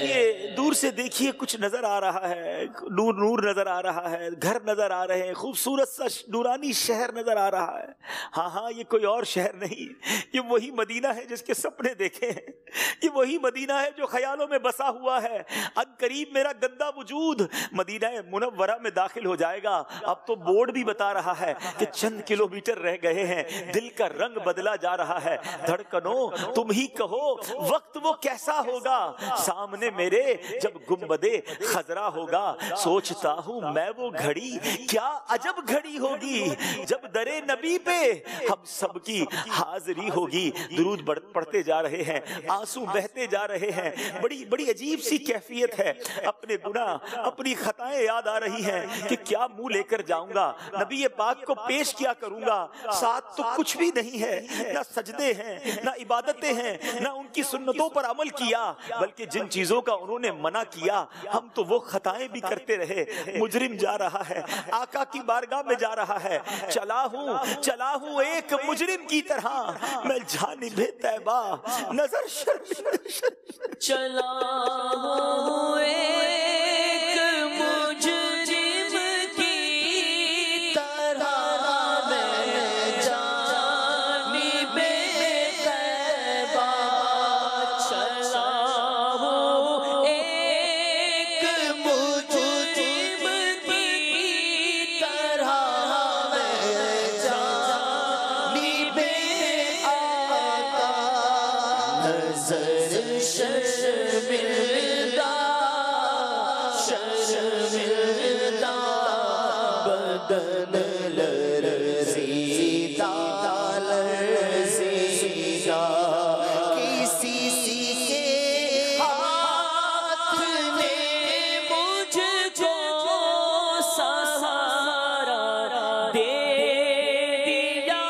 Speaker 2: یہ دور سے دیکھیے کچھ نظر آ رہا ہے, نور نظر آ رہا ہے, گھر نظر آ رہے ہیں, خوبصورت سا نورانی شہر نظر آ رہا ہے. ہاں یہ کوئی اور شہر نہیں, یہ وہی مدینہ ہے جس کے سپنے دیکھے ہیں, یہ وہی مدینہ ہے جو خیالوں میں بسا ہوا ہے. ان قریب میرا گندا وجود مدینہ منورہ میں داخل ہو جائے گا. اب تو بورڈ بھی بتا رہا ہے کہ چند کلومیٹر رہ گئے ہیں, دل کا رنگ بدلا جا رہا ہے. دھڑکنوں تم ہی کہو وقت وہ کیسا ہوگا, سامنے میرے جب گنبدے خضرا ہوگا. سوچتا ہوں میں وہ گھڑی کیا عجب گھڑی ہوگی, جب درے نبی پہ ہم سب کی حاضری ہوگی. درود پڑھتے جا رہے ہیں, آنسو بہتے جا رہے ہیں. بڑی عجیب سی کیفیت ہے. اپنے گناہ اپنی خطائیں یاد آ رہی ہیں کہ کیا منہ لے کر جاؤں گا, نبی پاک کو پیش کیا کروں گا. ساتھ تو کچھ بھی نہیں ہے, نہ سجدے ہیں, نہ عبادتیں ہیں, نہ ان کی سنتوں پر عمل کیا, بلکہ جن چیزوں کا انہوں نے منع کیا ہم تو وہ خطائیں بھی کرتے رہے. مجرم جا رہا ہے, آقا کی بارگاہ میں جا رہا ہے. چلا ہوں ایک مجرم کی طرح, میں جانب طیبہ نظر
Speaker 5: چلا ہوں ایک مجرم کی طرح, میں جانب طیبہ. چلا ہوں ایک مجرم کی طرح, میں جانب آقا. نظر شرمندہ بدن لرزیدہ کسی کے ہاتھ نے مجھ کو سہارا دے دیا,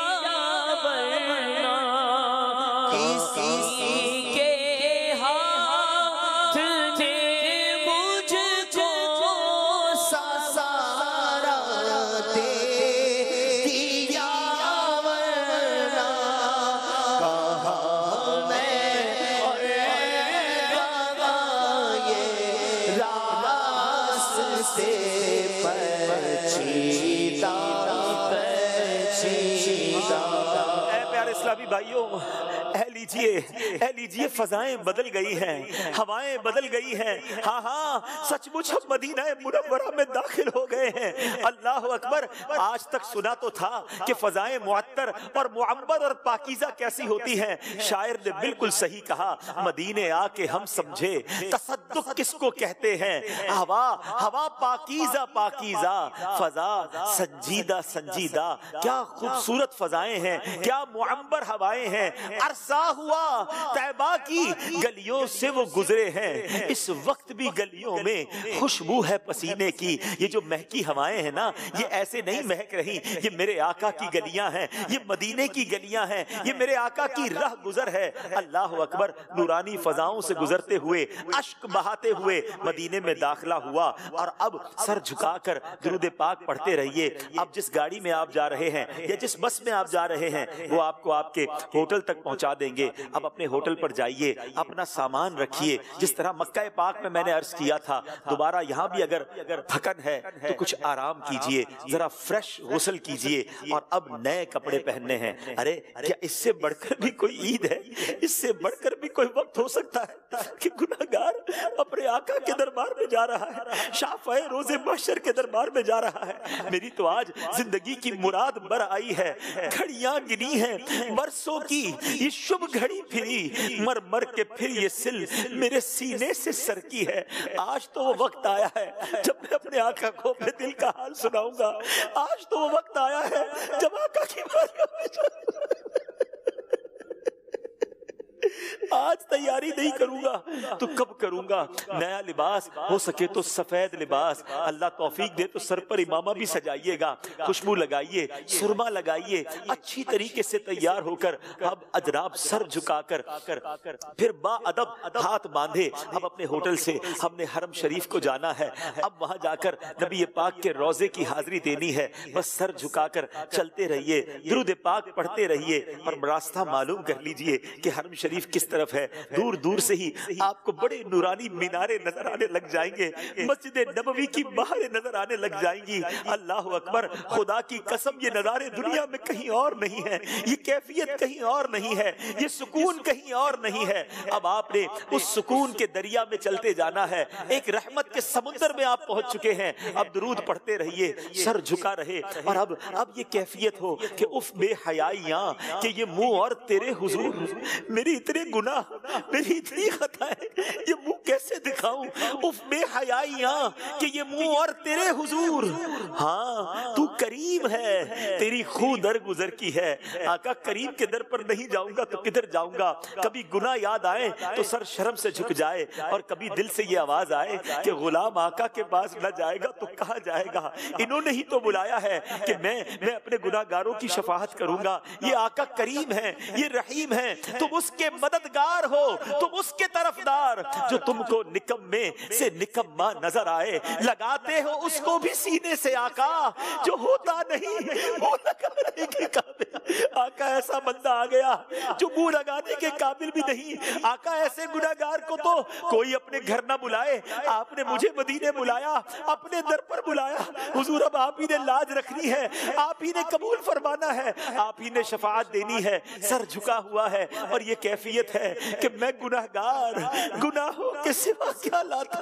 Speaker 5: ورنہ کسی کے ہاتھ نے مجھ کو سہارا دے دیا, ورنہ کہاں میں اور کہاں یہ راستے پیچیدہ.
Speaker 2: اے پیارے اسلامی بھائیوں, اے لیجیے فضائیں بدل گئی ہیں، ہوائیں بدل گئی ہیں، ہاں ہاں سچ مچ ہم مدینہ منورہ میں داخل ہو گئے ہیں۔ اللہ اکبر، آج تک سنا تو تھا کہ فضائیں معطر اور معبر اور پاکیزہ کیسی ہوتی ہیں، شاعر نے بالکل صحیح کہا، مدینے آ کے ہم سمجھے تصدق کس کو کہتے ہیں، ہوا پاکیزہ پاکیزہ، فضا سنجیدہ سنجیدہ، کیا خوبصورت فضائیں ہیں، کیا معبر ہوائیں ہیں، عرصہ ہوا طیبہ کی گلیوں سے وہ گزرے ہیں، اس وقت بھی گلیوں میں خوشبو ہے پسینے کی۔ یہ جو مہکی ہوائیں ہیں نا، یہ ایسے نہیں مہک رہی، یہ میرے آقا کی گلیاں ہیں، یہ مدینے کی گلیاں ہیں، یہ میرے آقا کی راہ گزر ہے۔ اللہ اکبر، نورانی فضاؤں سے گزرتے ہوئے، اشک بہاتے ہوئے مدینے میں داخلہ ہوا، اور اب سر جھکا کر درود پاک پڑھتے رہیے۔ اب جس گاڑی میں آپ جا رہے ہیں یا جس بس میں آپ جا رہے ہیں، وہ آپ کو آپ کے ہوٹل تک پہنچا دیں گے۔ اب اپنے ہوٹل پر جائیے، اپنا سامان رکھیے، جس طرح مکہ پاک میں میں نے عرض کیا تھا، دوبارہ یہاں بھی اگر تھکن ہے تو کچھ آرام کیجئے، ذرا فریش غسل کیجئے، اور اب نئے کپڑے پہننے ہیں۔ ارے کیا اس سے بڑھ کر بھی کوئی عید ہے؟ اس سے بڑھ کر بھی کوئی وقت ہو سکتا ہے کہ گناہگار اپنے آقا کے دربار میں جا رہا ہے، شافع روز محشر کے دربار میں جا رہا ہے؟ میری تو آج زندگی کی مراد بر آئی ہے، گھڑیاں گنی ہیں برسوں کی، یہ شب گھڑی پھری، مر مر کے پھر یہ سل میرے سینے سے سر کی ہے۔ آج تو وہ وقت آیا ہے جب میں اپنے آقا کو اپنے دل کا حال سناؤں گا، آج تو وہ وقت آیا ہے جب آقا کی بارگاہ میں جاؤں گا۔ آج تیاری نہیں کروں گا تو کب کروں گا؟ نیا لباس ہو سکے تو سفید لباس، اللہ توفیق دے تو سر پر امامہ بھی سجائیے گا، خوشبو لگائیے، سرما لگائیے، اچھی طریقے سے تیار ہو کر اب اجراب سر جھکا کر پھر با ادب ہاتھ باندھے اب اپنے ہوٹل سے ہم نے حرم شریف کو جانا ہے۔ اب وہاں جا کر نبی پاک کے روضے کی حاضری دینی ہے، بس سر جھکا کر چلتے رہیے، درود پاک پڑھتے رہیے، اور راستہ معلوم کر لیجئے کہ حرم شریف کس طرف ہے۔ دور دور سے ہی آپ کو بڑے نورانی میناریں نظر آنے لگ جائیں گے، مسجد نبوی کی باہریں نظر آنے لگ جائیں گی۔ اللہ اکبر، خدا کی قسم یہ نظارے دنیا میں کہیں اور نہیں ہے، یہ کیفیت کہیں اور نہیں ہے، یہ سکون کہیں اور نہیں ہے۔ اب آپ نے اس سکون کے دریا میں چلتے جانا ہے، ایک رحمت کے سمندر میں آپ پہنچ چکے ہیں۔ اب درود پڑھتے رہیے، سر جھکا رہے، اور اب یہ کیفیت ہو کہ اف بے حیائیاں کہ یہ منہ اور تیرے حضور، میری اتنے گناہ، میری اتنی خطائیں، یہ منہ کیسے دکھاؤں؟ اف بے حیائیاں کہ یہ منہ اور تیرے حضور، ہاں تو کریم ہے، تیری خو در گزر کی ہے۔ آقا کریم کے در پر نہیں جاؤں گا تو کدھر جاؤں گا؟ کبھی گناہ یاد آئے تو سر شرم سے جھک جائے، اور کبھی دل سے یہ آواز آئے کہ غلام آقا کے پاس نہ جائے گا تو کہاں جائے گا؟ انہوں نے ہی تو بلایا ہے کہ میں اپنے گناہگاروں کی شفاعت کروں گا۔ یہ آقا کریم ہے، یہ رحیم ہے، تم اس کے مددگار ہو، تم اس کے طرفدار جو تم کو نکمے سے نکما نظر آئے، لگاتے ہو اس کو بھی سینے سے آقا جو ہوتا نہیں وہ لگانے کے قابل۔ آقا ایسا بندہ آ گیا جو منہ لگانے کے قابل بھی نہیں۔ آقا ایسے گناہگار کو تو کوئی اپنے گھر نہ بلائے، آپ نے مجھے مدینے بلایا، اپنے در پر بلایا۔ حضور اب آپ ہی نے لاج رکھنی ہے، آپ ہی نے قبول فرمانا ہے، آپ ہی نے شفاعت دینی ہے۔ سر جھکا ہوا ہے، اور یہ کیفیت ہے کہ میں گناہگار، گناہوں کے سوا کیا لاتا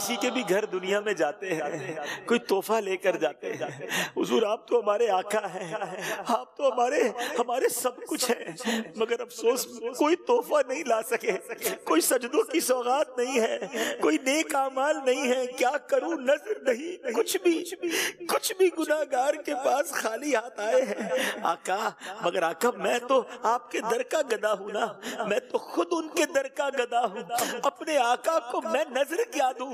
Speaker 2: کسی کے بھی گھر دنیا میں جاتے ہیں کوئی تحفہ لے کر جاتے ہیں، حضور آپ تو ہمارے آقا ہیں، آپ تو ہمارے سب کچھ ہیں، مگر افسوس کوئی تحفہ نہیں لا سکے، کوئی سجدوں کی سوغات نہیں ہے، کوئی نیک اعمال نہیں ہے، کیا کروں نظر نہیں، کچھ بھی گناہگار کے پاس خالی ہاتھ آئے ہیں آقا، مگر آقا میں تو آپ کے در کا گدا ہوں نا، میں تو خود ان کے در کا گدا ہوں، اپنے آقا کو میں نظر کیا دوں،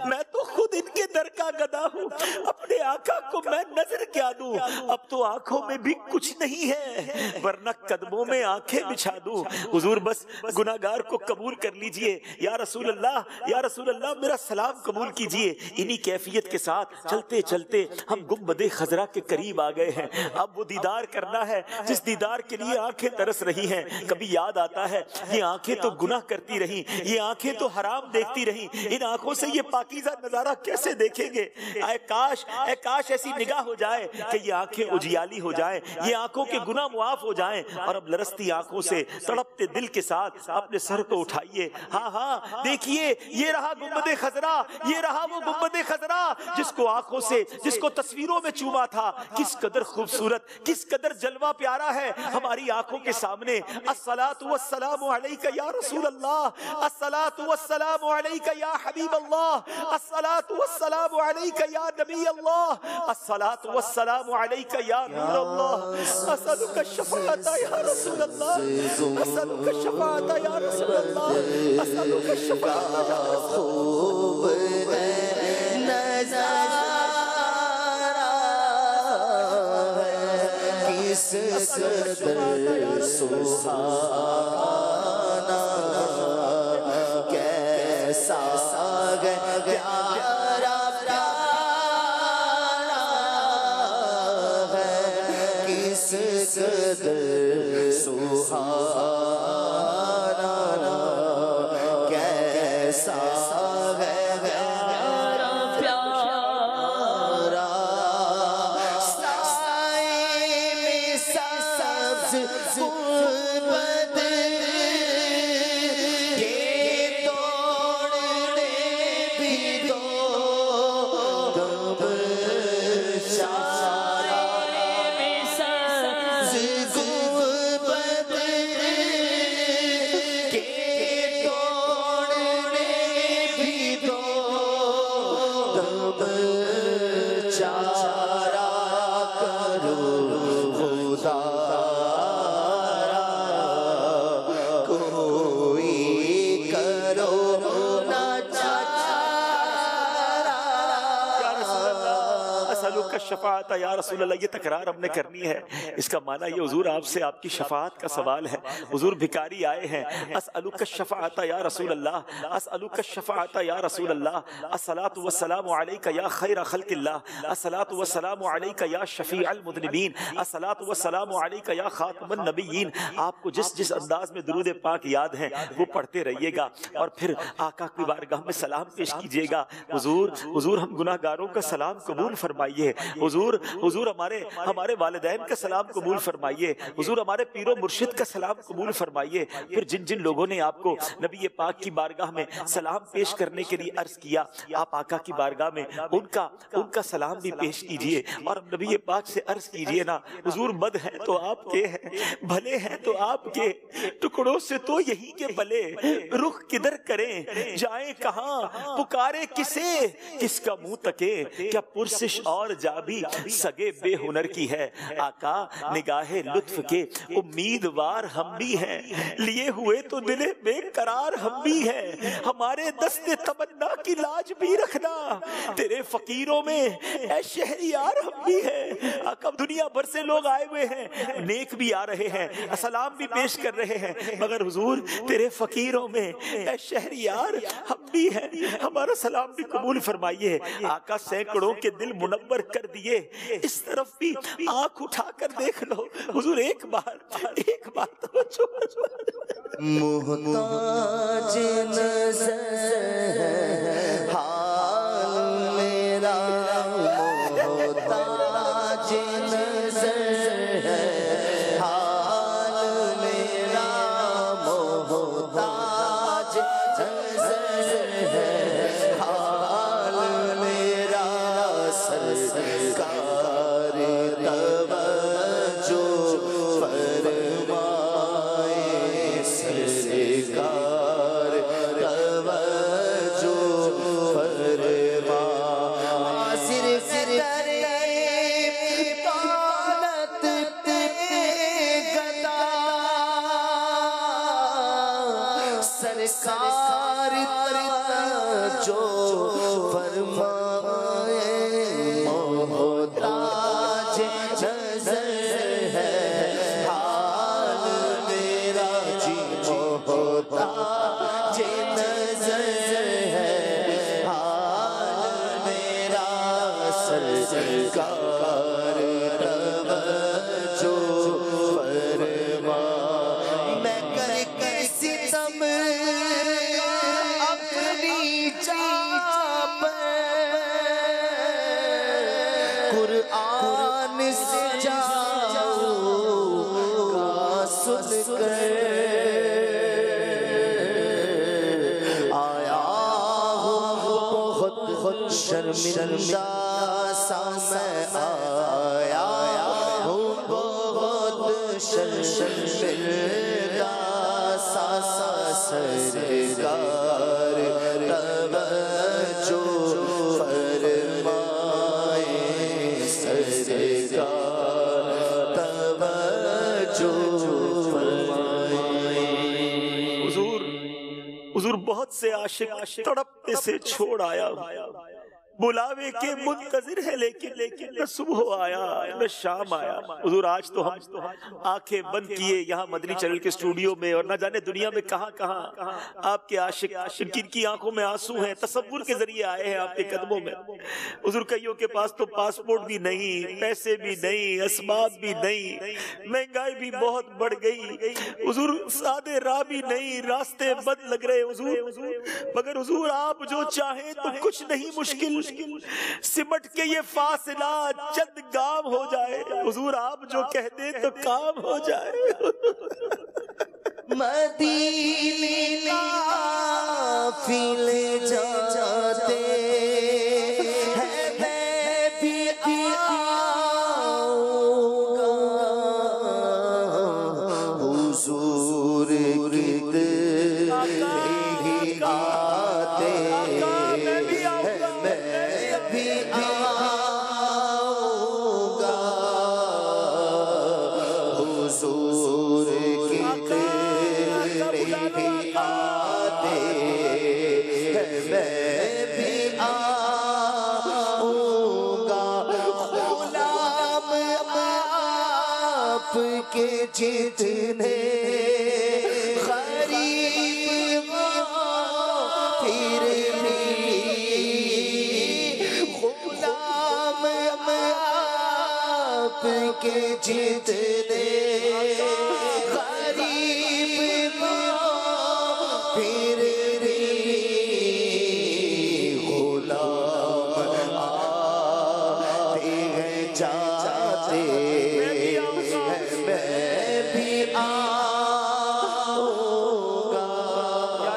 Speaker 2: میں تو خود ان کے در کا گدا ہوں، اپنے آقا کو میں نظر کیا دوں، اب تو آنکھوں میں بھی کچھ نہیں ہے ورنہ قدموں میں آنکھیں بچھا دوں، حضور بس گناہگار کو قبول کر لیجئے، یا رسول اللہ میرا سلام قبول کیجئے۔ انہی کیفیت کے ساتھ چلتے چلتے ہم گنبد خضرا کے قریب آ گئے ہیں، اب وہ دیدار کرنا ہے جس دیدار کے لیے آنکھیں ترس رہی ہیں۔ کبھی یاد آتا ہے یہ آنکھیں تو گناہ کرتی رہیں، یہ آنکھیں تو حرام دیکھتی رہیں، ان آنکھوں سے یہ پاکیزہ نظارہ کیسے دیکھیں گے؟ اے کاش ایسی نگاہ ہو جائے کہ یہ آنکھیں اجیالی ہو جائیں، یہ آنکھوں کے گناہ معاف ہو جائیں، اور اب لرزتی آنکھوں سے تڑپتے دل کے ساتھ اپنے سر کو اٹھائیے، ہاں دیکھیے یہ رہا گنبد خضرا، یہ رہا وہ گنبد خضرا جس کو آنکھوں سے، جس کو تصویروں میں چوما تھا، کس قدر خوبصورت، کس قدر جلوہ پیارا ہے ہماری آنکھوں کے سامنے۔ الصلاۃ والسلام علیک یا رسول اللہ، الصلاۃ والسلام علیک یا حبیب اللہ، الصلاۃ والسلام علیک یا نبی اللہ، الصلاۃ والسلام علیک یا نور اللہ، اسألک الشفاعۃ یا رسول اللہ، اسألک الشفاعۃ یا رسول اللہ، اسألک الشفاعۃ یا رسول
Speaker 1: کس قدر سبحانہ کیسا پیارا ہے، کس قدر سبحانہ کیسا
Speaker 2: شفاعت یا رسول اللہ، یہ تکرار ہم نے کرنی ہے، اس کا معنی یہ حضور آپ سے آپ کی شفاعت کا سوال ہے۔ حضور بھکاری آئے ہیں، اسألک الشفاعت یا رسول اللہ، اسألک الشفاعت یا رسول اللہ، الصلاۃ والسلام علیک یا خیر خلق اللہ، الصلاۃ والسلام علیک یا شفیع المذنبین، الصلاۃ والسلام علیک یا خاتم النبیین۔ آپ کو جس انداز میں درود پاک یاد ہیں وہ پڑھتے رہیے گا، اور پھر آقا کی بارگاہ میں سلام پیش کیجیے گا۔ حضور ہم گناہگاروں کا سلام قبول فرمائیے، حضور ہمارے والدین کا سلام قبول فرمائیے، حضور ہمارے پیر و مرشد کا سلام قبول فرمائیے۔ پھر جن لوگوں نے آپ کو نبی پاک کی بارگاہ میں سلام پیش کرنے کے لیے عرض کیا، آپ آقا کی بارگاہ میں ان کا سلام بھی پیش کیجئے، اور نبی پاک سے عرض کیجئے نا، حضور بد ہیں تو آپ کے ہیں، بھلے ہیں تو آپ کے، ٹکڑوں سے تو یہی کے بلے، رخ کدھر کریں جائیں کہاں، پکارے کسے کس کا منہ تکے، کیا پرسش اور جا بھی سگے بے ہنر کی ہے۔ آقا نگاہ لطف کے امیدوار ہم بھی ہیں، لیے ہوئے تو دل بے قرار ہم بھی ہیں، ہمارے دست تمنا کی لاج بھی رکھنا، تیرے فقیروں میں اے شہریار ہم بھی ہیں۔ آقا دنیا بھر سے لوگ آئے ہوئے ہیں، نیک بھی آ رہے ہیں، سلام بھی پیش کر رہے ہیں، مگر حضور تیرے فقیروں میں اے شہریار ہم بھی ہیں، ہمارا سلام بھی قبول فرمائیے۔ آقا سینکڑوں کے دل منور کر دیے، اس طرف بھی آنکھ اٹھا کر دیکھ لو حضور، ایک بار توجہ۔
Speaker 1: محتاج نظر حال میرا، محتاج نظر حال میرا، محتاج نظر حال سرکار جو فرمائے محتاج نظر ہے حال میرا جی محتاج نظر ہے حال میرا سرکار توجہ فرما میں کر کے ستم اپنی چاپ قرآن سے جاؤں گا سن کر آیا ہوں بہت شرمندہ سا میں آیا ہوں بہت شرمندہ سا سرکار توجہ فرمائے سرکار توجہ فرمائے
Speaker 2: حضور بہت سے عاشق تڑپتے سے چھوڑ آیا بلاوے کے منتظر ہے لیکن نہ صبح آیا نہ شام آیا. حضور آج تو ہم آنکھیں بند کیے یہاں مدنی چینل کے اسٹوڈیو میں اور نہ جانے دنیا میں کہاں کہاں آپ کے عاشق جن کی آنکھوں میں آنسو ہیں تصور کے ذریعے آئے ہیں آپ کے قدموں میں. حضور کئیوں کے پاس تو پاسپورٹ بھی نہیں, پیسے بھی نہیں, اسباب بھی نہیں, مہنگائی بھی بہت بڑھ گئی حضور, سادے راہ بھی نہیں, راستے بند لگ رہے حضور, مگر حضور آپ جو چاہیں تو کچھ نہیں مشکل, سمٹ کے یہ فاصلہ چند گام ہو جائے حضور, آپ جو کہہ دیں تو کام ہو جائے.
Speaker 1: مدینے قافلے جاتے ہیں میں بھی آؤں گا حضور کتنے آتے میں بھی آؤں گا حضور کتنے آتے میں بھی آؤں گا غلام آپ کے جتنے غریب پھر بھی غلام آپ کے جتنے غریب پھر بھی غلام آتے ہیں جاتے ہیں میں بھی آؤں گا.
Speaker 2: یا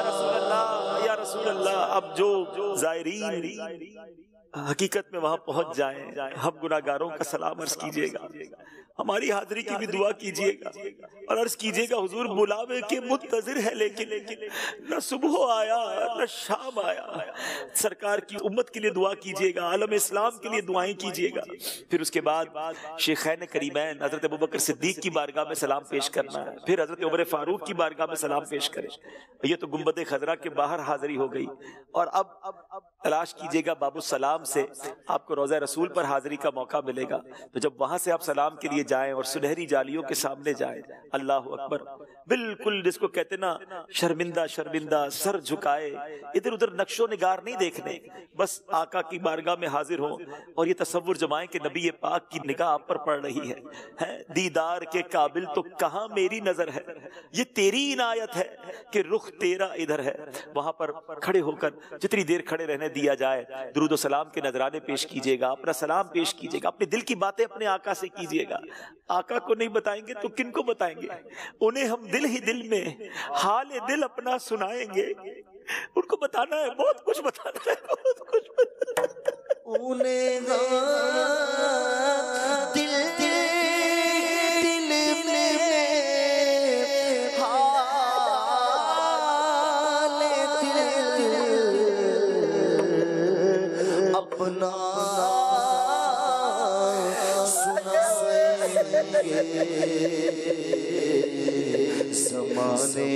Speaker 2: رسول اللہ اب جو زائرین حقیقت میں وہاں پہنچ جائیں ہم گناہگاروں کا سلام عرض کیجئے گا, ہماری حاضری کی بھی دعا کیجئے گا اور عرض کیجئے گا حضور بلاوے کے منتظر ہے لیکن نہ صبح آیا نہ شام آیا. سرکار کی امت کے لیے دعا کیجئے گا, عالم اسلام کے لیے دعائیں کیجئے گا. پھر اس کے بعد شیخین کریمین حضرت ابوبکر صدیق کی بارگاہ میں سلام پیش کرنا ہے, پھر حضرت عمر فاروق کی بارگاہ میں سلام پیش کریں. یہ تو گنبد خضرا کے باہر حاضری ہو گئی, اور اب تلاش کیجئے گا باب السلام سے آپ کو روضہ رسول پر حاضری کا موقع ملے گا. تو جب وہاں سے آپ سلام کے لیے جائیں اور سنہری جالیوں کے سامنے جائیں, اللہ اکبر, بالکل جس کو کہتے نا شرمندہ شرمندہ سر جھکائے, ادھر ادھر نقش و نگار نہیں دیکھنے, بس آقا کی بارگاہ میں حاضر ہوں اور یہ تصور جمائیں کہ نبی پاک کی نگاہ آپ پر پڑ رہی ہے. دیدار کے قابل تو کہاں میری نظر ہے, یہ تیری عنایت ہے کہ رخ تیرا ادھر ہے. وہاں پر کھڑے ہو کر جتنی دیر کھڑے رہنے دیا جائے درود و سلام کے نذرانے پیش کیجئے گا, اپنا سلام پیش کیجئے گا, اپنے دل کی باتیں اپنے آقا سے کیجئے گا. آقا کو نہیں بتائیں گے تو کن کو بتائیں گے, انہیں ہم دل ہی دل میں حال دل اپنا سنائیں گے. ان کو بتانا ہے, بہت کچھ بتانا ہے, بہت کچھ بتانا ہے.
Speaker 1: انہیں دل دل میں حال دل اپنا سنائیں گے. زمانے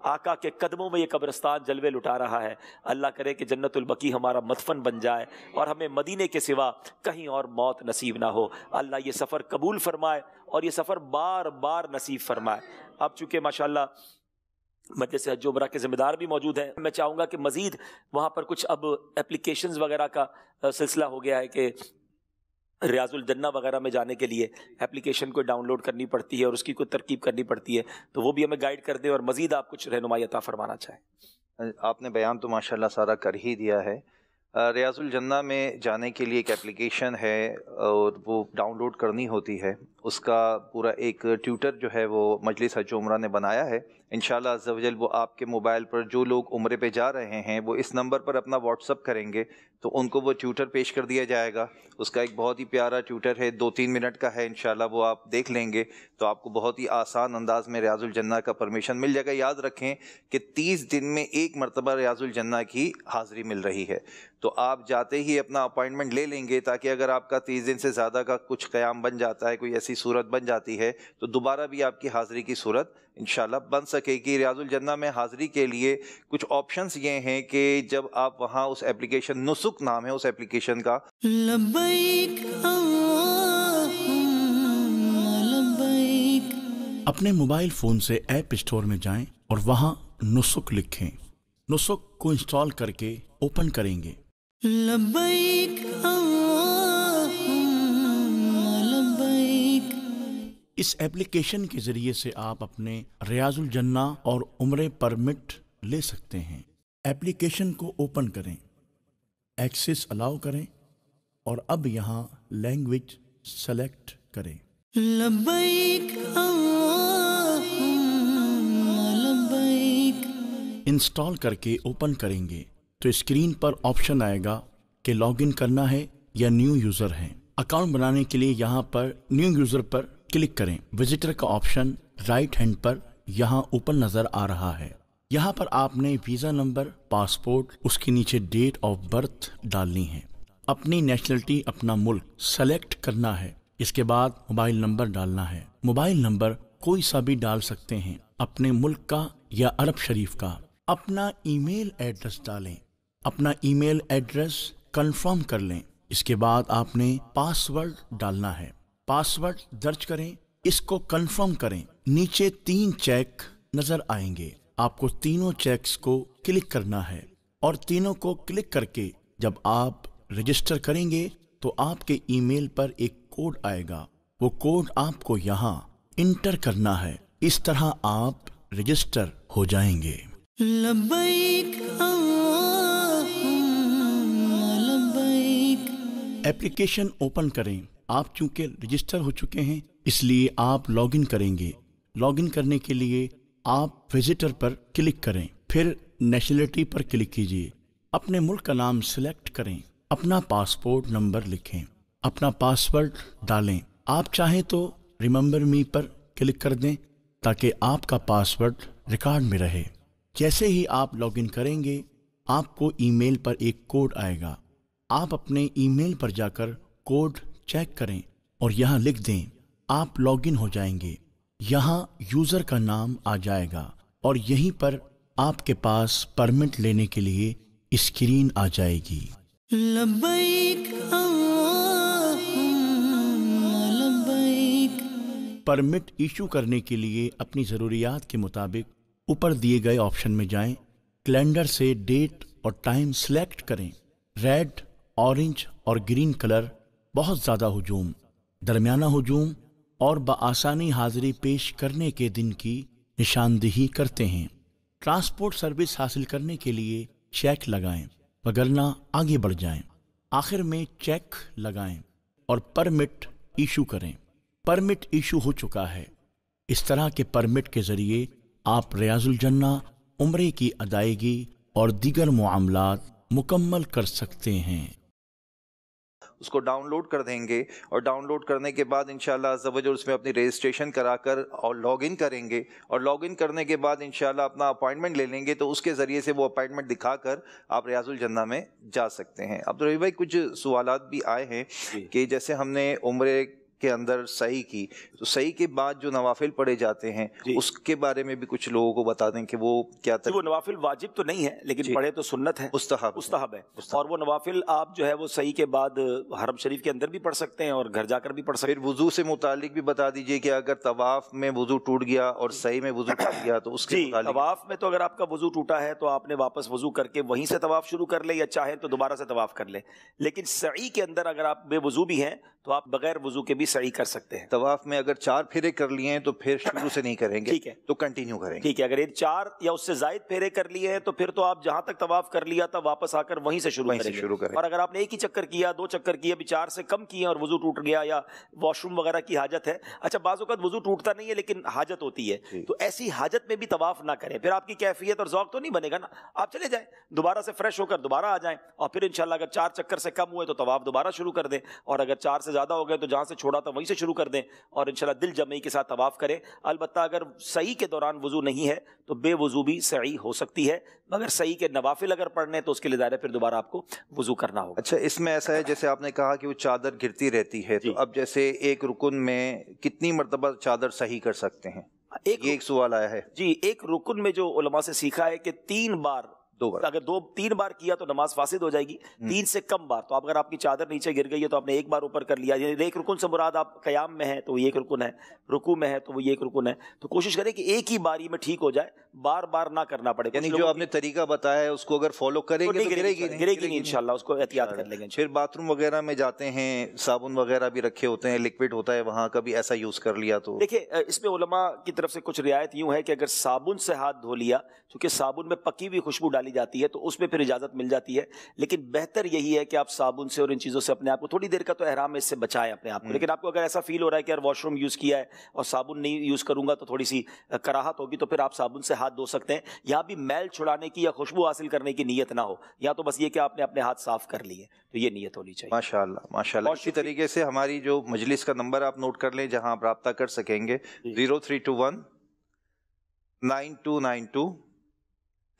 Speaker 6: آقا کے قدموں میں یہ قبرستان جلوے لٹا رہا ہے. اللہ کرے کہ جنت البقیع ہمارا مدفن بن جائے اور ہمیں مدینے کے سوا کہیں اور موت نصیب نہ ہو. اللہ یہ سفر قبول فرمائے اور یہ سفر بار بار نصیب فرمائے. اب چونکہ ماشاءاللہ مجلس حج و عمرہ کے ذمہ دار بھی موجود ہیں، میں چاہوں گا کہ مزید وہاں پر کچھ اب اپلیکیشنز وغیرہ کا سلسلہ ہو گیا ہے کہ ریاض الجنہ وغیرہ میں جانے کے لیے اپلیکیشن کو ڈاؤن لوڈ کرنی پڑتی ہے اور اس کی کوئی ترکیب کرنی پڑتی ہے، تو وہ بھی ہمیں گائیڈ کر دیں اور مزید آپ کچھ رہنمائی عطا فرمانا چاہیں.
Speaker 3: آپ نے بیان تو ماشاءاللہ سارا کر ہی دیا ہے. ریاض الجنہ میں جانے کے لیے ایک اپلیکیشن ہے اور وہ ڈاؤن لوڈ کرنی ہوتی ہے. اس کا پورا ایک ٹیوٹر جو ہے وہ مجلس حج و عمرہ نے بنایا ہے. انشاءاللہ عز و جل وہ آپ کے موبائل پر جو لوگ عمرے پہ جا رہے ہیں وہ اس نمبر پر اپنا واٹس اپ کریں گے تو ان کو وہ ٹیوٹر پیش کر دیا جائے گا. اس کا ایک بہت ہی پیارا ٹیوٹر ہے، 2-3 منٹ کا ہے. انشاءاللہ وہ آپ دیکھ لیں گے تو آپ کو بہت ہی آسان انداز میں ریاض الجنہ کا پرمیشن مل جائے گا. یاد رکھیں کہ 30 دن میں ایک مرتبہ ریاض الجنہ کی حاضری مل رہی ہے، تو آپ جاتے ہی اپنا اپائنٹمنٹ لے لیں گے تاکہ اگر آپ کا 30 دن سے زیادہ کا کچھ قیام بن جاتا ہے، کوئی ایسی صورت بن جاتی ہے تو دوبارہ بھی آپ کی حاضری کی صورت انشاءاللہ بن سکے گی. ریاض الجنہ میں حاضری کے لیے کچھ آپشنز یہ ہیں کہ جب آپ وہاں اس اپلیکیشن نسک نام ہے اس اپلیکیشن کا،
Speaker 5: لبیک لبیک،
Speaker 7: اپنے موبائل فون سے ایپ اسٹور میں جائیں اور وہاں نسک لکھیں. نسک کو انسٹال کر کے اوپن کریں گے.
Speaker 5: لبیک لبیک.
Speaker 7: اس ایپلیکیشن کے ذریعے سے آپ اپنے ریاض الجنہ اور عمرے پرمٹ لے سکتے ہیں. ایپلیکیشن کو اوپن کریں، ایکسس الاؤ کریں اور اب یہاں لینگویج سلیکٹ کریں.
Speaker 5: لبیک لبیک.
Speaker 7: انسٹال کر کے اوپن کریں گے تو اسکرین پر آپشن آئے گا کہ لاگ ان کرنا ہے یا نیو یوزر ہے. اکاؤنٹ بنانے کے لیے یہاں پر نیو یوزر پر کلک کریں. وزٹر کا آپشن رائٹ ہینڈ پر یہاں اوپن نظر آ رہا ہے. یہاں پر آپ نے ویزا نمبر، پاسپورٹ، اس کے نیچے ڈیٹ آف برتھ ڈالنی ہے. اپنی نیشنلٹی، اپنا ملک سلیکٹ کرنا ہے. اس کے بعد موبائل نمبر ڈالنا ہے. موبائل نمبر کوئی سا بھی ڈال سکتے ہیں، اپنے ملک کا یا عرب شریف کا. اپنا ای میل ایڈریس ڈالیں. اپنا ای میل ایڈریس کنفرم کر لیں. اس کے بعد آپ نے پاسورڈ ڈالنا ہے. پاسورڈ درج کریں، اس کو کنفرم کریں. نیچے 3 چیک نظر آئیں گے، آپ کو تینوں چیکس کو کلک کرنا ہے اور تینوں کو کلک کر کے جب آپ رجسٹر کریں گے تو آپ کے ای میل پر ایک کوڈ آئے گا. وہ کوڈ آپ کو یہاں انٹر کرنا ہے. اس طرح آپ رجسٹر ہو جائیں گے.
Speaker 5: لبیک لبیک.
Speaker 7: ایپلیکیشن اوپن کریں. آپ چونکہ رجسٹر ہو چکے ہیں اس لیے آپ لاگ ان کریں گے. لاگ ان کرنے کے لیے آپ وزٹر پر کلک کریں، پھر نیشنلٹی پر کلک کیجیے. اپنے ملک کا نام سلیکٹ کریں. اپنا پاسپورٹ نمبر لکھیں. اپنا پاسورڈ ڈالیں. آپ چاہیں تو ریممبر می پر کلک کر دیں تاکہ آپ کا پاسورڈ ریکارڈ میں رہے. جیسے ہی آپ لاگ ان کریں گے آپ کو ای میل پر ایک کوڈ آئے گا. آپ اپنے ای میل پر جا کر کوڈ چیک کریں اور یہاں لکھ دیں. آپ لاگ ان ہو جائیں گے. یہاں یوزر کا نام آ جائے گا اور یہیں پر آپ کے پاس پرمٹ لینے کے لیے اسکرین آ جائے گی.
Speaker 5: لبیک لبیک.
Speaker 7: پرمٹ ایشو کرنے کے لیے اپنی ضروریات کے مطابق اوپر دیے گئے آپشن میں جائیں. کیلنڈر سے ڈیٹ اور ٹائم سلیکٹ کریں. ریڈ، اورنج اور گرین کلر بہت زیادہ ہجوم، درمیانہ ہجوم اور بآسانی حاضری پیش کرنے کے دن کی نشاندہی کرتے ہیں. ٹرانسپورٹ سروس حاصل کرنے کے لیے چیک لگائیں وگرنہ آگے بڑھ جائیں. آخر میں چیک لگائیں اور پرمٹ ایشو کریں. پرمٹ ایشو ہو چکا ہے. اس طرح کے پرمٹ کے ذریعے آپ ریاض الجنہ عمرے کی ادائیگی اور دیگر معاملات مکمل کر سکتے ہیں.
Speaker 3: اس کو ڈاؤن لوڈ کر دیں گے اور ڈاؤن لوڈ کرنے کے بعد انشاءاللہ عز و جل اس میں اپنی رجسٹریشن کرا کر اور لاگ ان کریں گے اور لاگ ان کرنے کے بعد انشاءاللہ اپنا اپائنٹمنٹ لے لیں گے تو اس کے ذریعے سے وہ اپائنٹمنٹ دکھا کر آپ ریاض الجنہ میں جا سکتے ہیں. عبدالرحیم بھائی کچھ سوالات بھی آئے ہیں کہ جیسے ہم نے عمرے کے اندر سعی کی تو سعی کے بعد جو نوافل پڑھے جاتے ہیں اس کے بارے میں بھی کچھ لوگوں کو بتا دیں کہ وہ کیا
Speaker 2: وہ نوافل واجب تو نہیں ہے لیکن پڑھے تو سنت ہے، مستحب ہے، اور وہ نوافل آپ جو ہے وہ سعی کے بعد حرم شریف کے اندر بھی پڑھ سکتے ہیں اور گھر جا کر بھی پڑھ سکتے ہیں۔
Speaker 3: پھر وضو سے متعلق بھی بتا دیجئے کہ اگر طواف میں وضو ٹوٹ گیا اور سعی میں وضو ٹوٹ گیا تو اس کے متعلق۔
Speaker 2: طواف میں تو اگر آپ کا وضو ٹوٹا ہے تو آپ نے واپس وضو کر کے وہیں سے طواف شروع کر لے، یا چاہیں تو دوبارہ سے طواف کر لے، لیکن سعی کے اندر اگر آپ بے وضو بھی ہیں تو آپ بغیر وضو کے بھی سعی کر سکتے ہیں۔
Speaker 3: طواف میں اگر 4 پھیرے کر لیے ہیں تو پھر شروع سے نہیں کریں گے،
Speaker 2: ٹھیک ہے،
Speaker 3: تو کنٹینیو کریں گے،
Speaker 2: ٹھیک ہے۔ اگر یہ 4 یا اس سے زائد پھیرے کر لیے ہیں تو پھر تو آپ جہاں تک طواف کر لیا تھا واپس آ کر وہیں سے شروع کریں۔ اور اگر آپ نے ایک ہی چکر کیا، 2 چکر کیے، ابھی 4 سے کم کیے اور وضو ٹوٹ گیا یا واش روم وغیرہ کی حاجت ہے، اچھا بعض اوقات وضو ٹوٹتا نہیں ہے لیکن حاجت ہوتی ہے، تو ایسی حاجت میں بھی طواف نہ کریں، پھر آپ کی کیفیت اور ذوق تو نہیں بنے گا نا۔ آپ چلے جائیں دوبارہ سے فریش ہو کر دوبارہ آ جائیں، اور پھر انشاءاللہ اگر 4 چکر سے کم ہوئے تو طواف دوبارہ شروع کر دیں، اور اگر 4 سے زیادہ ہو گئے تو جہاں سے چھوڑا تھا وہیں سے شروع کر دیں، اور انشاءاللہ دل جمعی کے ساتھ طواف کریں۔ البتہ اگر سعی کے دوران وضو نہیں ہے تو بے وضو بھی سعی ہو سکتی ہے، مگر سعی کے نوافل اگر پڑھنے تو اس کے لیے ظاہر ہے پھر دوبارہ آپ کو وضو کرنا ہوگا۔
Speaker 3: اچھا اس میں ایسا ہے جیسے آپ نے کہا کہ وہ چادر گرتی رہتی ہے، تو اب جیسے ایک رکن میں کتنی مرتبہ چادر صحیح کر سکتے ہیں؟ یہ ایک سوال آیا ہے
Speaker 2: جی۔ ایک رکن میں جو علماء سے سیکھا ہے کہ 3 بار، اگر 3 بار کیا تو نماز فاسد ہو جائے گی، 3 سے کم بار۔ تو اگر آپ کی چادر نیچے گر گئی ہے تو آپ نے ایک بار اوپر کر لیا، یعنی ایک رکن سے مراد آپ قیام میں ہیں تو وہ ایک رکن ہے، رکوع میں ہے تو وہ ایک رکن ہے، تو کوشش کریں کہ ایک ہی باری میں ٹھیک ہو جائے، بار بار نہ کرنا پڑے۔
Speaker 3: یعنی جو آپ نے طریقہ بتایا ہے اس کو اگر فالو کریں گے تو گرے گی
Speaker 2: نہیں انشاءاللہ، اس کو احتیاط کر لیں گے۔
Speaker 3: پھر باتھ روم وغیرہ میں جاتے ہیں، صابن وغیرہ بھی رکھے ہوتے ہیں، لکوڈ ہوتا ہے وہاں، کبھی ایسا یوز کر لیا تو
Speaker 2: دیکھیں اس میں علماء کی طرف سے کچھ رعایت یوں ہے کہ اگر صابن سے ہاتھ دھو لیا، چونکہ صابن میں پکی ہوئی خوشبو ڈالی جاتی ہے تو اس میں پھر اجازت مل جاتی ہے، لیکن بہتر یہی ہے کہ آپ صابن سے اور ان چیزوں سے اپنے آپ کو تھوڑی دیر کا تو احرام میں اس سے بچائیں اپنے آپ کو۔ لیکن آپ کو اگر ایسا فیل ہو رہا ہے کہ یار واش روم یوز کیا ہے اور صابن نہیں یوز کروں گا تو تھوڑی سی کراہت ہوگی، تو پھر آپ صابن سے ہاتھ دھو سکتے ہیں۔ یہاں بھی میل چھڑانے کی یا خوشبو حاصل کرنے کی نیت نہ ہو، یا تو بس یہ کہ آپ نے اپنے ہاتھ صاف کر لیے، تو یہ نیت ہونی چاہیے۔
Speaker 3: ماشاءاللہ ماشاءاللہ۔ اسی طریقے سے ہماری جو مجلس کا نمبر آپ نوٹ کر لیں جہاں آپ رابطہ کر سکیں گے، 0321 9292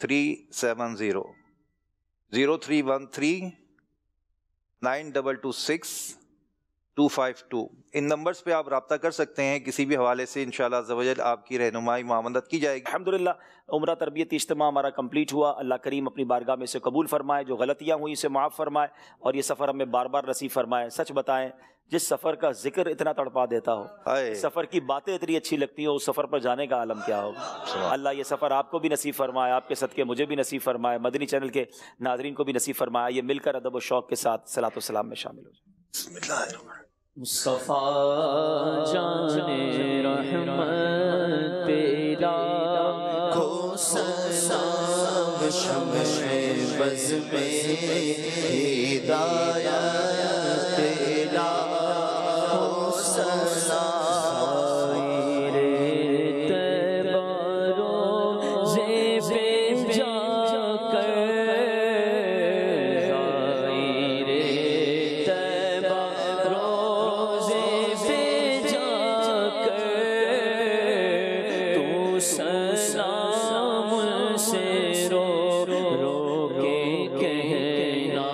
Speaker 3: 370 0313 9226 252۔ ان نمبرز پہ آپ رابطہ کر سکتے ہیں، کسی بھی حوالے سے انشاءاللہ عز و جل آپ کی رہنمائی معاونت کی جائے گی۔
Speaker 2: الحمدللہ عمرہ تربیتی اجتماع ہمارا کمپلیٹ ہوا، اللہ کریم اپنی بارگاہ میں سے قبول فرمائے، جو غلطیاں ہوئی اسے معاف فرمائے، اور یہ سفر ہمیں بار بار نصیب فرمائے۔ سچ بتائیں جس سفر کا ذکر اتنا تڑپا دیتا ہو، سفر کی باتیں اتنی اچھی لگتی ہوں، اس سفر پر جانے کا عالم کیا ہوگا۔ اللہ یہ سفر آپ کو بھی نصیب فرمائے، آپ کے صدقے مجھے بھی نصیب فرمائے، مدنی چینل کے ناظرین کو بھی نصیب فرمائے۔ یہ مل کر ادب و شوق کے ساتھ صلاۃ و سلام میں شامل ہو جائیں۔
Speaker 3: بسم اللہ الرحمن الرحیم۔
Speaker 5: مصطفیٰ جان رحمت تیرا
Speaker 1: کو سلام شمع بز میں ہدایت تیرا کو سلام
Speaker 5: رو کے کہنا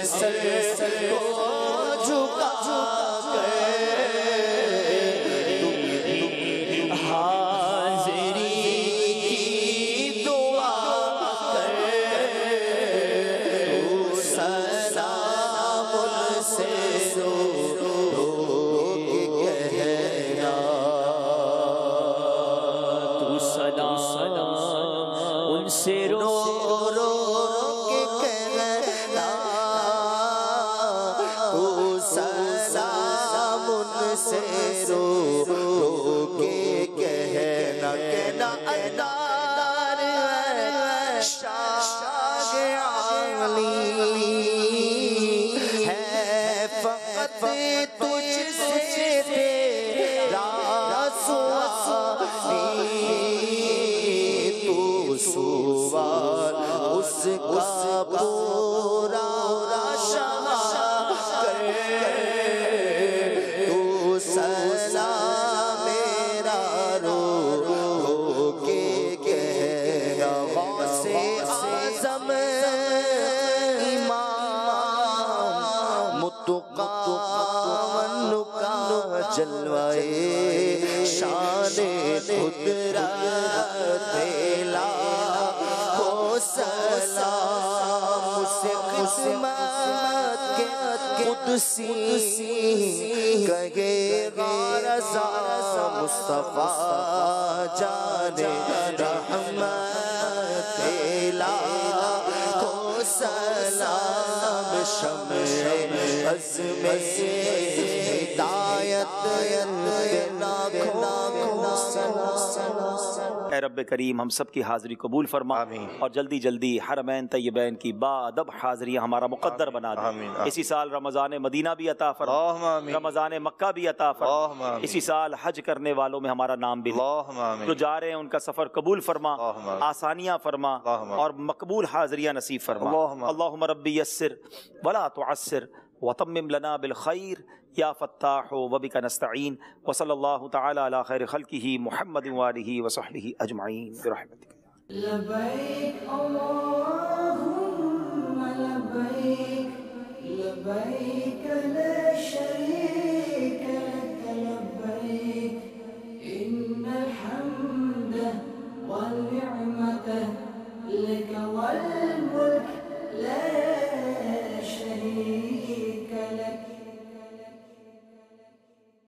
Speaker 1: سر کو جھکا کر تم حاضری کی دعا کر تو سلام ان سے رو کے کہنا
Speaker 5: تو سلام ان سے رو
Speaker 1: کے کہنا تو سلام ان سے رو کے کہنا کہنا ادار ہے شاہ عالی ہے فقط تجھ سے تیرا سوالی تو سوال اس کا پورا شمع کر تو سلام میرا رو کے کہنا غوث اعظم امام متقابل کا جلوائے شان قدرت لا ہو سلام سے قسمت کے قدسی کہے گا رضا مصطفیٰ جان رحمت لا ہو سلام شمع عزم ہدایت
Speaker 2: اے رب کریم ہم سب کی حاضری قبول فرما اور جلدی جلدی حرمین طیبین کی بادب حاضری ہمارا مقدر بنا دے. اسی سال رمضان مدینہ بھی عطا فرما، رمضان مکہ بھی عطا فرما، اسی سال حج کرنے والوں میں ہمارا نام بھی جو جا رہے ہیں ان کا سفر قبول فرما، آسانیاں فرما اور مقبول حاضریاں نصیب فرما. اللہم ربی یسر ولا تعسر وتمم لنا بالخیر یا فتاح وبک نستعین وصلی اللہ تعالی علی خیر خلقہ محمد وآلہ وصحبہ اجمعین برحمتک.
Speaker 8: لبیک اللہم لبیک لبیک لا شریک لک لبیک ان الحمد والنعمة لک